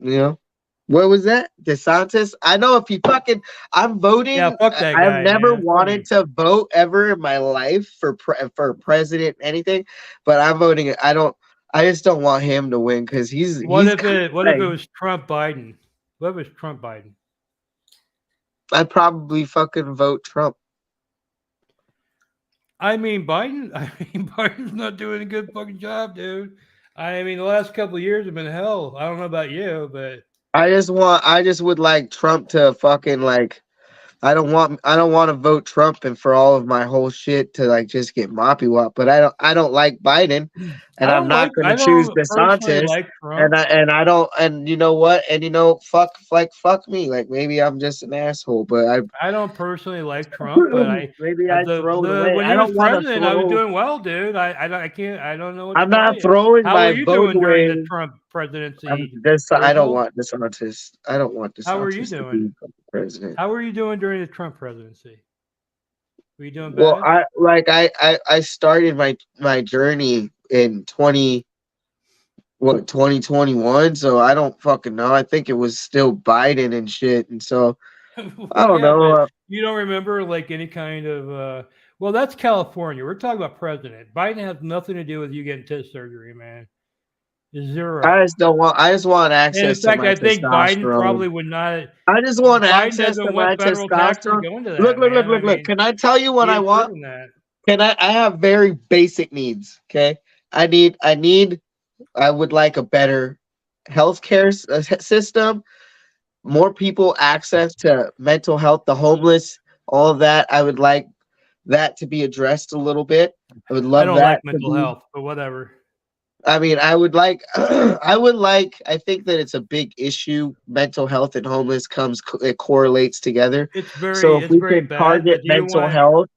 C: You know, what was that? DeSantis? I know if he fucking, I'm voting.
B: Yeah, fuck that
C: I've
B: guy,
C: never
B: man. Fuck
C: wanted
B: him.
C: to vote ever in my life for president anything, but I'm voting. I just don't want him to win because
B: What
C: he's
B: if it was Trump Biden? What if it was Trump Biden?
C: I'd probably fucking vote Trump.
B: I mean, Biden's not doing a good fucking job, dude. I mean, the last couple of years have been hell. I don't know about you, but
C: I just would like Trump to fucking like I don't want to vote Trump and for all of my whole shit to like just get moppy wop. But I don't like Biden, and I'm not
B: I
C: gonna choose
B: don't personally
C: DeSantis.
B: like Trump.
C: I don't, and you know what, and you know fuck me, like maybe I'm just an asshole, but
B: I don't personally like Trump, but
C: maybe I throw it away.
B: when
C: I
B: he was
C: don't want to
B: president, I was
C: throw.
B: doing well, dude. I don't know what
C: I'm
B: to tell
C: not
B: you.
C: throwing
B: How
C: my
B: were you
C: vote
B: doing during the
C: away.
B: Trump presidency?
C: I don't
B: Drizzle?
C: want DeSantis. I don't want
B: How were you
C: DeSantis to
B: doing?
C: be president.
B: How were you doing during the Trump presidency? Were you doing
C: Well,
B: bad?
C: I started my journey in 2021, so I don't fucking know. I think it was still Biden and shit, and so I don't
B: Yeah,
C: know.
B: but you don't remember like any kind of well, that's California. We're talking about president. Biden has nothing to do with you getting test surgery, man. Zero.
C: I just want
B: And in
C: access to
B: fact,
C: my
B: I think Biden
C: testosterone.
B: probably would not.
C: I just want
B: Biden
C: access
B: doesn't
C: to my
B: want federal taxes
C: testosterone.
B: going to
C: Look,
B: that,
C: look, look,
B: man. I
C: look, look.
B: mean,
C: Can I tell you what
B: he
C: I
B: has
C: want?
B: proven that.
C: I have very basic needs. Okay, I would like a better healthcare system, more people access to mental health, the homeless, all of that. I would like that to be addressed a little bit. I would
B: I
C: love
B: don't like
C: that to
B: mental
C: be.
B: health, but whatever.
C: I mean, I think that it's a big issue. Mental health and homeless it correlates together. So if
B: It's
C: we
B: very
C: can
B: bad.
C: target
B: But
C: mental health,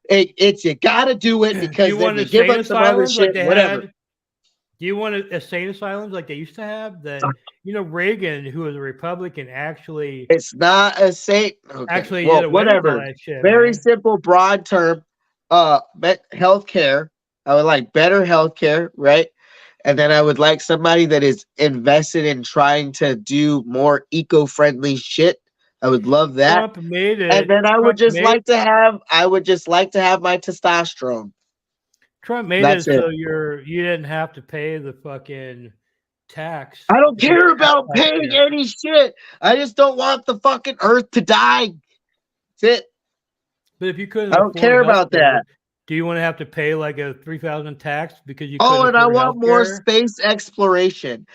C: it's you got to do it
B: do
C: because
B: you
C: then
B: want
C: they give
B: insane
C: us some other
B: asylums like
C: shit,
B: they
C: whatever.
B: had? Do you want insane asylums like they used to have? That Reagan, who was a Republican, actually
C: It's not a saint. Okay,
B: did
C: well,
B: away with all
C: whatever.
B: that shit,
C: Very
B: man.
C: simple, broad term. Healthcare. I would like better healthcare, right? And then I would like somebody that is invested in trying to do more eco-friendly shit. I would love that.
B: Trump made
C: And
B: it.
C: then I would just like to have my testosterone.
B: Trump made
C: That's
B: it
C: it.
B: so you didn't have to pay the fucking tax.
C: I don't
B: to get
C: care about
B: health
C: paying
B: care.
C: any shit. I just don't want the fucking earth to die. That's it.
B: But if you couldn't
C: I don't
B: afford
C: care
B: health
C: about
B: care,
C: that.
B: do you want to have to pay like a 3,000 tax because you
C: Oh,
B: couldn't
C: and I
B: afford
C: want
B: health
C: more
B: care?
C: space exploration.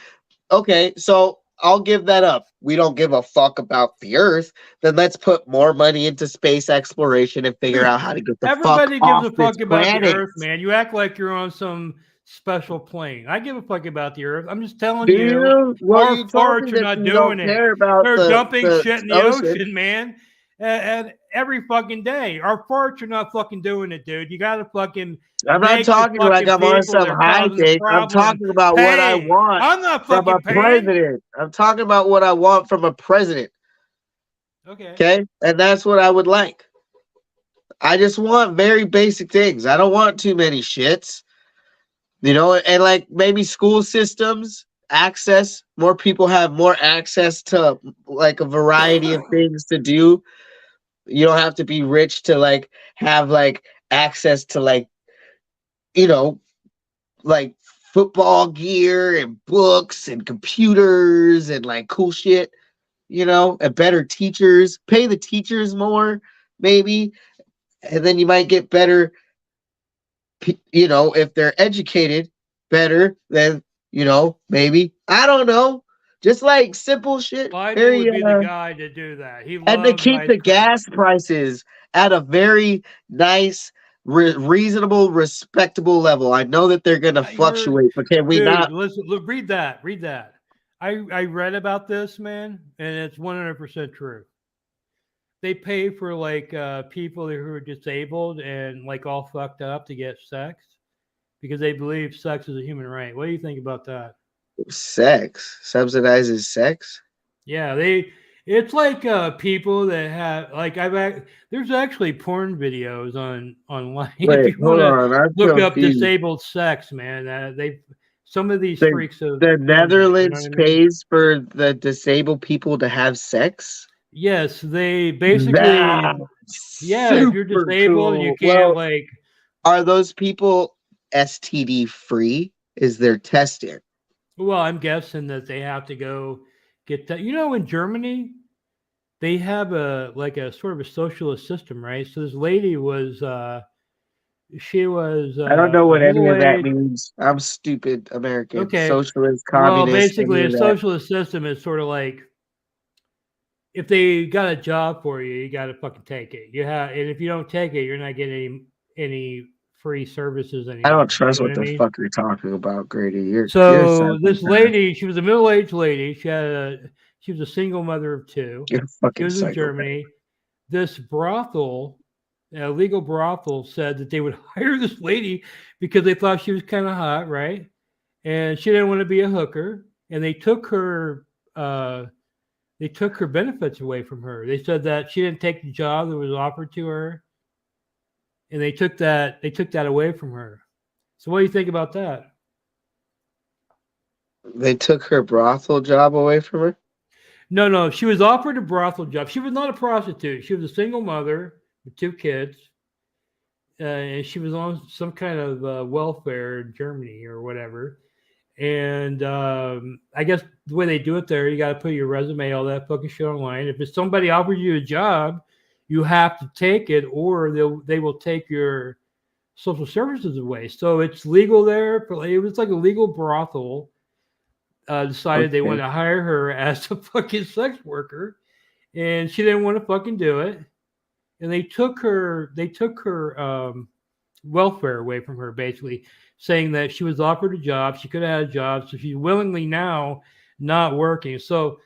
C: Okay, so I'll give that up. We don't give a fuck about the Earth. Then let's put more money into space exploration and figure out how to get the fuck
B: Everybody gives
C: off
B: a
C: this
B: fuck about the
C: planet.
B: Earth, man. You act like you're on some special plane. I give a fuck about the Earth. I'm just telling
C: Do
B: you,
C: you? Well,
B: our
C: you told me
B: farts are
C: that
B: not
C: you
B: doing
C: don't
B: it.
C: care about
B: They're dumping
C: the
B: shit in the ocean, man. And every fucking day, our farts are not fucking doing it, dude. You gotta fucking.
C: I'm not
B: Make the
C: talking like
B: fucking
C: I'm on
B: people that
C: some
B: are
C: high
B: causing the
C: thing. I'm
B: problem
C: talking about what I
B: paying.
C: want
B: I'm not
C: from a
B: fucking paying.
C: president. I'm talking about what I want from a president.
B: Okay.
C: Okay? And that's what I would like. I just want very basic things. I don't want too many shits. And like maybe school systems, access, more people have more access to like a variety of things to do. You don't have to be rich to like have like access to you know, like football gear and books and computers and like cool shit, and better teachers. Pay the teachers more, maybe. And then you might get better, if they're educated better, then, maybe. I don't know. Just like simple shit.
B: Biden
C: Very,
B: would be the guy to do that. He
C: and to
B: loves
C: keep
B: ice
C: the
B: cream.
C: gas prices at a very nice, reasonable, respectable level. I know that they're going to fluctuate, but can we
B: Dude,
C: not?
B: listen, look, read that. Read that. I read about this, man, and it's 100% true. They pay for like people who are disabled and like all fucked up to get sex. because they believe sex is a human right. What do you think about that?
C: Sex subsidizes sex.
B: Yeah, it's like people that have like there's actually porn videos online if
C: Wait,
B: you want
C: hold
B: to
C: on. I'm
B: look up
C: confused.
B: disabled sex, man. Some of these
C: The,
B: freaks have
C: the
B: filmed it, you know
C: Netherlands
B: what I mean?
C: pays for the disabled people to have sex.
B: Yes, they basically
C: That's
B: yeah, if you're
C: super
B: disabled and you
C: cool.
B: can't
C: Well,
B: like
C: are those people STD free? Is their testing?
B: well, I'm guessing that they have to go get that. You know, in Germany, they have a like a sort of a socialist system, right? So this lady was she was
C: I don't know
B: a
C: what any of that
B: middle-aged.
C: means. I'm stupid American.
B: Okay,
C: Socialist,
B: well,
C: communist, any
B: basically, a
C: of that.
B: socialist system is sort of like if they got a job for you, you got to fucking take it. You have, and if you don't take it, you're not getting any free services
C: I don't
B: anymore. You
C: trust
B: know what
C: what
B: I
C: the
B: mean?
C: fuck you're talking about, Grady. You're
B: So this
C: psychopath.
B: lady, she was a middle-aged lady. She was a single mother of two.
C: You're a
B: She
C: fucking
B: was in
C: psychopath.
B: Germany. This brothel, a legal brothel, said that they would hire this lady because they thought she was kind of hot, right? And she didn't want to be a hooker, and they took her benefits away from her. They said that she didn't take the job that was offered to her, and they took that away from her. So what do you think about that?
C: They took her brothel job away from her.
B: No, she was offered a brothel job. She was not a prostitute. She was a single mother with two kids, and she was on some kind of welfare in Germany or whatever. And I guess the way they do it there, you got to put your resume, all that fucking shit online. If it's somebody offers you a job, you have to take it, or they will take your social services away. So it's legal there. It was like a legal brothel. Decided they
C: Okay.
B: wanted to hire her as a fucking sex worker, and she didn't want to fucking do it. And they took her welfare away from her, basically saying that she was offered a job, she could have had a job, so she's willingly now not working. So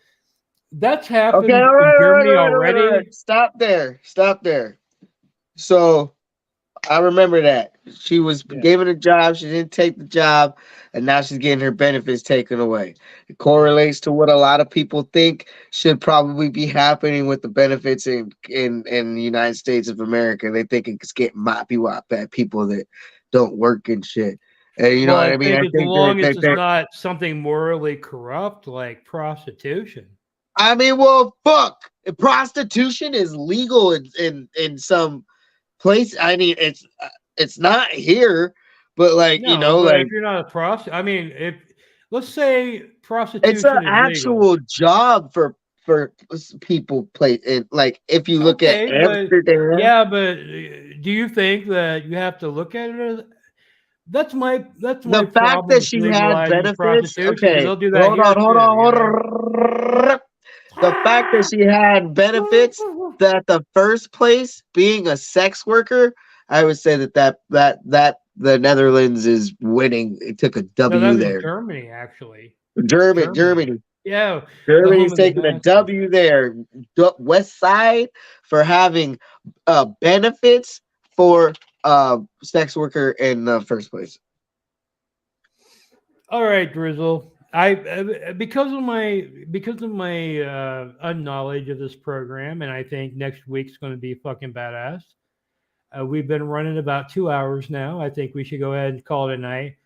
B: that's happened
C: Okay, all
B: in
C: right,
B: Germany
C: all
B: already.
C: right. Stop there. So I remember that she was given a job, she didn't take the job, and now she's getting her benefits taken away. It correlates to what a lot of people think should probably be happening with the benefits in the United States of America. They think it's getting moppy wop at people that don't work and shit. And you know
B: Well,
C: what
B: I
C: I mean?
B: think
C: I
B: as
C: think
B: long as it's
C: they're
B: not something morally corrupt like prostitution.
C: I mean, well, fuck. Prostitution is legal in some place. I mean, it's not here, but like
B: No, but
C: like
B: if you're not a prostitute, I mean, if let's say
C: it's an
B: prostitution is legal.
C: actual job for people play it. Like if you look at
B: Okay, but
C: Amsterdam,
B: yeah, but do you think that you have to look at it as that's my
C: the fact
B: problem
C: that
B: with
C: she had
B: legalizing
C: benefits.
B: prostitution because
C: Okay,
B: they'll do that
C: hold
B: here
C: on,
B: too.
C: hold on,
B: You
C: hold
B: know
C: on. The fact that she had benefits, that the first place being a sex worker, I would say that the Netherlands is winning. It took a
B: No,
C: W
B: that was
C: there.
B: Germany actually.
C: Germany.
B: Yeah, the home
C: Germany's
B: of the
C: taking a
B: Nazis.
C: W there. West Side for having benefits for sex worker in the first place.
B: All right, Drizzle. Because of my unknowledge of this program, and I think next week's going to be fucking badass. We've been running about 2 hours now. I think we should go ahead and call it a night.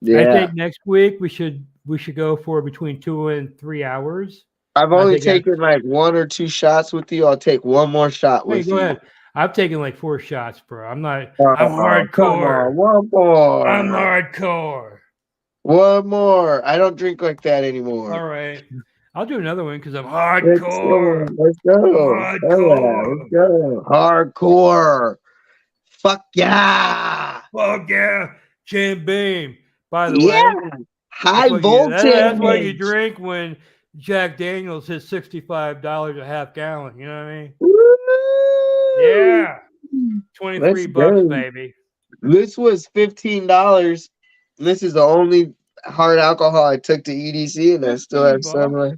B: I
C: Yeah.
B: think next week we should go for between 2 and 3 hours.
C: I've
B: I
C: only
B: think that's-
C: taken like 1 or 2 shots with you. I'll take one more shot
B: Hey,
C: with
B: go
C: you.
B: ahead. I've taken like 4 shots, bro. I'm not.
C: Oh,
B: I'm
C: come
B: hardcore.
C: on, one more.
B: I'm hardcore.
C: One more. I don't drink like that anymore.
B: All right. I'll do another one because I'm
C: Let's go.
B: hardcore.
C: Let's go.
B: Hardcore.
C: Let's go. Hardcore. Fuck yeah.
B: Fuck yeah. Jim Beam. By the
C: Yeah.
B: way,
C: High voltage.
B: that's what you drink when Jack Daniels hits $65 a half gallon. You know what I mean?
C: Woo!
B: Yeah. 23
C: Let's
B: bucks,
C: go.
B: baby.
C: This was $15. This is the only hard alcohol I took to EDC, and I still have some left.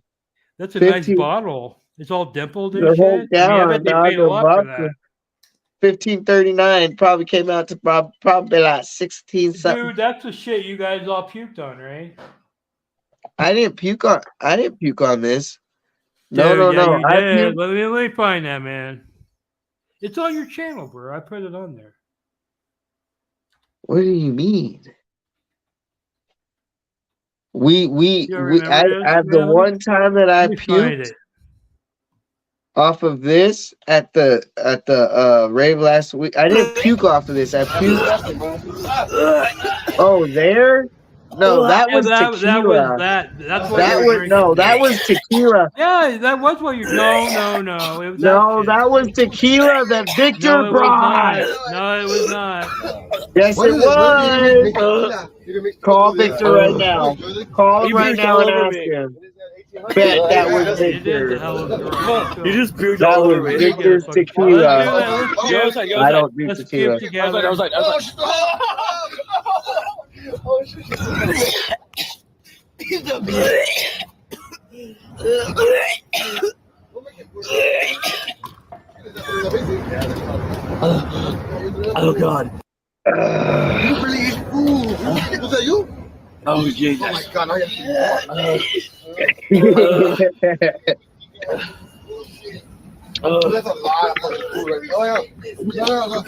B: That's a nice
C: 15
B: bottle. It's all dimpled and
C: The whole
B: shit. I mean, I bet
C: gallon,
B: they
C: dog,
B: paid a
C: of
B: lot for
C: vodka.
B: that.
C: 1539 probably came out to probably like 16 something.
B: Dude, that's the shit you guys all puked on, right?
C: I didn't puke on this. No,
B: Dude,
C: no,
B: yeah,
C: no.
B: you
C: I
B: did.
C: puked.
B: Let me find that, man. It's on your channel, bro. I put it on there.
C: What do you mean?
B: You don't remember this,
C: I the
B: man?
C: one time that I
B: Let me find
C: puked
B: it.
C: off of this at the rave last week. I didn't puke off of this. I puked. Oh, there? No, that
B: Yeah,
C: was
B: that was
C: tequila.
B: that. That's what
C: That
B: you were
C: was
B: drinking.
C: no, that was tequila.
B: Yeah, that was what you. No. It was that
C: No,
B: shit.
C: that was tequila that Victor
B: No, it was
C: brought.
B: not. No, it was not.
C: Yes, it was. Call Victor right now. Call him
F: You
C: right
F: puked
C: now
F: all
C: and
F: over
C: ask
F: me.
C: him. Bet that was
B: It is the
C: Victor.
B: hell of a drug.
F: You just puked
C: That
F: all over
C: was
F: me.
C: Victor's
B: Let's do
C: tequila.
B: that. Let's
F: Go
B: give.
F: outside, go
C: I
F: outside.
C: don't do
B: Let's
C: tequila.
B: give together.
F: I was like, oh God.
A: You really eat food. Was that you?
F: Oh Jesus.
A: Oh my God! Now you That's a lot of fucking food right there. Oh yeah. No.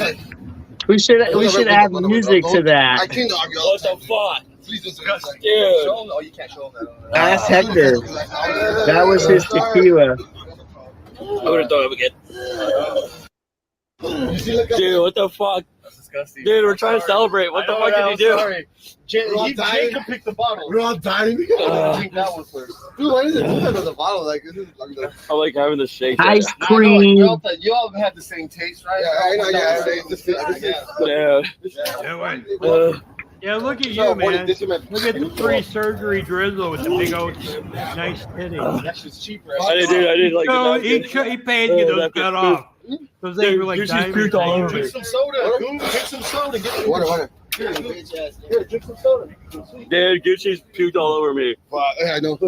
C: we should add music to
A: I
C: that.
A: can't argue.
F: What the fuck?
A: Please don't
F: Dude.
A: show him. Oh, you can't show him that.
C: Ask Hector. That was his tequila.
F: I'm gonna throw it up again. Dude, what the fuck?
A: That's disgusting.
F: Dude, we're trying to celebrate. What the fuck did you do?
A: Sorry. Jacob picked the bottle. We're all dying. Drink that one first. Dude, why is it the bottle? Like, this is like the...
F: I like having the shake.
C: Ice
A: I know,
C: cream.
A: you all have the same taste, right? Yeah, I know.
F: Yeah.
B: Yeah, look at you, man. Look at the pre-surgery drizzle with the big old nice titties.
A: That shit's cheaper.
F: I didn't like
B: So
F: it.
B: he paid to get those cut off. Those things were like
F: Dude, she's
B: diamonds.
F: puked all over me.
A: Drink some soda. Drink some soda. Get it. Water. Here, drink some soda.
F: Dude, Gucci's puked all over me.
A: Yeah, I know.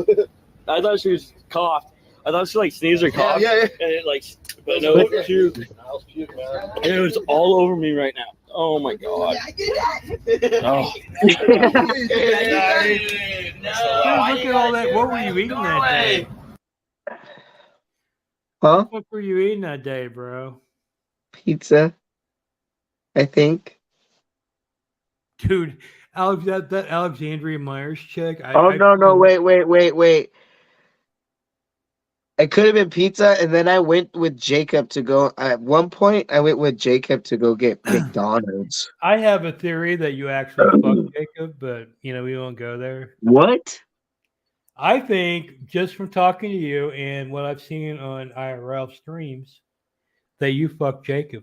F: I thought she was coughed. I thought she like sneezed or coughed.
A: Yeah.
F: And it like, but no, it puked. It was all over me right now. Oh my God. Oh.
B: Dude, look at all that. What were you eating that day?
C: Huh?
B: What were you eating that day, bro?
C: Pizza. I think.
B: Dude, that Alexandria Myers chick.
C: No, wait. It could have been pizza, and then I went with Jacob to go. At one point, I went with Jacob to go get McDonald's.
B: I have a theory that you actually fucked Jacob, but we won't go there.
C: What?
B: I think just from talking to you and what I've seen on IRL streams, that you fucked Jacob.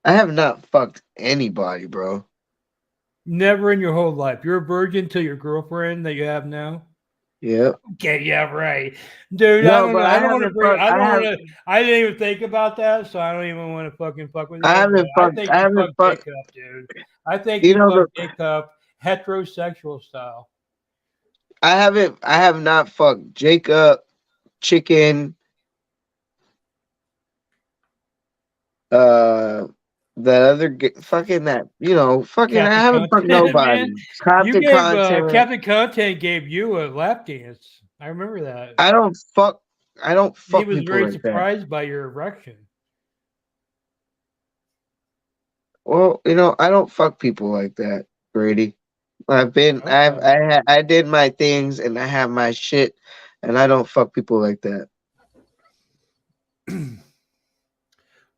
C: I have not fucked anybody, bro.
B: Never in your whole life. You're a virgin to your girlfriend that you have now.
C: Yep.
B: Okay, yeah, right, dude.
C: No,
B: I
C: but I
B: don't want to
C: haven't
B: bring.
C: fucked-
B: I didn't even think about that, so I don't even want to fucking fuck with you.
C: I haven't fucked-
B: think
C: I
B: you
C: haven't
B: fucked
C: fucked-
B: Jacob, dude. I think
C: You
B: you
C: know
B: fucked Jacob heterosexual style.
C: I have not fucked Jacob, Chicken, that other fucking that, fucking
B: Captain
C: I haven't fucked
B: Content,
C: nobody.
B: man.
C: Captain Content.
B: Captain Content gave you a lap dance. I remember that.
C: I don't fuck
B: He was
C: people
B: very
C: like that.
B: surprised by your erection.
C: Well, I don't fuck people like that, Brady. I did my things and I have my shit, and I don't fuck people like that.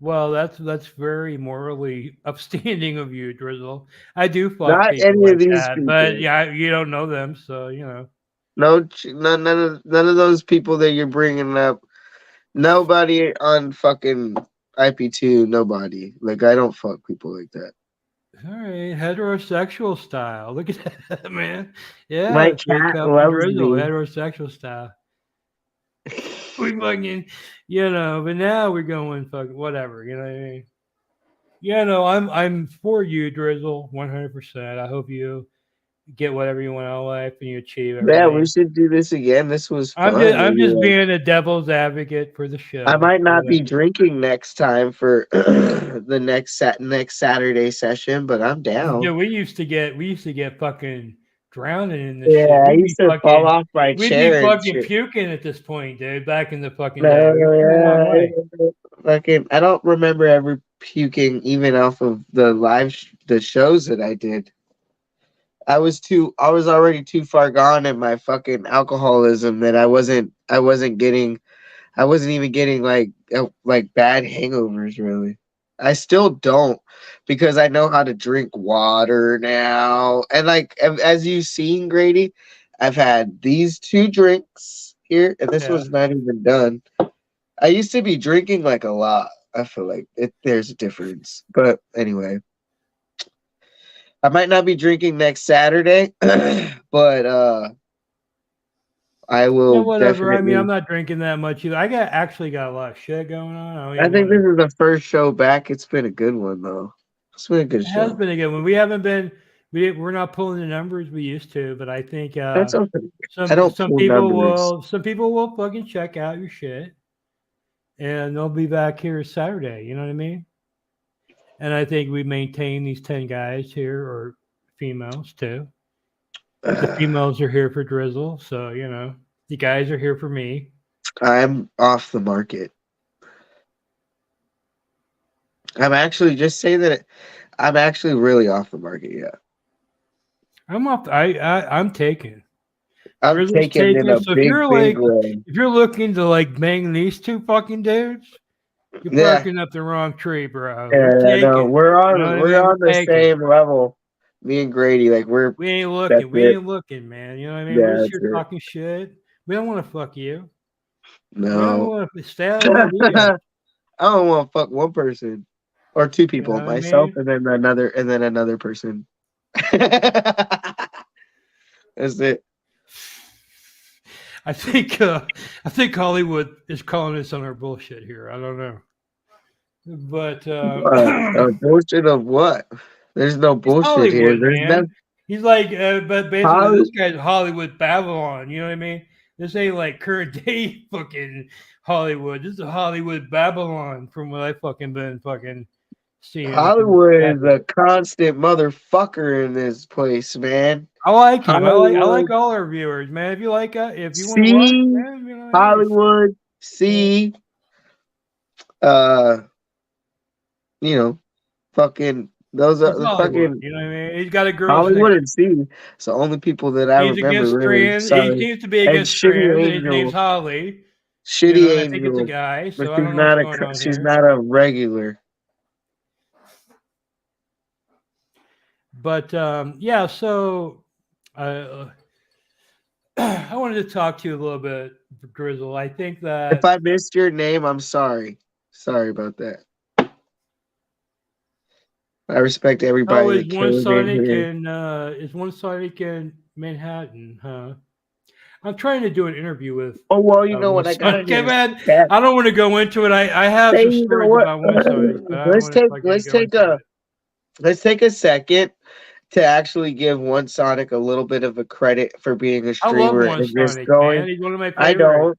B: Well, that's very morally upstanding of you, Drizzle. I do fuck
C: Not
B: people
C: any
B: like
C: of these
B: that,
C: people.
B: but yeah, you don't know them, so
C: No, none of those people that you're bringing up. Nobody on fucking IP2. Nobody. Like, I don't fuck people like that.
B: All right, heterosexual style. Look at that, man. Yeah,
C: My
B: it's like
C: cat
B: Captain
C: loves
B: Drizzle,
C: me.
B: heterosexual style. We fucking, but now we're going fucking whatever. You know what I mean? I'm for you, Drizzle, 100%. I hope you get whatever you want out of life and you achieve
C: Yeah,
B: everything.
C: we should do this again. This was fun.
B: I'm just
C: Anyway.
B: being a devil's advocate for the show.
C: I might not be drinking next time for the next Saturday session, but I'm down.
B: Yeah, we used to get fucking drowning in this
C: Yeah,
B: shit.
C: I used to fall off my
B: We'd
C: chair
B: be
C: and
B: fucking
C: shit.
B: puking at this point, dude. Back in the fucking day.
C: No,
B: We've come a long way.
C: fucking, I don't remember ever puking even off of the the shows that I did. I was already too far gone in my fucking alcoholism that I wasn't even getting like bad hangovers really. I still don't because I know how to drink water now. And like as you've seen, Grady, I've had these 2 drinks here, and this one's not even done. I used to be drinking like a lot. I feel like there's a difference. But anyway, I might not be drinking next Saturday, but I will.
B: Yeah, whatever.
C: Definitely.
B: I mean, I'm not drinking that much either. actually got a lot of shit going on.
C: I think this is the first show back. It's been a good one though. It's been a good show.
B: It has been a good one. We haven't been. We're not pulling the numbers we used to, but I think
C: That's okay.
B: some people will fucking check out your shit, and they'll be back here Saturday. You know what I mean? And I think we maintain these 10 guys here, or females too. The females are here for Drizzle, so you know the guys are here for me.
C: I'm off the market. I'm actually I'm actually really off the market. Yeah,
B: I'm off. I'm taking.
C: I'm
B: Drizzle's
C: taking in a
B: so
C: big
B: way.
C: If
B: you're looking to like bang these 2 fucking dudes, you're barking up the wrong tree, bro.
C: Yeah, no, we're on the
B: taking.
C: same level. Me and Grady, like we
B: ain't looking. We ain't looking, man. You know what I mean?
C: Yeah,
B: We're just here talking shit. We don't want to fuck you.
C: No,
B: we don't want to stay out of our video.
C: I don't want to fuck one person or 2 people,
B: You know
C: myself and then another person. That's it.
B: I think Hollywood is calling us on our bullshit here. I don't know, but
C: bullshit of what? There's no bullshit here. There's
B: He's like, but basically, this guy's Hollywood Babylon. You know what I mean? This ain't like current day fucking Hollywood. This is Hollywood Babylon from what I fucking been fucking seeing.
C: Hollywood is a constant motherfucker in this place, man.
B: I like him. I like all our viewers, man. If you like if you want to watch, man, you know,
C: Hollywood, you know, fucking those are the fucking.
B: You know what I mean? He's got a girl.
C: Hollywood and C. It's the only people that I remember. Really,
B: he seems to be against trans. His name's Holly.
C: Shitty Angel.
B: I think it's a guy. So
C: but
B: I don't know what's going on
C: she's
B: here.
C: not a regular.
B: But yeah, so I wanted to talk to you a little bit, Drizzle. I think that
C: if I missed your name, I'm sorry. Sorry about that. I respect everybody.
B: Oh, is one Sonic in Manhattan, huh? I'm trying to do an interview with.
C: Oh well, you know what I got.
B: Okay, man. I don't want to go into it. I have some stories about one Sonic.
C: Let's take a second to actually give One Sonic a little bit of a credit for being a streamer.
B: I love One Sonic, man. He's one of my favorites.
C: I don't.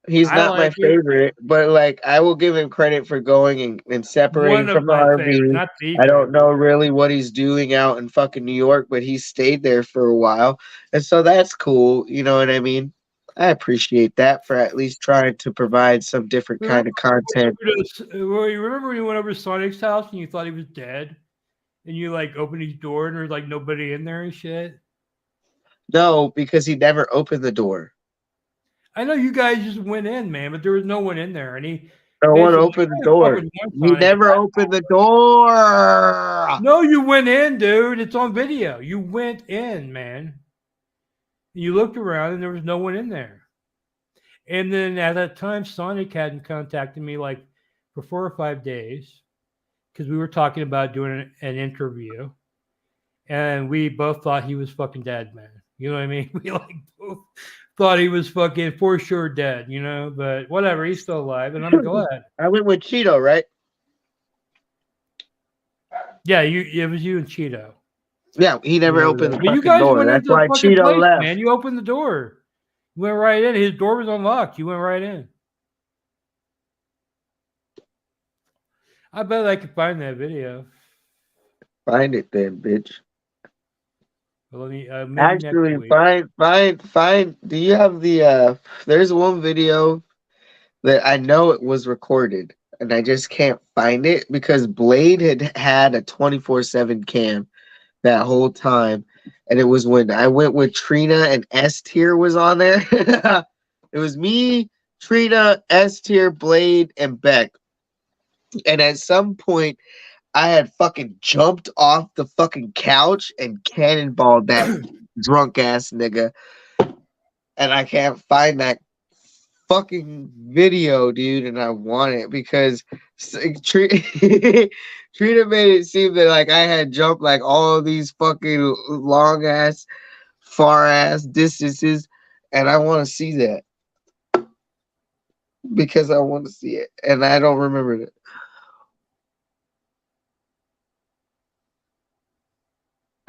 C: He's not my favorite, but like I will give him credit for going and separating from the RV. I don't know really what he's doing out in fucking New York, but he stayed there for a while, and so that's cool. You know what I mean? I appreciate that for at least trying to provide some different kind of content.
B: Remember when you went over to Sonic's house and you thought he was dead, and you like opened his door and there's like nobody in there and shit?
C: No, because he never opened the door.
B: I know you guys just went in, man, but there was no one in there, and
C: no one opened the door. You never opened the door.
B: No, you went in, dude. It's on video. You went in, man. You looked around, and there was no one in there. And then at that time, Sonic hadn't contacted me like for 4 or 5 days because we were talking about doing an interview, and we both thought he was fucking dead, man. You know what I mean? We like both thought he was fucking for sure dead, you know, but whatever, he's still alive, and I'm glad.
C: I went with Cheeto, right?
B: Yeah, it was you and Cheeto.
C: Yeah, he never opened the
B: But you
C: fucking
B: guys
C: door.
B: went
C: That's
B: into the
C: why
B: fucking
C: Cheeto
B: place,
C: left.
B: man. You opened the door. You went right in. His door was unlocked. You went right in. I bet I could find that video.
C: Find it then, bitch.
B: Well, let me maybe
C: Actually,
B: next week.
C: find. Do you have the? There's one video that I know it was recorded, and I just can't find it because Blade had a 24/7 cam that whole time, and it was when I went with Trina and S tier was on there. It was me, Trina, S tier, Blade, and Beck. And at some point, I had fucking jumped off the fucking couch and cannonballed that drunk ass nigga. And I can't find that fucking video, dude. And I want it because Trina made it seem that like I had jumped like all these fucking long ass, far ass distances. And I want to see that because I want to see it. And I don't remember it.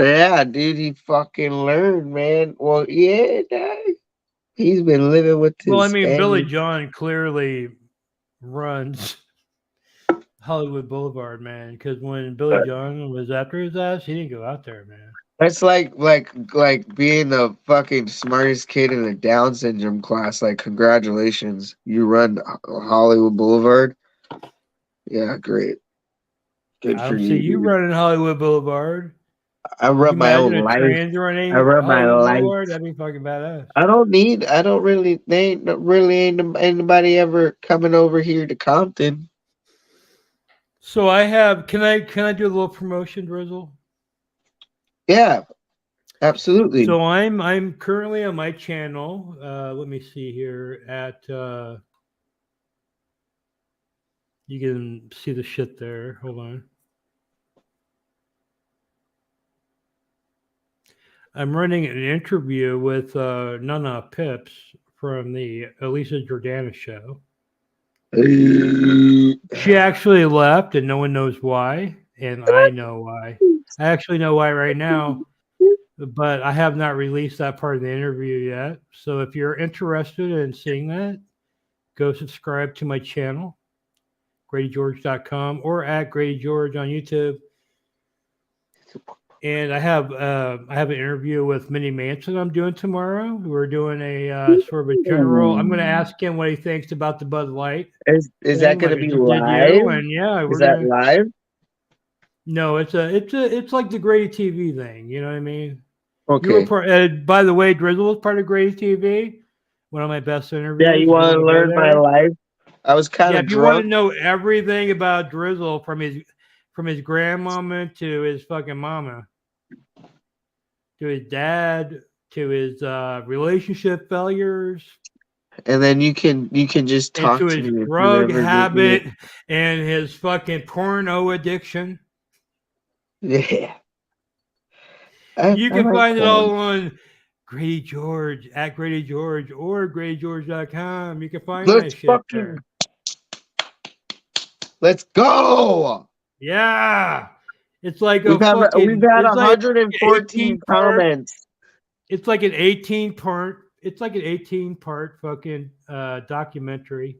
C: Yeah, dude, he fucking learned, man. Well, yeah, dog. He's been living with
B: Well, I
C: his
B: mean, Billy
C: Spanish.
B: John clearly runs Hollywood Boulevard, man. Because when Billy John was after his ass, he didn't go out there, man.
C: That's like being the fucking smartest kid in a Down syndrome class. Like, congratulations, you run Hollywood Boulevard. Yeah, great. Good
B: I
C: for
B: don't
C: you.
B: see you
C: Dude.
B: running Hollywood Boulevard.
C: I
B: Could
C: run
B: you
C: my
B: imagine
C: own
B: a
C: life.
B: trans running
C: I run my
B: Hollywood
C: life.
B: Boulevard? That'd be fucking badass.
C: I don't really. They ain't really ain't anybody ever coming over here to Compton.
B: So I have. Can I do a little promotion, Drizzle?
C: Yeah, absolutely.
B: So I'm currently on my channel. Let me see here at. You can see the shit there. Hold on. I'm running an interview with Nana Pips from the Elisa Jordana show. She actually left, and no one knows why, and I know why. I actually know why right now, but I have not released that part of the interview yet. So if you're interested in seeing that, go subscribe to my channel, GradyGeorge.com, or at GradyGeorge on YouTube. And I have an interview with Minnie Manson I'm doing tomorrow. We're doing a sort of a general. I'm going to ask him what he thinks about the Bud Light.
C: Is that going to
B: like
C: be
B: I did
C: live?
B: you, and yeah,
C: Is that live?
B: No, it's like the Grady TV thing. You know what I mean?
C: Okay.
B: You were by the way, Drizzle was part of Grady TV. One of my best interviews.
C: Yeah, you want to learn my life? I was kind of
B: if you want
C: drunk.
B: to know everything about Drizzle from his grandmama to his fucking mama, to his dad, to his relationship failures,
C: and then you can just talk
B: to
C: to
B: his
C: me.
B: drug habit and his fucking porno addiction.
C: Yeah.
B: You can find it all on Grady George at Grady George or GradyGeorge.com. You can find that shit there.
C: Let's go.
B: Yeah. It's like
C: we've had 114 comments.
B: It's like an 18-part. It's like an 18-part fucking documentary.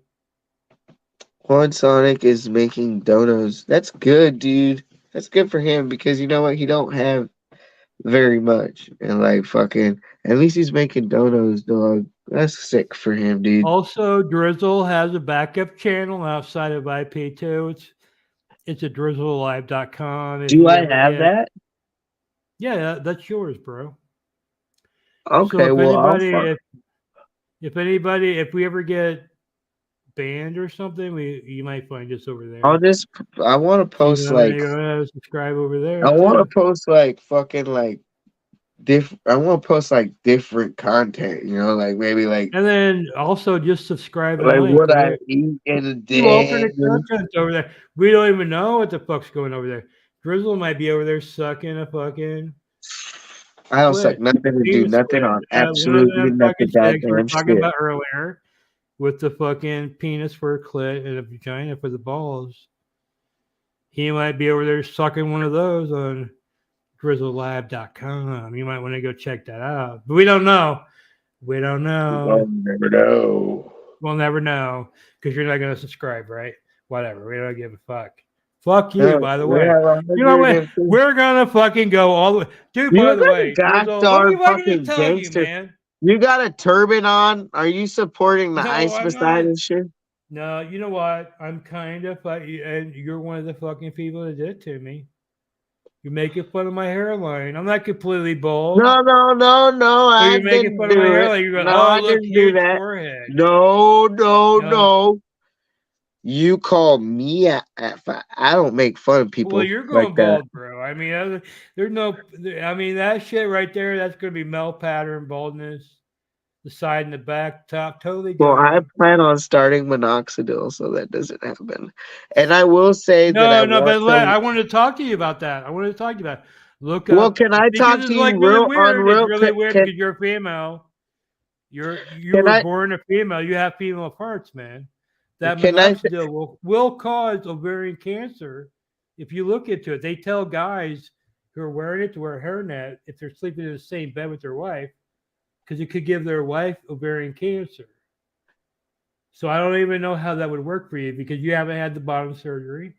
C: Juan Sonic is making donos. That's good, dude. That's good for him because you know what? He don't have very much, and like fucking, at least he's making donos, dog. That's sick for him, dude.
B: Also, Drizzle has a backup channel outside of IP2. It's at DRIZZLE'S.com.
C: Do I have that?
B: Yeah, that's yours, bro.
C: Okay,
B: so if we ever get banned or something, you might find us over there.
C: I want to post
B: subscribe over there.
C: I want to post like fucking like I want to post like different content, you know, like maybe like.
B: And then also just subscribe.
C: Like what I eat in a day.
B: Alternate content over there. We don't even know what the fuck's going over there. Drizzle might be over there sucking a fucking.
C: I don't suck nothing to do nothing on absolutely nothing.
B: We were talking about earlier with the fucking penis for a clit and a vagina for the balls. He might be over there sucking one of those on DRIZZLELab.com. You might want to go check that out. But we don't know. We don't know.
C: We'll never know.
B: We'll never know because you're not going to subscribe, right? Whatever. We don't give a fuck. Fuck you,
C: Yeah,
B: by the
C: we
B: way.
C: have
B: You know what?
C: 150.
B: We're going to fucking go all the way. Dude, by the way,
C: gosh
B: Drizzle,
C: darn
B: what am I
C: fucking
B: going to tell you,
C: gangster.
B: man?
C: You got a turban on? Are you supporting the
B: No,
C: ice
B: I'm
C: beside
B: not.
C: and shit?
B: No, you know what? I'm kind of, and you're one of the fucking people that did it to me. You're making fun of my hairline. I'm not completely bald.
C: No.
B: So
C: I
B: you're making
C: didn't
B: fun of my
C: do it.
B: hairline. You go,
C: No,
B: oh,
C: I
B: look,
C: didn't do
B: huge
C: that.
B: forehead.
C: No. You call me I don't make fun of people
B: Well, you're
C: like
B: going
C: that.
B: bald, bro. I mean, there's no. I mean, that shit right there. That's going to be male pattern baldness. The side and the back, top, totally.
C: Well, I
B: gone.
C: plan on starting minoxidil, so that doesn't happen. And I will say that I
B: No,
C: want
B: but
C: some.
B: I wanted to talk to you about that. I wanted to talk to you about. Look
C: Well,
B: up.
C: can I talk
B: Because
C: to
B: it's
C: you
B: like really
C: real on
B: weird.
C: real?
B: It's really weird
C: Can
B: because you're a female. You
C: Can
B: were
C: I-
B: born a female. You have female parts, man. That
C: Can I-
B: minoxidil will cause ovarian cancer if you look into it. They tell guys who are wearing it to wear a hairnet if they're sleeping in the same bed with their wife because it could give their wife ovarian cancer. So I don't even know how that would work for you because you haven't had the bottom surgery.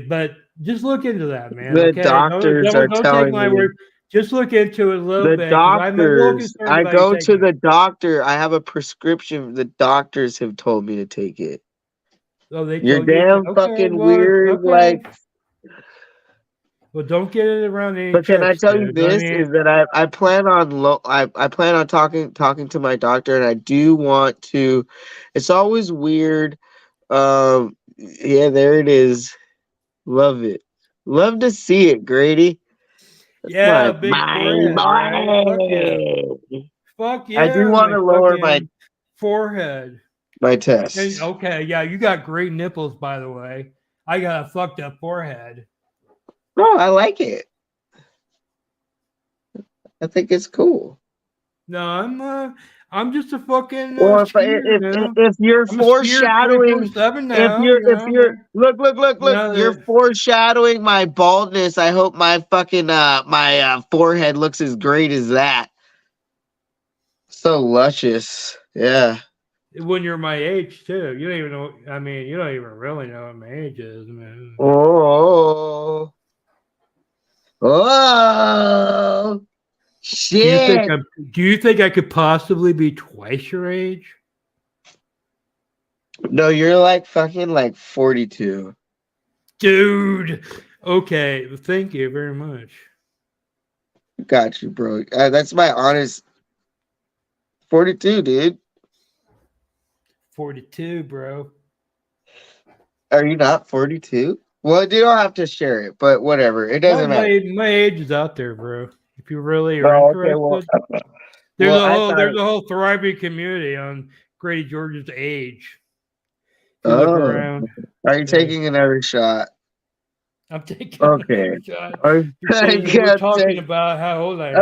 B: But just look into that, man.
C: The
B: Okay?
C: doctors are
B: don't take
C: telling
B: my
C: me.
B: word. Just look into it a little
C: The
B: bit. 'Cause I'm a little
C: doctors.
B: concerned
C: I
B: about you
C: go to
B: taking
C: the
B: it.
C: doctor. I have a prescription. The doctors have told me to take it.
B: Oh, they
C: You're
B: told you to
C: damn
B: take-
C: fucking
B: well,
C: weird.
B: okay.
C: Like,
B: Well, don't get it around any
C: but can I
B: chicks,
C: tell you
B: dude.
C: this? Is that I plan on I plan on talking to my doctor, and I do want to. It's always weird. Yeah, there it is. Love it. Love to see it, Grady.
B: Yeah,
C: My
B: big forehead, right? Fuck yeah. Fuck yeah.
C: I do want to lower my
B: forehead.
C: My test.
B: And, okay, yeah, you got great nipples, by the way. I got a fucked up forehead.
C: No, I like it. I think it's cool.
B: No, I'm just a fucking
C: Well,
B: skier,
C: if you're foreshadowing,
B: now,
C: if you're look, you're foreshadowing my baldness. I hope my fucking my forehead looks as great as that. So luscious, yeah.
B: When you're my age too, you don't even know. I mean, you don't even really know what my age is, man.
C: Oh, shit!
B: Do you think I could possibly be twice your age?
C: No, you're like fucking like 42,
B: dude. Okay, thank you very much.
C: Got you, bro. That's my honest 42, dude.
B: 42, bro.
C: Are you not 42? Well, you don't have to share it, but whatever. It doesn't matter.
B: My age is out there, bro. If you really are interested, there's a whole thriving community on Grady George's age. If you look around.
C: Are you taking another shot?
B: I'm taking
C: another
B: shot. We're talking about how old I am.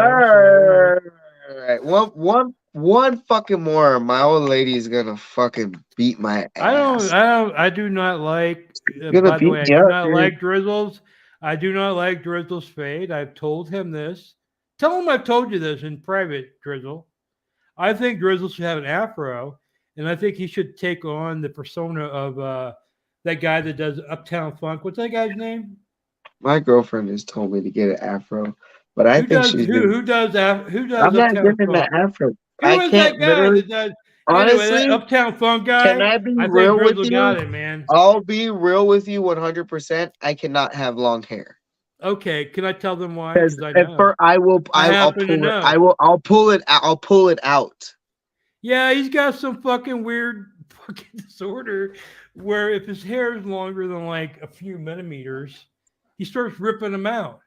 C: All right. One fucking more. My old lady is gonna fucking beat my ass.
B: I do not like. By the way, I do not like Drizzle's. I do not like Drizzle's fade. I've told him this. Tell him I've told you this in private, Drizzle. I think Drizzle should have an afro, and I think he should take on the persona of that guy that does Uptown Funk. What's that guy's name?
C: My girlfriend has told me to get an afro, but I think she's
B: who does
C: I'm not getting the afro.
B: Who is that guy that does?
C: Honestly,
B: anyway, that Uptown Funk guy.
C: Can I be real with you?
B: Got it, man.
C: I'll be real with you 100%. I cannot have long hair.
B: Okay, can I tell them why?
C: Because I'll pull it out.
B: Yeah, he's got some fucking weird fucking disorder where if his hair is longer than like a few millimeters, he starts ripping them out.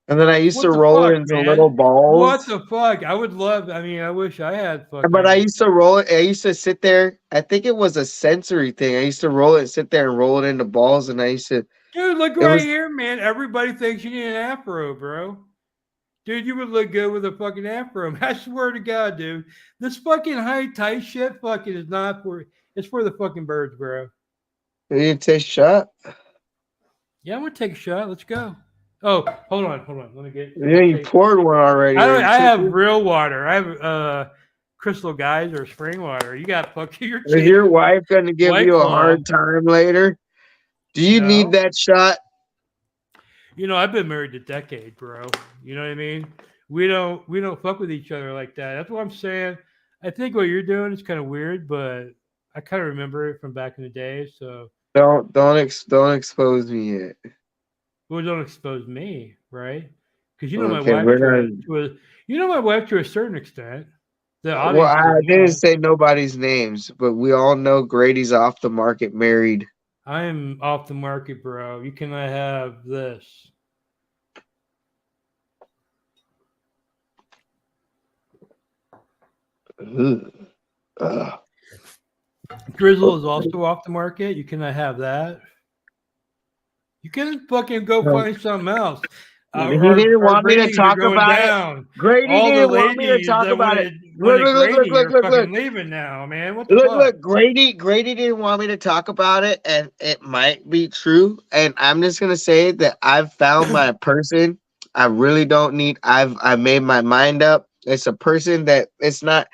C: And then I used to roll it into little balls.
B: What the fuck? I would love. I mean, I wish I had fucking.
C: But I used to roll it. I used to sit there. I think it was a sensory thing. I used to roll it, sit there, and roll it into balls. And I used to.
B: Dude, look right here, man. Everybody thinks you need an afro, bro. Dude, you would look good with a fucking afro. I swear to God, dude. This fucking high tight shit fucking is not for. It's for the fucking birds, bro.
C: You take a shot?
B: Yeah, I'm gonna take a shot. Let's go. Oh, hold on. Let me get.
C: Yeah, you poured one already.
B: I have real water. I have Crystal Geyser spring water. You got fuck your
C: Is your
B: chicken.
C: wife gonna give
B: White
C: you a
B: Claw.
C: hard time later? Do you need
B: No.
C: that shot?
B: You know, I've been married a decade, bro. You know what I mean? We don't fuck with each other like that. That's what I'm saying. I think what you're doing is kind of weird, but I kind of remember it from back in the day. So,
C: Don't expose me yet.
B: well, don't expose me, right? Because you know my
C: Okay,
B: wife
C: we're not.
B: you know my wife to a certain extent. The
C: Well,
B: audience
C: I
B: does
C: didn't
B: not.
C: say nobody's names, but we all know Grady's off the market, married.
B: I'm off the market, bro. You cannot have this.
C: Ugh. Ugh.
B: Drizzle is also off the market. You cannot have that. You can fucking go find something else.
C: He didn't
B: Our
C: want me to
B: ratings are
C: talk
B: going
C: about it.
B: down.
C: Grady
B: All the
C: didn't want me to
B: ladies
C: talk
B: that
C: about it.
B: wanted Grady are
C: Look.
B: fucking leaving now, man. What the fuck?
C: Look, Grady didn't want me to talk about it, and it might be true. And I'm just gonna say that I've found my person. I really don't need. I made my mind up. It's a person that it's not.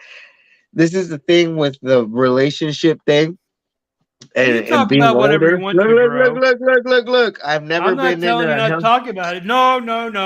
C: This is the thing with the relationship thing
B: You
C: and
B: talk
C: being
B: about whatever you
C: older.
B: want to, bro.
C: Look. I've never
B: I'm
C: been
B: not
C: in
B: telling you
C: a
B: not to
C: health.
B: talk about it. No,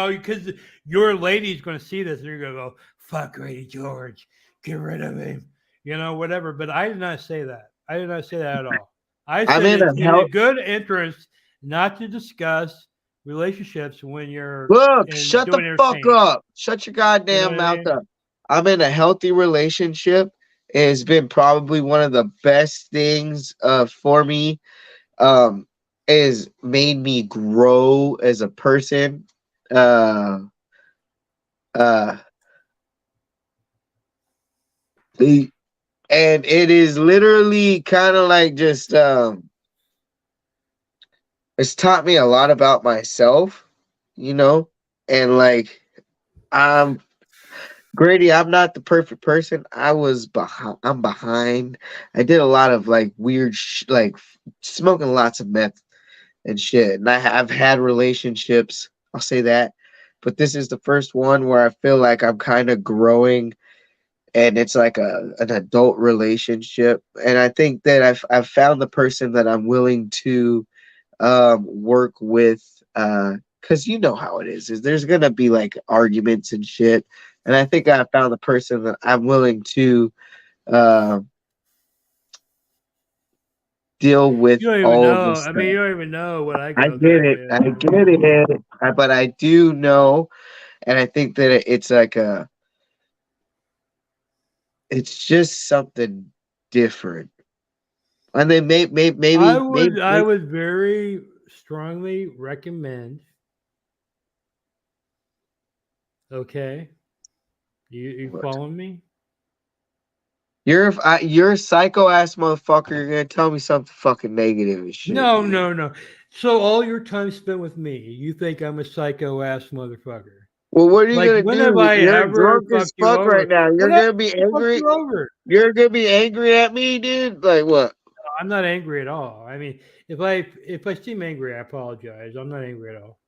B: because your lady's going to see this. They're going to go, fuck Grady George. Get rid of him. You know, whatever. But I did not say that. I did not say that at all. I
C: I'm
B: said
C: in
B: it's
C: a
B: in a
C: health.
B: good interest not to discuss relationships when you're
C: Look, shut the
B: doing
C: fuck
B: entertainment.
C: up. Shut your
B: You know
C: goddamn
B: what I
C: mouth
B: mean?
C: up. I'm in a healthy relationship. It has been probably one of the best things for me. It has made me grow as a person. Uh uh the- and it is literally kind of like just it's taught me a lot about myself, you know, and like I'm Grady, I'm not the perfect person. I was behind. I'm behind. I did a lot of like weird, like smoking lots of meth and shit. And I've had relationships. I'll say that, but this is the first one where I feel like I'm kind of growing, and it's like an adult relationship. And I think that I've found the person that I'm willing to work with. Because you know how it is there's gonna be like arguments and shit, and I think I found the person that I'm willing to uh, deal with
B: You don't even
C: all of
B: know.
C: this
B: I mean,
C: stuff.
B: you don't even know what I
C: I
B: go
C: get
B: through,
C: it,
B: man.
C: I get it, but I do know, and I think that it's like it's just something different, and they
B: I would very strongly recommend. Okay, you
C: What?
B: following me?
C: You're a psycho ass motherfucker. You're gonna tell me something fucking negative and shit, dude.
B: No. So all your time spent with me, you think I'm a psycho ass motherfucker?
C: Well, what are you
B: Like
C: gonna
B: when have
C: do?
B: I
C: You're
B: ever
C: drunk as
B: fucked you
C: fuck right
B: over?
C: now. You're
B: When have
C: gonna be
B: I fucked
C: angry.
B: you over?
C: You're gonna be angry at me, dude. Like what?
B: I'm not angry at all. I mean, if I seem angry, I apologize. I'm not angry at all.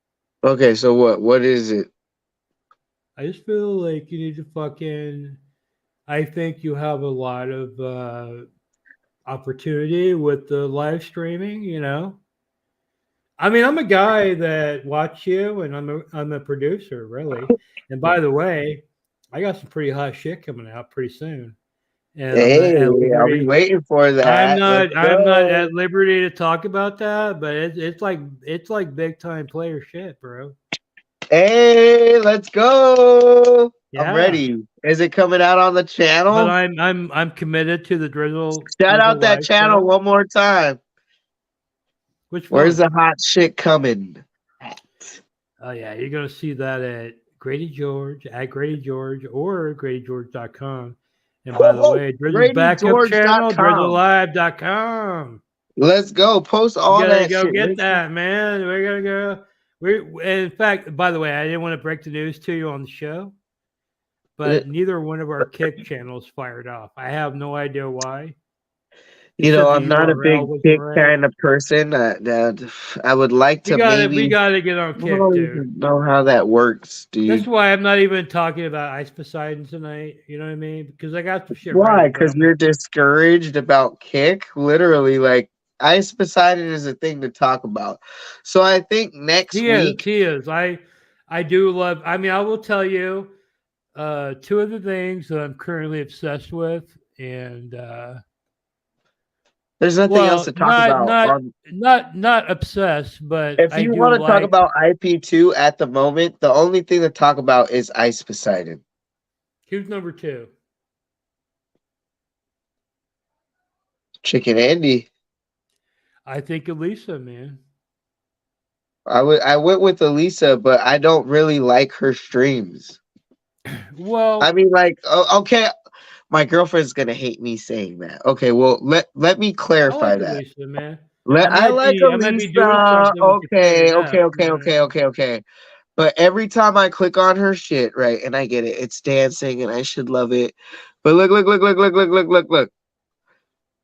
C: Okay, so what? What is it?
B: I just feel like you need to fucking. I think you have a lot of opportunity with the live streaming. You know, I mean, I'm a guy that watch you, and I'm a producer, really. And by the way, I got some pretty hot shit coming out pretty soon, and I'm not
C: Hey,
B: at
C: I'll be
B: liberty.
C: waiting for that. Let's
B: I'm not
C: go.
B: at liberty to talk about that, but it's like big time player shit, bro.
C: Hey, let's go. I'm
B: Yeah,
C: ready. Is it coming out on the
B: but
C: channel?
B: I'm committed to the
C: Shout
B: Drizzle
C: out that channel
B: lifestyle.
C: one more time.
B: Which
C: Where's
B: one?
C: the hot shit coming?
B: Oh yeah, you're gonna see that at Grady George or GradyGeorge.com. And by the way, Drizzle's backup channel,
C: GradyGeorge.com.
B: DrizzleLive.com.
C: Let's go. Post
B: You
C: all
B: gotta
C: that
B: go
C: shit.
B: get that, man. We're gonna go. In fact, by the way, I didn't want to break the news to you on the show, but neither one of our kick channels fired off. I have no idea why.
C: You know, I'm
B: the
C: not a
B: URL
C: big
B: wasn't
C: kick
B: right.
C: kind of person. I would like to
B: We gotta get on
C: I
B: Kick,
C: don't
B: dude.
C: even know how that works,
B: That's
C: dude.
B: why I'm not even talking about Ice Poseidon tonight. You know what I mean? Because I got some shit
C: Why?
B: ready. But
C: Because you're discouraged about kick? Literally, like Ice Poseidon is a thing to talk about. So I think next
B: he is.
C: week.
B: He is. I do love. I mean, I will tell you, two of the things that I'm currently obsessed with, and
C: There's nothing else
B: well,
C: to talk about.
B: not obsessed, but
C: If
B: I
C: you
B: do
C: want to talk
B: like.
C: about IP2 at the moment, the only thing to talk about is Ice Poseidon.
B: Who's number 2?
C: Chicken Andy.
B: I think Elisa, man.
C: I went with Elisa, but I don't really like her streams.
B: Well,
C: I mean, like, okay, my girlfriend's gonna hate me saying that. Okay, well, let me
B: I
C: clarify
B: like
C: that.
B: Elisa, man.
C: I like
B: I might be doing
C: Elisa.
B: something with your
C: Okay,
B: favorite
C: okay,
B: app.
C: okay,
B: You know what I
C: okay,
B: mean?
C: okay, okay. But every time I click on her shit, right, and I get it, it's dancing, and I should love it. But look.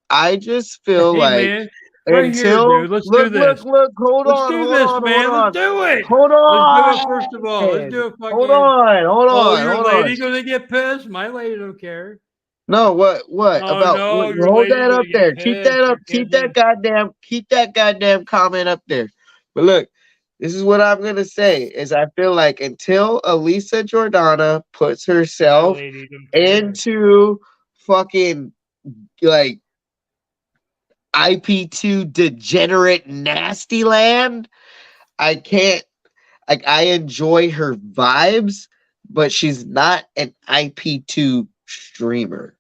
C: I just feel
B: Hey,
C: like
B: man, right here,
C: until
B: dude. Let's do this.
C: hold
B: Let's
C: on,
B: do
C: hold
B: this,
C: on, hold
B: man. Let's
C: on,
B: do it.
C: hold
B: Let's do it
C: on,
B: first of all. Let's do it
C: hold
B: fucking.
C: on,
B: Oh, your
C: hold on.
B: lady gonna get pissed? My lady don't care.
C: No, what
B: Oh
C: about?
B: no, your
C: Hold
B: lady
C: that
B: gonna
C: up
B: get
C: there. Keep
B: pissed.
C: that
B: You're
C: up.
B: kissing.
C: Keep that goddamn comment up there. But look, this is what I'm gonna say: is I feel like until Elisa Jordana puts
B: My
C: herself
B: lady don't care.
C: into fucking like IP2 degenerate nasty land, I can't. Like I enjoy her vibes, but she's not an IP2 streamer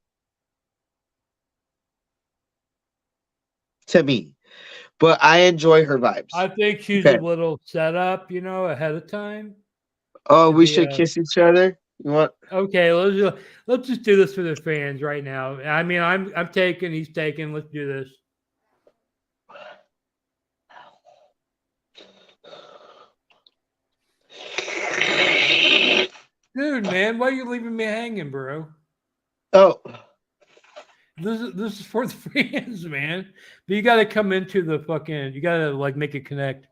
C: to me. But I enjoy her vibes.
B: I think she's
C: Okay.
B: a little set up, you know, ahead of time.
C: Oh,
B: To
C: we
B: be
C: should kiss each other. You want?
B: Okay, let's just do this for the fans right now. I mean, I'm taking, he's taking. Let's do this. Dude, man, why are you leaving me hanging, bro?
C: Oh,
B: This is for the fans, man. But you got to come into the fucking. You got to like make it connect.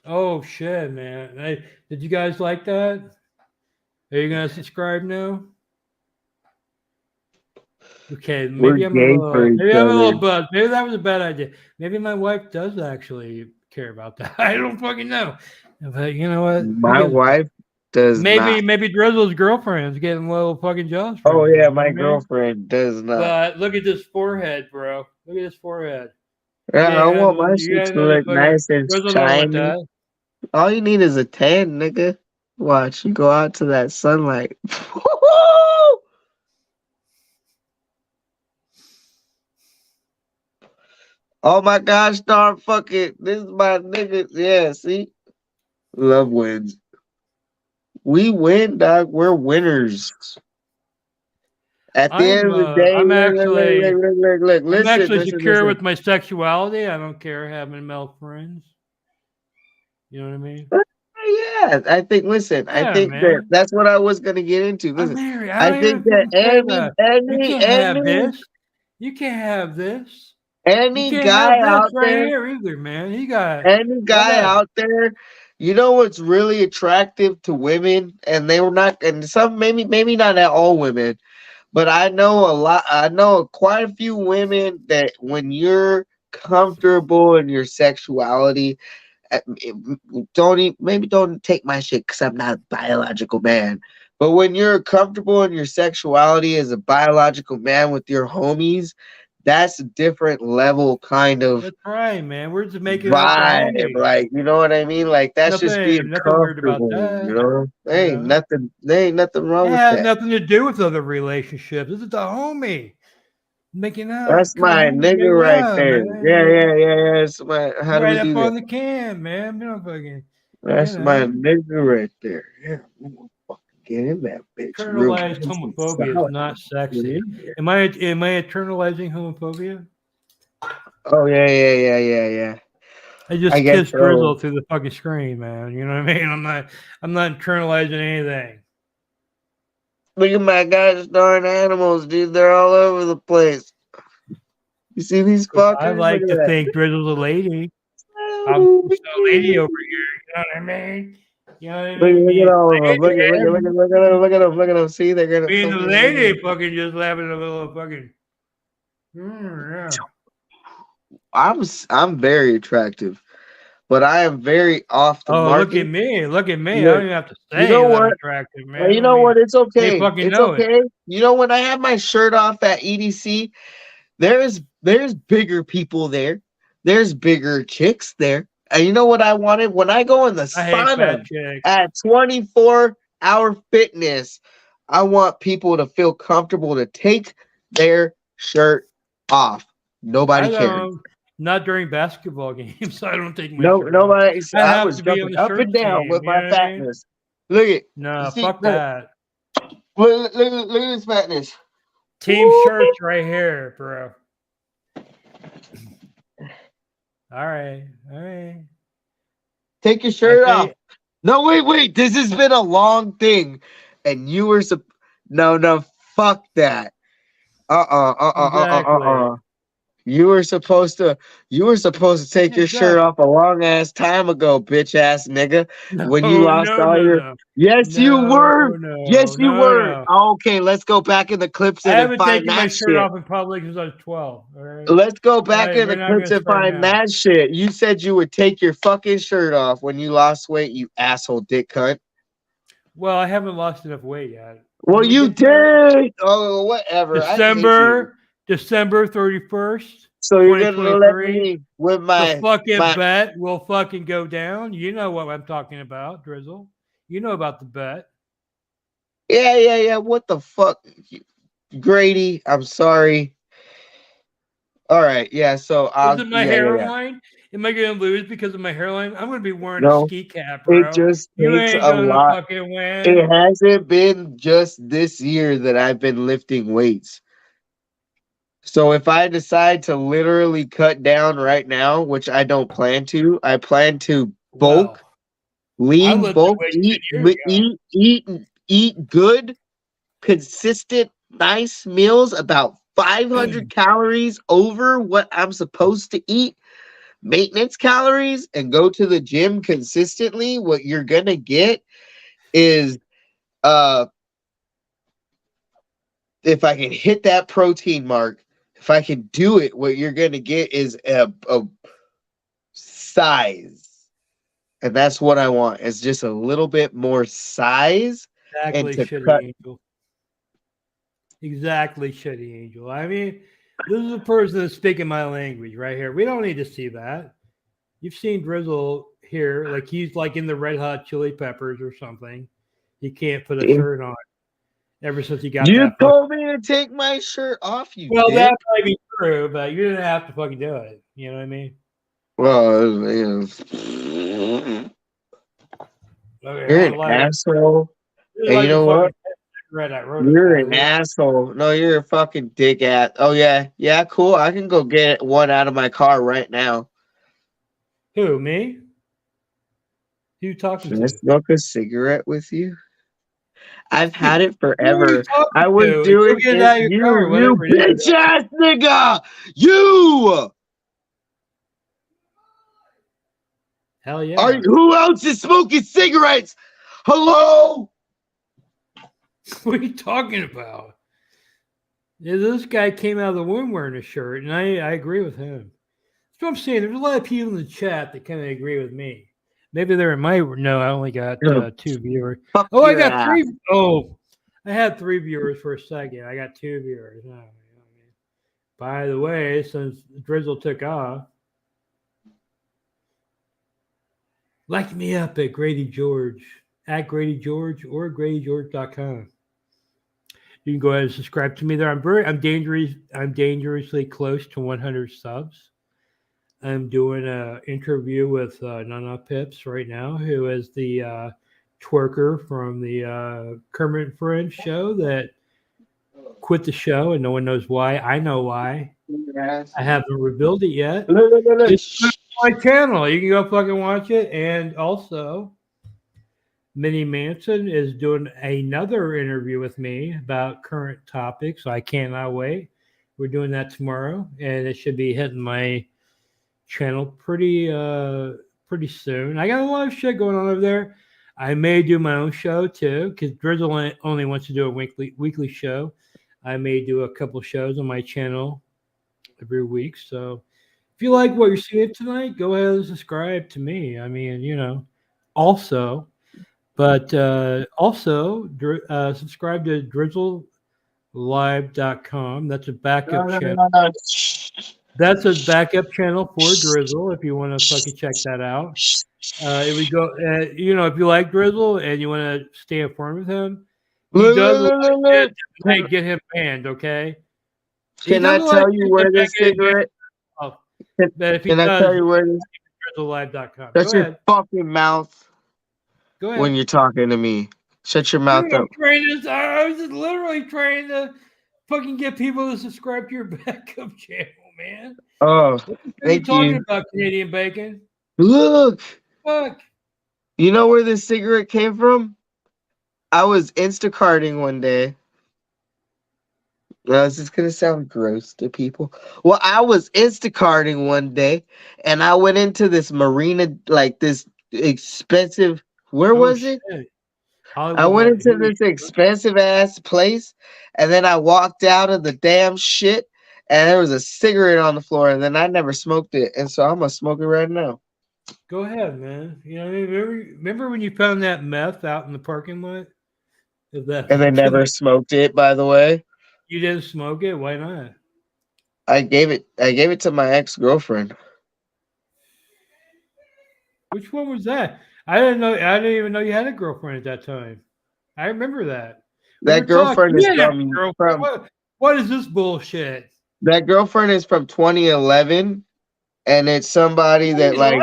B: Oh shit, man! Did you guys like that? Are you gonna subscribe now? Okay,
C: we're
B: maybe I'm a
C: gay for
B: little.
C: each
B: Maybe I'm a
C: other.
B: little buzzed. Maybe that was a bad idea. Maybe my wife does actually care about that. I don't fucking know. But you know what?
C: My wife does
B: Maybe
C: not.
B: Drizzle's girlfriend's getting a little fucking jealous.
C: Oh
B: From
C: yeah,
B: you know what
C: my
B: I mean?
C: girlfriend does not.
B: But look at this forehead, bro. Look at this forehead.
C: Yeah, I want my
B: You
C: shit
B: guys
C: to
B: know the
C: look
B: fucking
C: nice and
B: Drizzle don't want
C: shiny.
B: that.
C: All you need is a tan, nigga. Watch you go out to that sunlight. Oh my gosh, darn fucking this is my nigga. Yeah, see? Love wins. We win, dog. We're winners. At the end of the day,
B: I'm actually
C: look.
B: I'm actually
C: Listen.
B: secure with my sexuality. I don't care having male friends. You know what I mean?
C: Yeah, I think. Listen, I
B: Yeah,
C: think that
B: man.
C: that's what I was gonna get into.
B: I'm
C: Listen,
B: married. I
C: I
B: don't
C: think
B: even
C: that
B: fucking care that. You can't have
C: any
B: this. You can't have this. You
C: any
B: can't
C: guy
B: have this
C: out
B: right
C: there,
B: here either, man. You got
C: any guy
B: whatever.
C: out there, you know what's really attractive to women, and they were not, and some maybe not at all women, but I know a lot. I know quite a few women that when you're comfortable in your sexuality, maybe don't take my shit because I'm not a biological man. But when you're comfortable in your sexuality as a biological man with your homies, that's a different level kind of
B: That's right, man. We're just making out the
C: vibe.
B: homie.
C: Like, you know what I mean? Like that's just being
B: Nothing weird about
C: comfortable, you
B: that.
C: know?
B: You know?
C: There ain't nothing
B: It
C: wrong with
B: has
C: that.
B: nothing to do with other relationships. This is the homie making out.
C: That's
B: Come
C: my
B: on,
C: nigga
B: making
C: right
B: out,
C: there.
B: man.
C: Yeah. That's my, how do we
B: Right
C: do
B: up
C: that?
B: on the cam, man. You know, fucking,
C: That's my nigga right there. Yeah, I'm gonna fucking get in that bitch real
B: internalized
C: nice and
B: homophobia is
C: solid.
B: not
C: Get
B: sexy.
C: in there.
B: Am I internalizing homophobia?
C: Oh yeah.
B: I
C: I
B: just
C: guess
B: kissed
C: so.
B: Drizzle through the fucking screen, man. You know what I mean? I'm not internalizing anything.
C: Look at my gosh darn animals, dude. They're all over the place. You see these fuckers?
B: I like to think Drizzle's a lady. I'm just a lady over here. You know what I mean? You know what I mean?
C: Look at all of them. Look at them. Look at them. See, they're gonna.
B: Me and the lady fucking just having a little fucking. Yeah.
C: I'm very attractive, but I am very off the market.
B: Look at me! Look at me!
C: Look,
B: I don't even have to say
C: you know
B: that I'm
C: what?
B: attractive, man.
C: Well, you know what? It's okay.
B: fucking
C: It's
B: know
C: okay. You know, when I have my shirt off at EDC, there's bigger people there. There's bigger chicks there. And you know what I wanted? When I go in the sauna at 24-hour fitness, I want people to feel comfortable to take their shirt off. Nobody cares.
B: Not during basketball games. I don't take my shirt
C: nobody.
B: off.
C: I was jumping up and down with my fatness. Look at
B: fuck that.
C: Look at this fatness.
B: Team shirts right here, bro. All right.
C: Take your shirt off. No, wait. This has been a long thing, and you were no. Fuck that. You were supposed to take your shirt off a long ass time ago, bitch ass nigga. When you lost all your Yes, you were. Yes, you were. Okay, let's go back in the clips and find that shit. I haven't taken my shirt off
B: in public since I was 12. All right?
C: Let's go back in the clips and find that shit. You said you would take your fucking shirt off when you lost weight, you asshole dick cunt.
B: Well, I haven't lost enough weight yet.
C: Well, you did. Oh, whatever.
B: December 31st.
C: So you're gonna let me with my
B: bet will fucking go down. You know what I'm talking about, Drizzle. You know about the bet.
C: Yeah. What the fuck, Grady? I'm sorry. All right. Yeah. So
B: is it my hairline? Am I gonna lose because of my hairline? I'm gonna be wearing a ski cap, bro.
C: It just takes a lot. It hasn't been just this year that I've been lifting weights. So if I decide to literally cut down right now, which I don't plan to, I plan to bulk, lean, bulk, eat good, consistent, nice meals, about 500 calories over what I'm supposed to eat, maintenance calories, and go to the gym consistently. What you're gonna get is if I can hit that protein mark, if I can do it, what you're going to get is a size. And that's what I want. It's just a little bit more size.
B: Exactly, Shitty Angel. Exactly, Shitty Angel. I mean, this is a person that's speaking my language right here. We don't need to see that. You've seen Drizzle here. Like he's like in the Red Hot Chili Peppers or something. He can't put a shirt on. Ever since he got
C: you told me to take my shirt off, you dick.
B: That might be true, but you didn't have to fucking do it. You know what I mean?
C: Well, you're an asshole. And you know what? You're an asshole. No, you're a fucking dick ass. Oh yeah, cool. I can go get one out of my car right now.
B: Who, me? Who you talking to?
C: Can I smoke a cigarette with you? I've had it forever. I was doing it. You bitch ass nigga! You!
B: Hell yeah.
C: Who else is smoking cigarettes? Hello?
B: What are you talking about? Yeah, this guy came out of the womb wearing a shirt, and I agree with him. That's what I'm saying. There's a lot of people in the chat that kind of agree with me. Maybe they're in my. No, I only got 2 viewers. I got 3. Oh, I had 3 viewers for a second. I got 2 viewers. Oh, by the way, since Drizzle took off, like me up at Grady George, at Grady George or GradyGeorge.com. You can go ahead and subscribe to me there. I'm dangerously close to 100 subs. I'm doing an interview with Nana Pips right now, who is the twerker from the Kermit and Friends show that quit the show, and no one knows why. I know why. I haven't revealed it yet. It's on my channel. You can go fucking watch it. And also, Minnie Manson is doing another interview with me about current topics. I cannot wait. We're doing that tomorrow, and it should be hitting my channel pretty soon. I got a lot of shit going on over there. I may do my own show too, because Drizzle only wants to do a weekly show. I may do a couple shows on my channel every week. So if you like what you're seeing tonight, go ahead and subscribe to me. I mean, you know, also, but also subscribe to DRIZZLE'S.com. That's a backup channel. That's a backup channel for Drizzle if you want to fucking check that out. If we go, you know, if you like Drizzle and you want to stay informed with him, he does a lot of shit to make- get him banned. Okay.
C: Can I tell you where this cigarette?
B: But if he
C: Can I tell you where this?
B: DRIZZLE'S.com.
C: Shut
B: Go
C: your
B: ahead.
C: fucking mouth
B: Go ahead.
C: when you're talking to me. Shut your mouth up.
B: I was just literally trying to fucking get people to subscribe to your backup channel, man.
C: Oh,
B: What are you
C: thank
B: talking
C: you.
B: about, Canadian bacon?
C: Look,
B: Fuck.
C: you know where this cigarette came from? I was Instacarting one day. This is gonna sound gross to people. Well, I was Instacarting one day, and I went into this marina, like this expensive. Where was it?
B: Shit.
C: I went into this expensive ass place, and then I walked out of the damn shit, and there was a cigarette on the floor, and then I never smoked it, and so I'm gonna smoke it right now.
B: Go ahead, man. You know, remember when you found that meth out in the parking lot?
C: And they never smoked it, by the way.
B: You didn't smoke it? Why not?
C: I gave it to my ex-girlfriend.
B: Which one was that? I didn't know. I didn't even know you had a girlfriend at that time. I remember that.
C: That girlfriend is from
B: What is this bullshit?
C: that girlfriend is from 2011, and it's somebody that like,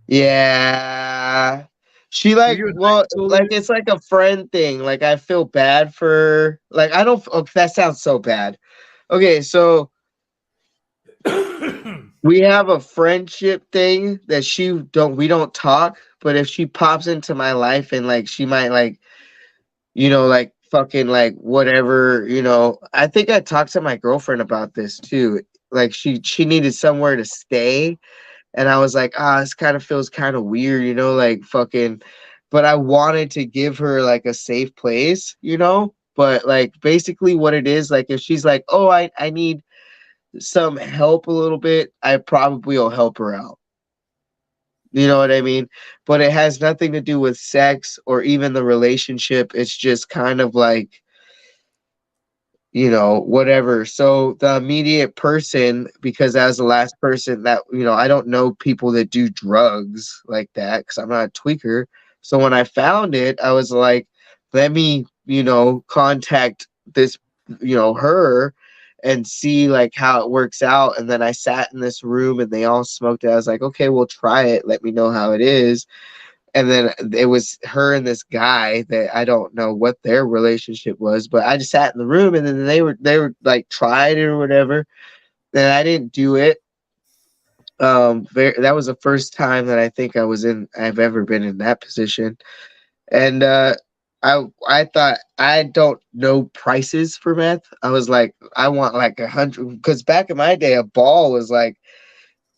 C: yeah, she like, well, like it's like a friend thing. Like I feel bad for, like I don't. Oh, that sounds so bad. Okay, so we have a friendship thing that we don't talk, but if she pops into my life and like she might like, you know, like fucking like whatever, you know, I think I talked to my girlfriend about this too. Like she needed somewhere to stay, and I was like, this kind of feels kind of weird, you know, like fucking, but I wanted to give her like a safe place, you know, but like basically what it is, like if she's like, oh, I need some help a little bit, I probably will help her out. You know what I mean? But it has nothing to do with sex or even the relationship. It's just kind of like, you know, whatever. So the immediate person, because as the last person that, you know, I don't know people that do drugs like that because I'm not a tweaker. So when I found it, I was like, let me, you know, contact this, you know, her and see like how it works out. And then I sat in this room and they all smoked it. I was like, okay, we'll try it. Let me know how it is. And then it was her and this guy that I don't know what their relationship was, but I just sat in the room and then they were like tried it or whatever. And I didn't do it. That was the first time that I think I've ever been in that position. And I thought, I don't know prices for meth. I was like, I want like 100, because back in my day a ball was like,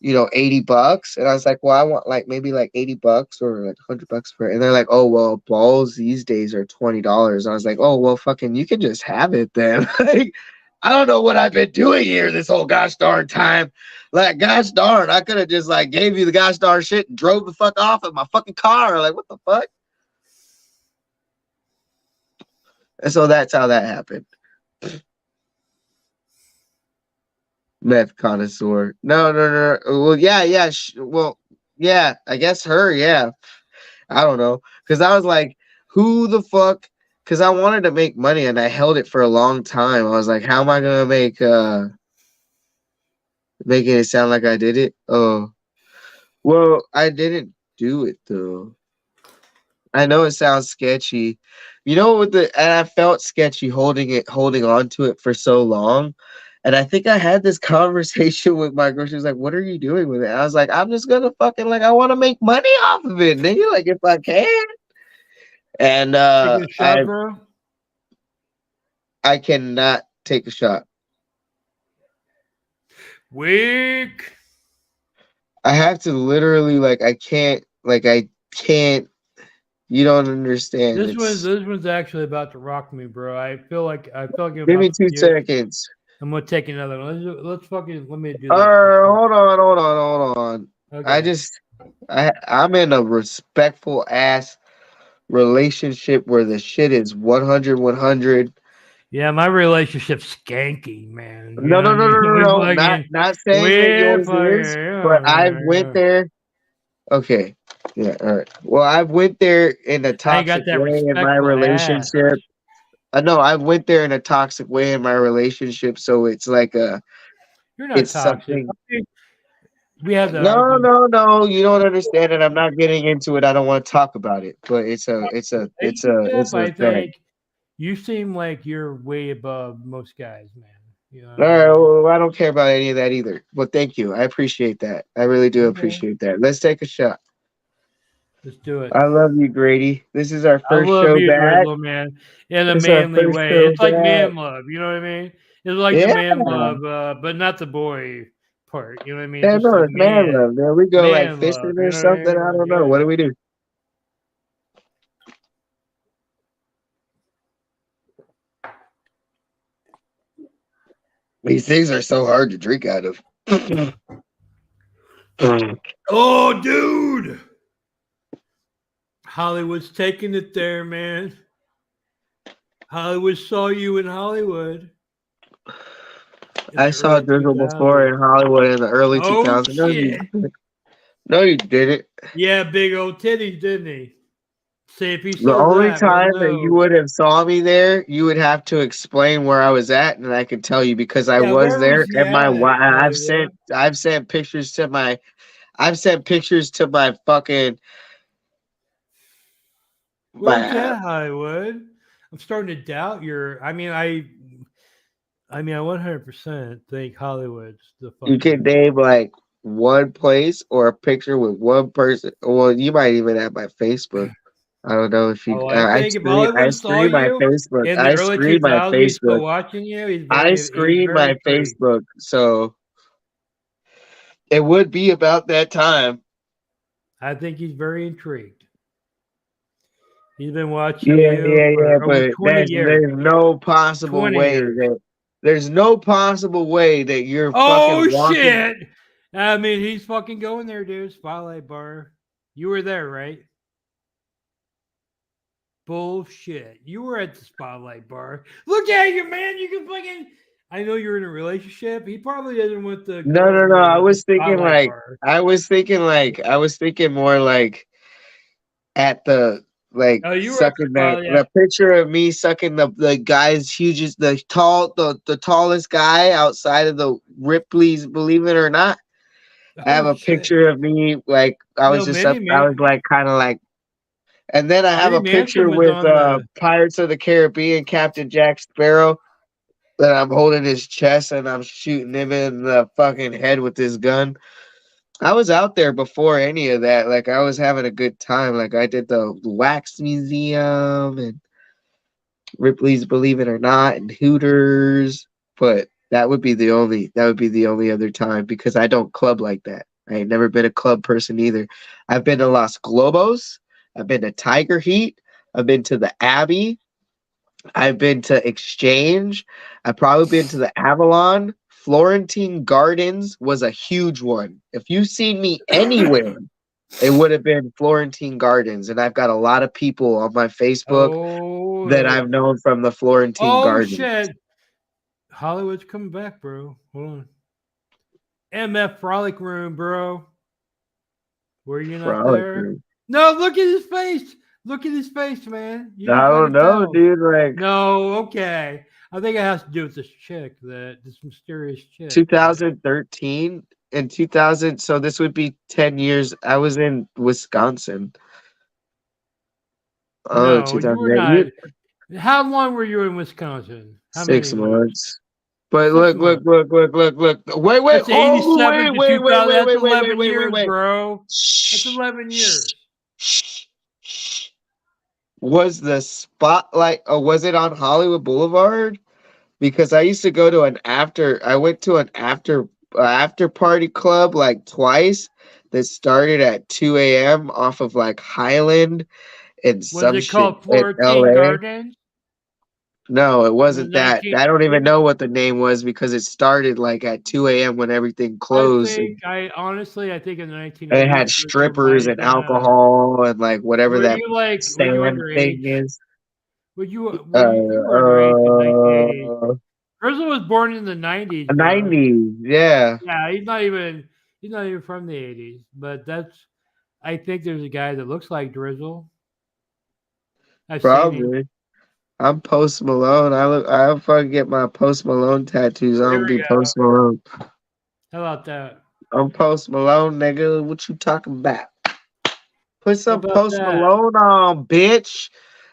C: you know, $80. And I was like, well, I want like maybe like $80 or like $100 for it. And they're like, oh, well, balls these days are $20. I was like, oh, well, fucking, you can just have it then. Like, I don't know what I've been doing here this whole gosh darn time. Like, gosh darn, I could have just like gave you the gosh darn shit and drove the fuck off in my fucking car. Like, what the fuck? And so that's how that happened. Meth connoisseur. No. Well, yeah. Well, yeah. I guess her. Yeah. I don't know. Because I was like, who the fuck? Because I wanted to make money and I held it for a long time. I was like, how am I gonna making it sound like I did it? Oh, well, I didn't do it though. I know it sounds sketchy. You know, and I felt sketchy holding on to it for so long. And I think I had this conversation with my girl. She was like, "What are you doing with it?" I was like, "I'm just gonna fucking like I want to make money off of it, nigga. Like if I can." And
B: Taking a shot, bro.
C: I cannot take a shot.
B: Weak.
C: I have to literally like I can't. You don't understand.
B: This one's actually about to rock me, bro. I feel like I'm
C: Give me
B: about
C: 2
B: to
C: seconds.
B: I'm gonna take another one. Let's fucking let me do this.
C: Hold on.
B: Okay.
C: I'm in a respectful ass relationship where the shit is 100.
B: Yeah, my relationship's skanky, man. You
C: No,
B: know what I mean?
C: no.
B: We're fucking-
C: Not saying that
B: we're
C: yours is,
B: fucking-
C: but I
B: yeah.
C: went there. Okay. Yeah, all right. Well, I went there in a
B: I ain't
C: toxic
B: got that
C: way in my
B: respectful ass.
C: relationship. No, I went there in a toxic way in my relationship, so it's like
B: You're not
C: it's
B: toxic.
C: something.
B: We have that.
C: No, you don't understand it. I'm not getting into it. I don't want to talk about it, but it's a
B: I
C: thing.
B: think you seem like you're way above most guys, man. You know
C: All
B: what I
C: right,
B: mean?
C: well, I don't care about any of that either. But thank you. I appreciate that. I really do
B: Okay.
C: appreciate that. Let's take a shot.
B: Let's do it.
C: I love you, Grady. This is our
B: I
C: first
B: love
C: show
B: you,
C: back.
B: Drizzle, man, in a
C: This is our
B: manly
C: first
B: way.
C: show
B: It's like
C: back.
B: man love. You know what I mean? It's like the
C: Yeah.
B: man love, but not the boy part. You know what I mean?
C: Yeah,
B: Just
C: no,
B: the
C: it's man love. There we go, like
B: man
C: fishing
B: love.
C: or
B: You know what I
C: something. I
B: mean?
C: don't know.
B: Yeah.
C: What do we do? These things are so hard to drink out of.
B: Oh, dude. Hollywood's taking it there, man. Hollywood saw you in Hollywood.
C: I saw Drizzle before in Hollywood in the early 2000s.
B: Shit.
C: No, you didn't.
B: Yeah, big old titties, didn't he? See, if he says
C: The only
B: that,
C: time
B: we'll
C: that you
B: know.
C: would have saw me there, you would have to explain where I was at, and I could tell you because I was
B: where
C: there.
B: was he
C: And my
B: at?
C: I've sent pictures to my fucking.
B: Where's that, Hollywood? I'm starting to doubt your. I mean, I 100% think Hollywood's the fucking.
C: You can name like one place or a picture with one person. Well, you might even have my Facebook. I don't know if you.
B: Oh, I think if
C: I
B: Hollywood saw
C: screen my
B: you
C: Facebook.
B: in the
C: I
B: early
C: screen my
B: 2000s, he's still
C: Facebook.
B: watching you. He's
C: I screen my
B: intrigued.
C: Facebook, so it would be about that time.
B: I think he's very intrigued. He's been watching
C: Yeah,
B: you for over
C: but
B: 20 years.
C: there's no possible
B: 20
C: way
B: years.
C: that there's no possible way that you're
B: Oh,
C: fucking walking.
B: shit. I mean, he's fucking going there, dude. Spotlight Bar. You were there, right? Bullshit. You were at the Spotlight Bar. Look at you, man. You can fucking. I know you're in a relationship. He probably doesn't want the.
C: No. I was thinking
B: Spotlight
C: like I was thinking more like at the like
B: Oh, you were
C: sucking
B: at
C: the picture of me sucking the guy's hugest the tallest guy outside of the Ripley's, believe it or not. I have a picture of me like I was just up, I was like kind of like, and then I have a picture with Pirates of the Caribbean Captain Jack Sparrow that I'm holding his chest and I'm shooting him in the fucking head with this gun. I was out there before any of that. Like I was having a good time. Like I did the Wax Museum and Ripley's, believe it or not, and Hooters. But that would be the only other time because I don't club like that. I ain't never been a club person either. I've been to Los Globos. I've been to Tiger Heat. I've been to the Abbey. I've been to Exchange. I've probably been to the Avalon. Florentine Gardens was a huge one. If you've seen me anywhere, it would have been Florentine Gardens. And I've got a lot of people on my Facebook that I've known from the Florentine Gardens. Oh, shit.
B: Hollywood's coming back, bro. Hold on. MF Frolic Room, bro. Were you not there? Room. No, look at his face. Look at his face, man.
C: I don't know, dude. Like,
B: no, okay. I think it has to do with this chick, this mysterious chick.
C: 2013 and 2000. So this would be 10 years. I was in Wisconsin.
B: Oh, no, you were not. How long were you in Wisconsin? How
C: 6 months. But look. Wait.
B: That's
C: Oh,
B: 87 to
C: wait.
B: 2000. That's 11
C: Wait.
B: years, bro. That's 11 years.
C: Was the spotlight? Oh, was it on Hollywood Boulevard? Because I used to go to I went to an after party club like twice that started at 2 a.m. off of like Highland and
B: Was
C: some
B: it
C: shit
B: called
C: in
B: Florentine
C: LA.
B: Gardens
C: No, it
B: in the
C: wasn't that.
B: 19?
C: I don't even know what the name was because it started like at 2 a.m. when everything closed.
B: I think in the
C: And it
B: 1980s,
C: had
B: there might
C: strippers
B: have
C: and
B: been a.
C: alcohol and like whatever
B: Were
C: that
B: you like? Were you
C: sand thing
B: underage?
C: is.
B: You were underage in 1980s?
C: 90s,
B: Drizzle was born in the 90s, bro.
C: yeah,
B: Yeah, he's not even from the 80s. But I think there's a guy that looks like Drizzle. I've seen him.
C: probably. I'm Post Malone. I'll fucking get my Post Malone tattoos. I
B: There
C: don't
B: we
C: be
B: go.
C: Post Malone.
B: How about that?
C: I'm Post Malone, nigga. What you talking about? Put
B: How
C: some
B: about
C: Post
B: that?
C: Malone on, bitch.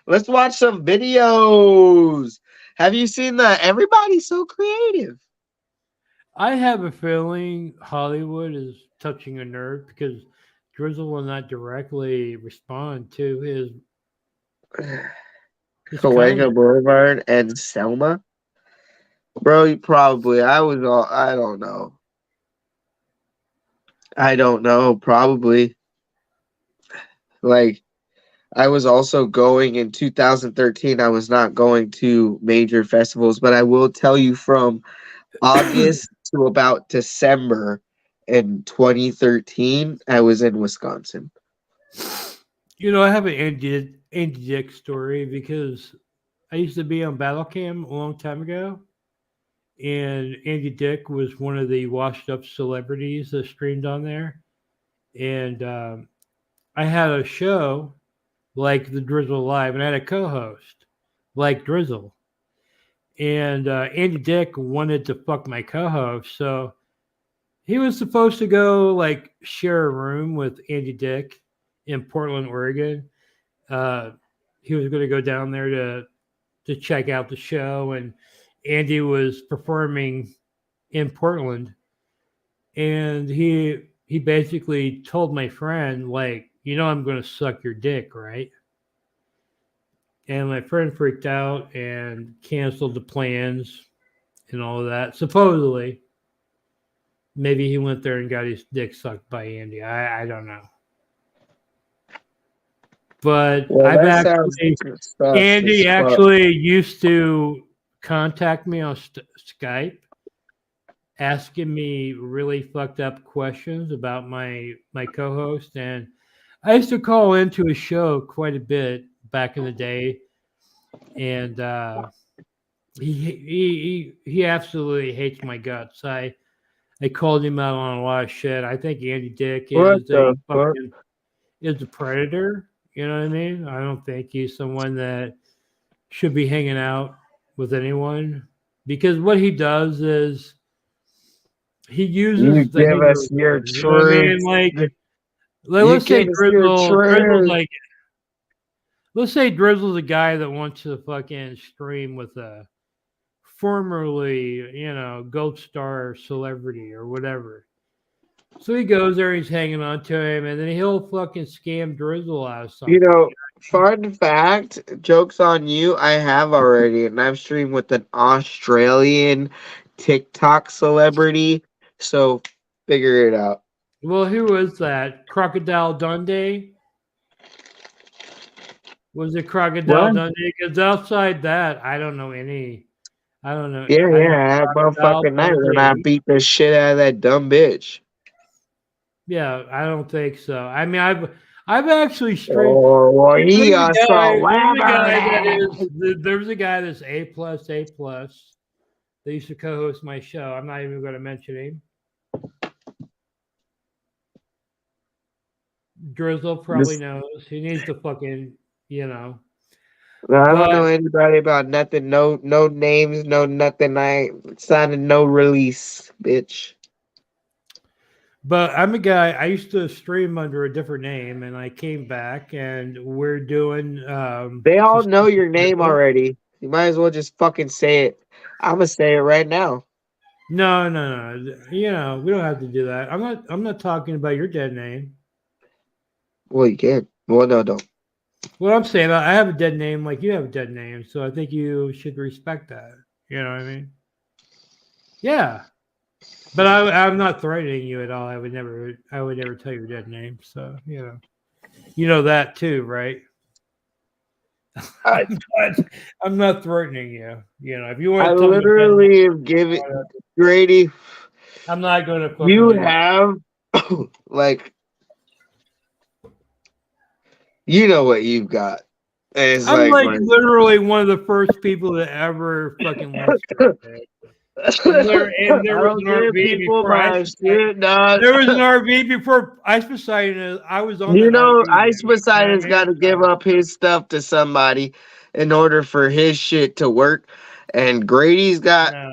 C: Let's watch some videos. Have you seen the Everybody's So Creative?
B: I have a feeling Hollywood is touching a nerve because Drizzle will not directly respond to his
C: Cahuenga
B: comment.
C: Boulevard and Selma? Bro, you probably. I don't know. I don't know. Probably. Like, I was also going in 2013. I was not going to major festivals, but I will tell you from August to about December in 2013, I was in Wisconsin.
B: You know, I have an Andy Dick story because I used to be on Battle Cam a long time ago, and Andy Dick was one of the washed up celebrities that streamed on there. And I had a show like the Drizzle Live, and I had a co-host like Drizzle. And Andy Dick wanted to fuck my co-host, so he was supposed to go like share a room with Andy Dick in Portland, Oregon. He was going to go down there to check out the show, and Andy was performing in Portland, and he basically told my friend, like, I'm going to suck your dick, right? And my friend freaked out and canceled the plans and all of that. Supposedly, maybe he went there and got his dick sucked by Andy. I don't know. But I've actually, Andy actually used to contact me on Skype, asking me really fucked up questions about my co-host, and I used to call into his show quite a bit back in the day, and he absolutely hates my guts. I called him out on a lot of shit. I think Andy Dick is a predator. You know what I mean? I don't think he's someone that should be hanging out with anyone, because what he does is he uses the
C: give us your
B: truth. You know what I mean? Like let's say Drizzle's like, let's say Drizzle's a guy that wants to fucking stream with a formerly, gold star celebrity or whatever. So he goes there, he's hanging on to him, and then he'll fucking scam Drizzle out of something.
C: Fun fact, joke's on you, I have already, and I've streamed with an Australian TikTok celebrity, so figure it out.
B: Well, who was that? Crocodile Dundee? Was it Crocodile Dundee? Because outside that, I don't know any. I don't know.
C: Yeah, that motherfucking night when I beat the shit out of that dumb bitch.
B: Yeah, I don't think so. I mean, I've actually streamed.
C: Oh, well, he
B: there's a guy that's A+. They used to co-host my show. I'm not even going to mention him. Drizzle probably knows. He needs to fucking, No,
C: I don't know anybody about nothing. No names, no nothing. I signed a no release, bitch.
B: But I'm a guy, I used to stream under a different name, and I came back, and we're doing...
C: they all know your name already. You might as well just fucking say it. I'm going to say it right now.
B: No, no, no. You know, we don't have to do that. I'm not talking about your dead name.
C: Well, you can. Well, no, don't.
B: What I'm saying, I have a dead name like you have a dead name, so I think you should respect that. You know what I mean? Yeah. But I'm not threatening you at all. I would never tell your dead name. So, you know that too, right?
C: I,
B: I'm not threatening you. You know, if you want
C: I
B: to tell me your dead name,
C: literally am giving Grady.
B: I'm not going to fucking
C: You
B: do it.
C: have like, you know what you've got. And it's
B: I'm like
C: like
B: literally one of the first people to ever fucking lynched her. And there
C: I
B: was
C: don't
B: an
C: give
B: RV
C: people
B: before
C: my shit, dog.
B: There was an RV before Ice Poseidon. I was on
C: You
B: that
C: know,
B: RV.
C: Ice
B: Dude. You know what I
C: Poseidon's got
B: mean?
C: to give up his stuff to somebody in order for his shit to work. And Grady's got,
B: No.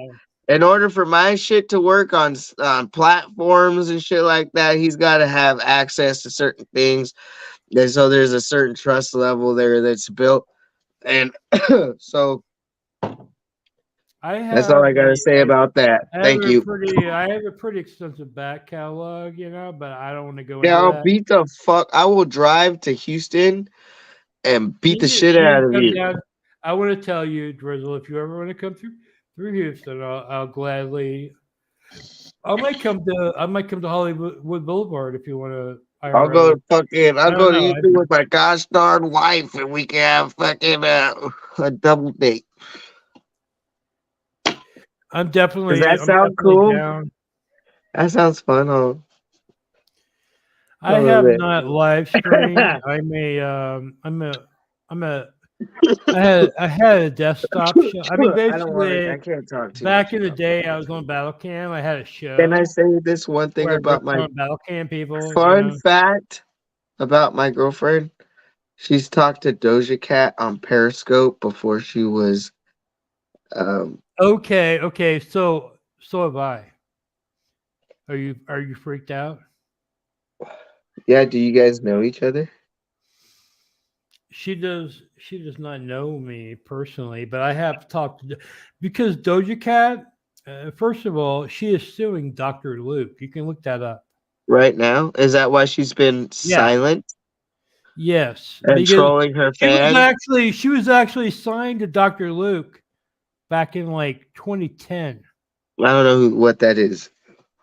C: in order for my shit to work on platforms and shit like that, he's got to have access to certain things. And so there's a certain trust level there that's built. And so that's all I got to say about that. Thank you.
B: I have a pretty extensive back catalog, but I don't want to go
C: Yeah,
B: into
C: I'll
B: that.
C: beat the fuck. I will drive to Houston and beat the shit
B: You
C: out of
B: come
C: you.
B: down. I want to tell you, Drizzle, if you ever want to come through Houston, I'll gladly. I might come to Hollywood Boulevard if you want to.
C: I'll go to
B: I don't know.
C: Houston with my gosh darn wife and we can have fucking a double date.
B: I'm definitely.
C: Does that sound cool?
B: Down.
C: That sounds fun.
B: I have not live streamed. I had a desktop show. I mean, basically,
C: I can't talk too
B: back
C: much
B: in the
C: about
B: day,
C: that.
B: I was on Battle Cam. I had a show.
C: Can I say this one thing
B: where I
C: about
B: ripped
C: my
B: on Battle Cam people?
C: fun fact about my girlfriend? She's talked to Doja Cat on Periscope before she was
B: Okay. So have I. Are you freaked out?
C: yeah, do you guys know each other?
B: She does not know me personally, but I have talked to because Doja Cat. First of all, she is suing Dr. Luke. You can look that up.
C: Right now? Is that why she's been silent?
B: Yes.
C: And trolling her fans?
B: She was actually signed to Dr. Luke back in like 2010.
C: I don't know what that is.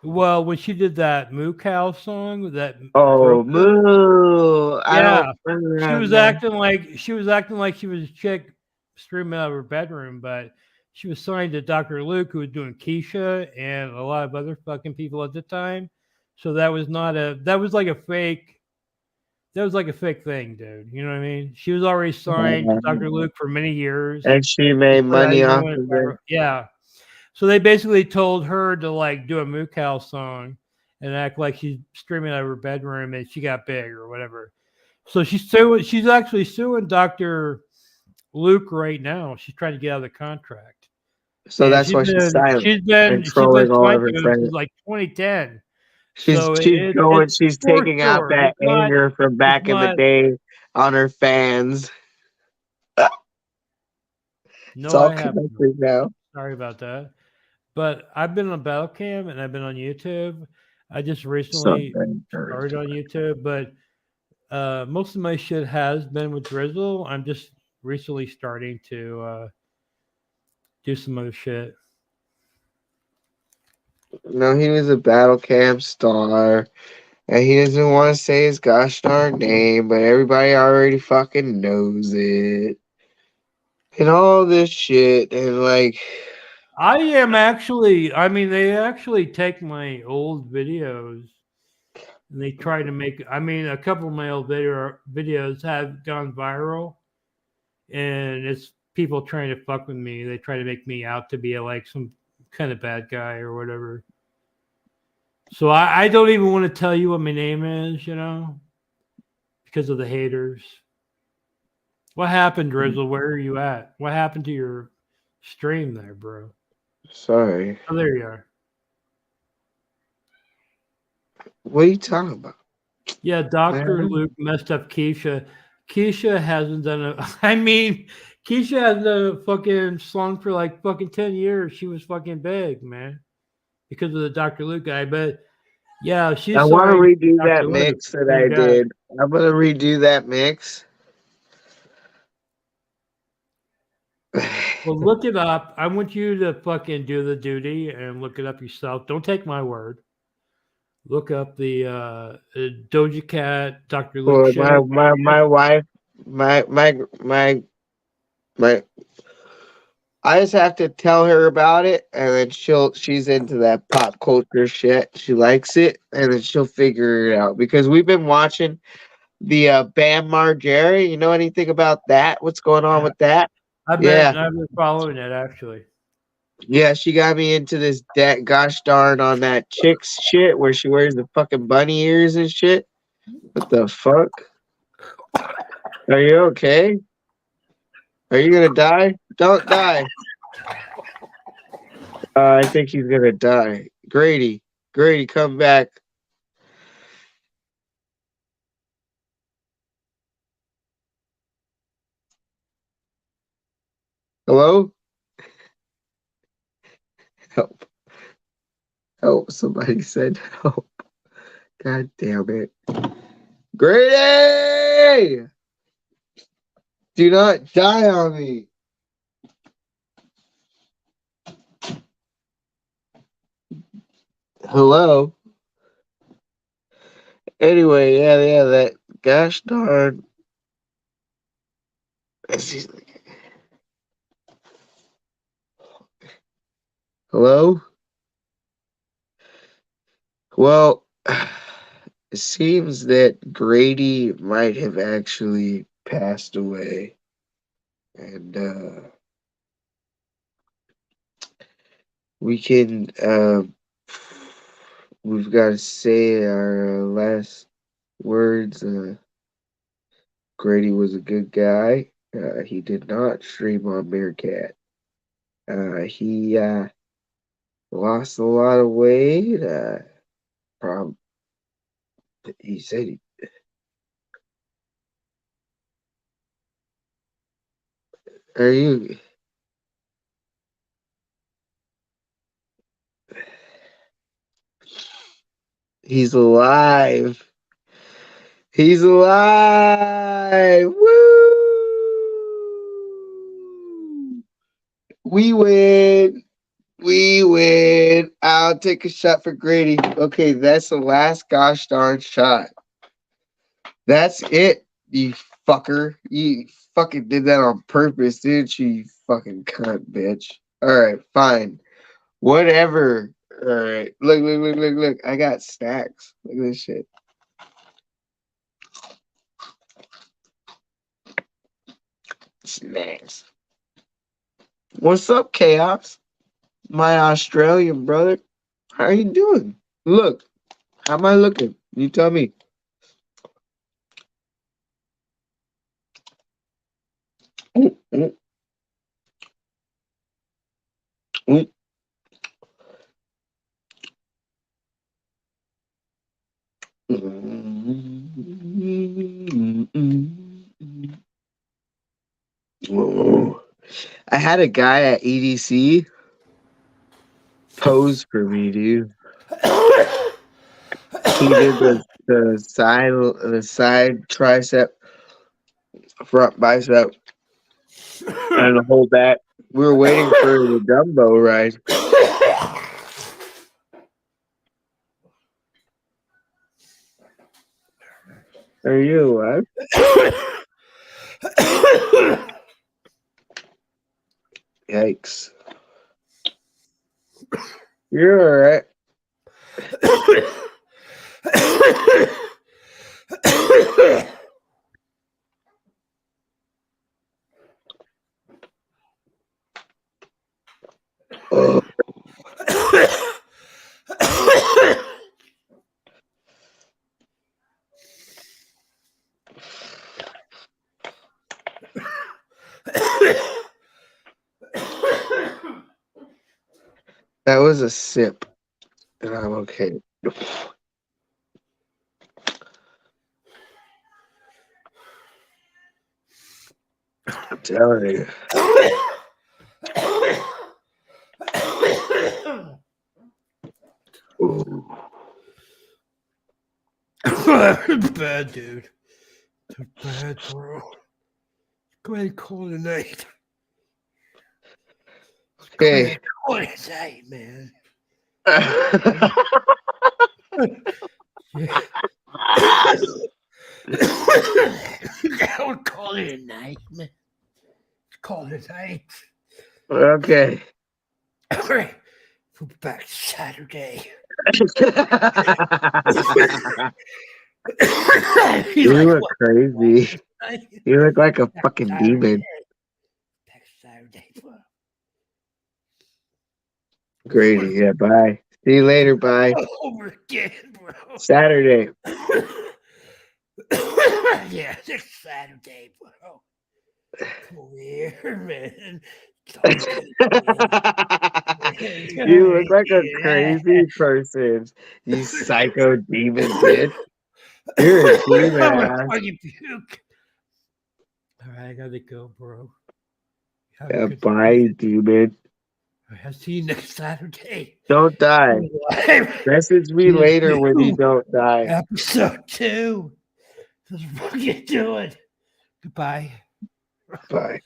B: Well, when she did that Moo Cow song,
C: Moo.
B: She was acting like she was a chick streaming out of her bedroom, but she was signed to Dr. Luke, who was doing Keisha and a lot of other fucking people at the time. So that was like a fake thing, dude. You know what I mean? She was already signed to Dr. Luke for many years.
C: And she made money off of it.
B: Yeah. So they basically told her to like do a Moo Cow song and act like she's streaming out of her bedroom and she got big or whatever. So she's actually suing Dr. Luke right now. She's trying to get out of the contract.
C: So that's why she's silent.
B: She's been
C: trolling all of her friends.
B: since like 2010.
C: She's taking out that anger from back in the day on her fans.
B: No,
C: it's all connected now.
B: Sorry about that. But I've been on Battle Cam and I've been on YouTube. I just recently started on YouTube, but most of my shit has been with Drizzle. I'm just recently starting to do some other shit.
C: No, he was a Battle Cam star. And he doesn't want to say his gosh darn name, but everybody already fucking knows it. And all this shit. And like,
B: they actually take my old videos and they try to make, a couple of my old videos have gone viral and it's people trying to fuck with me. They try to make me out to be like some kind of bad guy or whatever. So I don't even want to tell you what my name is, because of the haters. What happened, Drizzle? Where are you at? What happened to your stream there, bro?
C: Sorry.
B: Oh, there you are.
C: What are you talking about?
B: Yeah, Dr. Luke messed up Keisha. Keisha hasn't done Keisha hasn't done a fucking song for like fucking 10 years. She was fucking big, man. because of the Dr. Luke guy. But yeah, she's
C: I want to
B: sorry.
C: redo
B: Dr.
C: that
B: Luke.
C: mix that
B: Thank
C: I
B: God.
C: did. I'm gonna redo that mix.
B: Well, look it up. I want you to fucking do the duty and look it up yourself. Don't take my word. Look up the Doja Cat, Dr. Luke
C: Well,
B: show.
C: my wife, my. I just have to tell her about it, and then she's into that pop culture shit. She likes it, and then she'll figure it out. Because we've been watching the Bam Margera. You know anything about that? What's going on with that?
B: I've
C: Yeah.
B: been following it actually.
C: Yeah, she got me into this gosh darn on that chick's shit where she wears the fucking bunny ears and shit. What the fuck? Are you okay? Are you gonna die? Don't die. I think he's gonna die. Grady, come back. Hello? Help. Help. Somebody said help. God damn it. Grady! Do not die on me. Hello? Anyway, yeah, that gosh darn. Hello? Well, it seems that Grady might have actually passed away. And we can we've got to say our last words. Grady was a good guy. He did not stream on Meerkat. He lost a lot of weight. He said are you? He's alive. He's alive. Woo! We win. We win. I'll take a shot for Grady. Okay, that's the last gosh darn shot. That's it, you fucker. You fucking did that on purpose, didn't you? You fucking cunt, bitch. Alright, fine. Whatever. Alright. Look. I got snacks. Look at this shit. Snacks. What's up, Chaos? My Australian brother. How are you doing? Look. How am I looking? You tell me. Ooh, ooh. Ooh. Whoa. I had a guy at EDC pose for me, dude. He did the side tricep, front bicep, and the whole back. We were waiting for the Dumbo ride. Are you alive? Yikes. You're alright. Oh. That was a sip, and I'm okay. I'm telling you.
B: Bad, dude. They're bad, bro. Go ahead and call it a night.
C: Okay.
B: Call it a night, man. Yeah. I'll call it a night, man. Call it a night.
C: Okay.
B: All right. We're back Saturday.
C: You look crazy. You look like a fucking demon.
B: Back Saturday, bro.
C: Grady, yeah, bye. See you later, bye.
B: Over again, bro.
C: Saturday.
B: Yeah, next Saturday, bro. Come here, man.
C: You look like a crazy person. You psycho demon bitch. You're a demon ass.
B: You puke. All right, I gotta go, bro. Have a
C: Yeah,
B: good
C: bye,
B: day.
C: demon.
B: I'll see you next Saturday.
C: Don't die. Message me later when you don't die.
B: Episode 2. Let's fucking do it. Goodbye.
C: Bye.